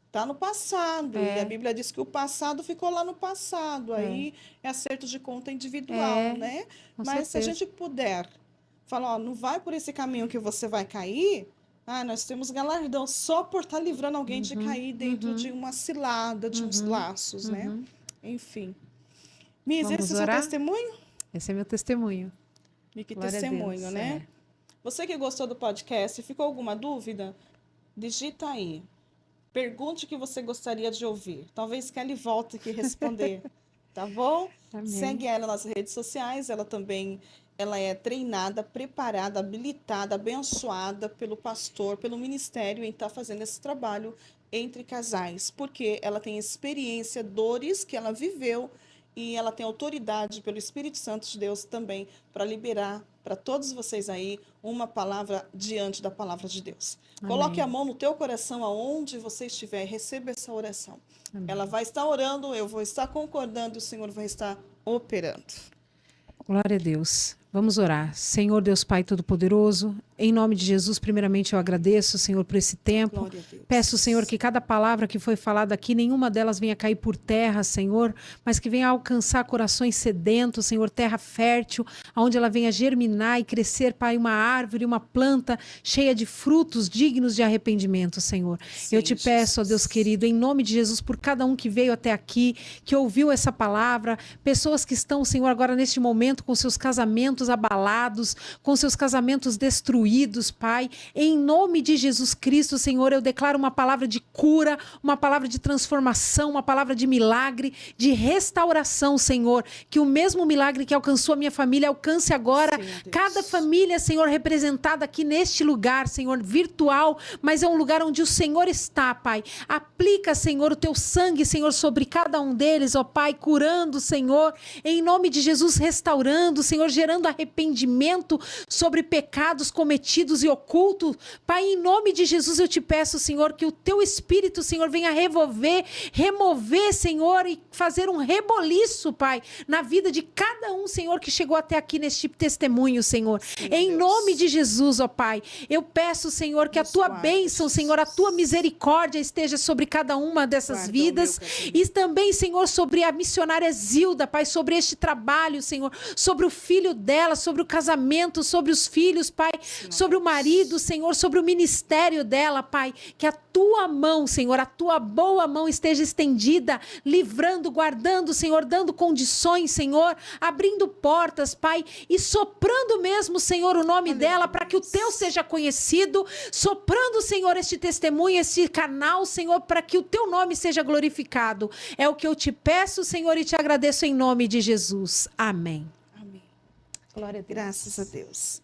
S2: Está no passado. E a Bíblia diz que o passado ficou lá no passado. Aí é acerto de conta individual, né?
S1: Com
S2: Mas
S1: certeza.
S2: se a gente puder falar, ó, não vai por esse caminho que você vai cair, Ah, nós temos galardão só por estar livrando alguém de cair dentro de uma cilada, de uns laços, né? Enfim. Miss, esse
S1: Vamos
S2: é o seu
S1: orar?
S2: testemunho?
S1: Esse é meu testemunho.
S2: E que
S1: Glória a
S2: testemunho,
S1: Deus,
S2: né? Você que gostou do podcast, ficou alguma dúvida? Digita aí. Pergunte o que você gostaria de ouvir. Talvez Kelly volte aqui responder. Tá bom?
S1: Amém.
S2: Segue ela nas redes sociais. Ela é treinada, preparada, habilitada, abençoada pelo pastor, pelo ministério em estar fazendo esse trabalho entre casais, porque ela tem experiência, dores que ela viveu e ela tem autoridade pelo Espírito Santo de Deus também para liberar para todos vocês aí uma palavra diante da palavra de Deus.
S1: Amém.
S2: Coloque a mão no teu coração aonde você estiver, receba essa oração. Amém. Ela vai estar orando, eu vou estar concordando e o Senhor vai estar operando.
S1: Glória a Deus. Vamos orar. Senhor Deus Pai Todo-Poderoso, em nome de Jesus, primeiramente eu agradeço, Senhor, por esse tempo.
S2: Glória a Deus.
S1: Peço, Senhor, que cada palavra que foi falada aqui, nenhuma delas venha cair por terra, Senhor, mas que venha alcançar corações sedentos, Senhor, terra fértil, onde ela venha germinar e crescer, Pai, uma árvore, uma planta cheia de frutos dignos de arrependimento, Senhor.
S2: Sim,
S1: eu te peço, ó Deus querido, em nome de Jesus, por cada um que veio até aqui, que ouviu essa palavra, pessoas que estão, Senhor, agora neste momento com seus casamentos abalados, com seus casamentos destruídos, Pai. Em nome de Jesus Cristo, Senhor, eu declaro uma palavra de cura, uma palavra de transformação, uma palavra de milagre, de restauração, Senhor. Que o mesmo milagre que alcançou a minha família alcance agora cada família, Senhor, representada aqui neste lugar, Senhor, virtual, mas é um lugar onde o Senhor está, Pai. Aplica, Senhor, o teu sangue, Senhor, sobre cada um deles, ó Pai, curando, Senhor, em nome de Jesus, restaurando, Senhor, gerando arrependimento sobre pecados cometidos e ocultos. Pai, em nome de Jesus eu te peço, Senhor, que o teu Espírito, Senhor, venha remover, Senhor, e fazer um reboliço, Pai, na vida de cada um, Senhor, que chegou até aqui neste testemunho, Senhor. Sim, em Deus. Nome de Jesus, ó Pai, eu peço, Senhor, que a tua bênção, Senhor, a tua misericórdia esteja sobre cada uma dessas vidas e também, Senhor, sobre a missionária Zilda, Pai, sobre este trabalho, Senhor, sobre o filho dela, sobre o casamento, sobre os filhos, Pai, sobre o marido, Senhor, sobre o ministério dela, Pai, que a tua mão, Senhor, a tua boa mão esteja estendida, livrando, guardando, Senhor, dando condições, Senhor, abrindo portas, Pai, e soprando mesmo, Senhor, o nome dela para que o teu seja conhecido, soprando, Senhor, este testemunho, este canal, Senhor, para que o teu nome seja glorificado. É o que eu te peço, Senhor, e te agradeço em nome de Jesus. Amém.
S2: Glória a Deus. Graças a Deus.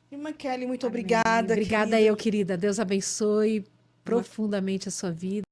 S2: Irmã Kelly, muito
S1: Amém.
S2: obrigada.
S1: Obrigada
S2: querida.
S1: eu, querida. Deus abençoe profundamente a sua vida.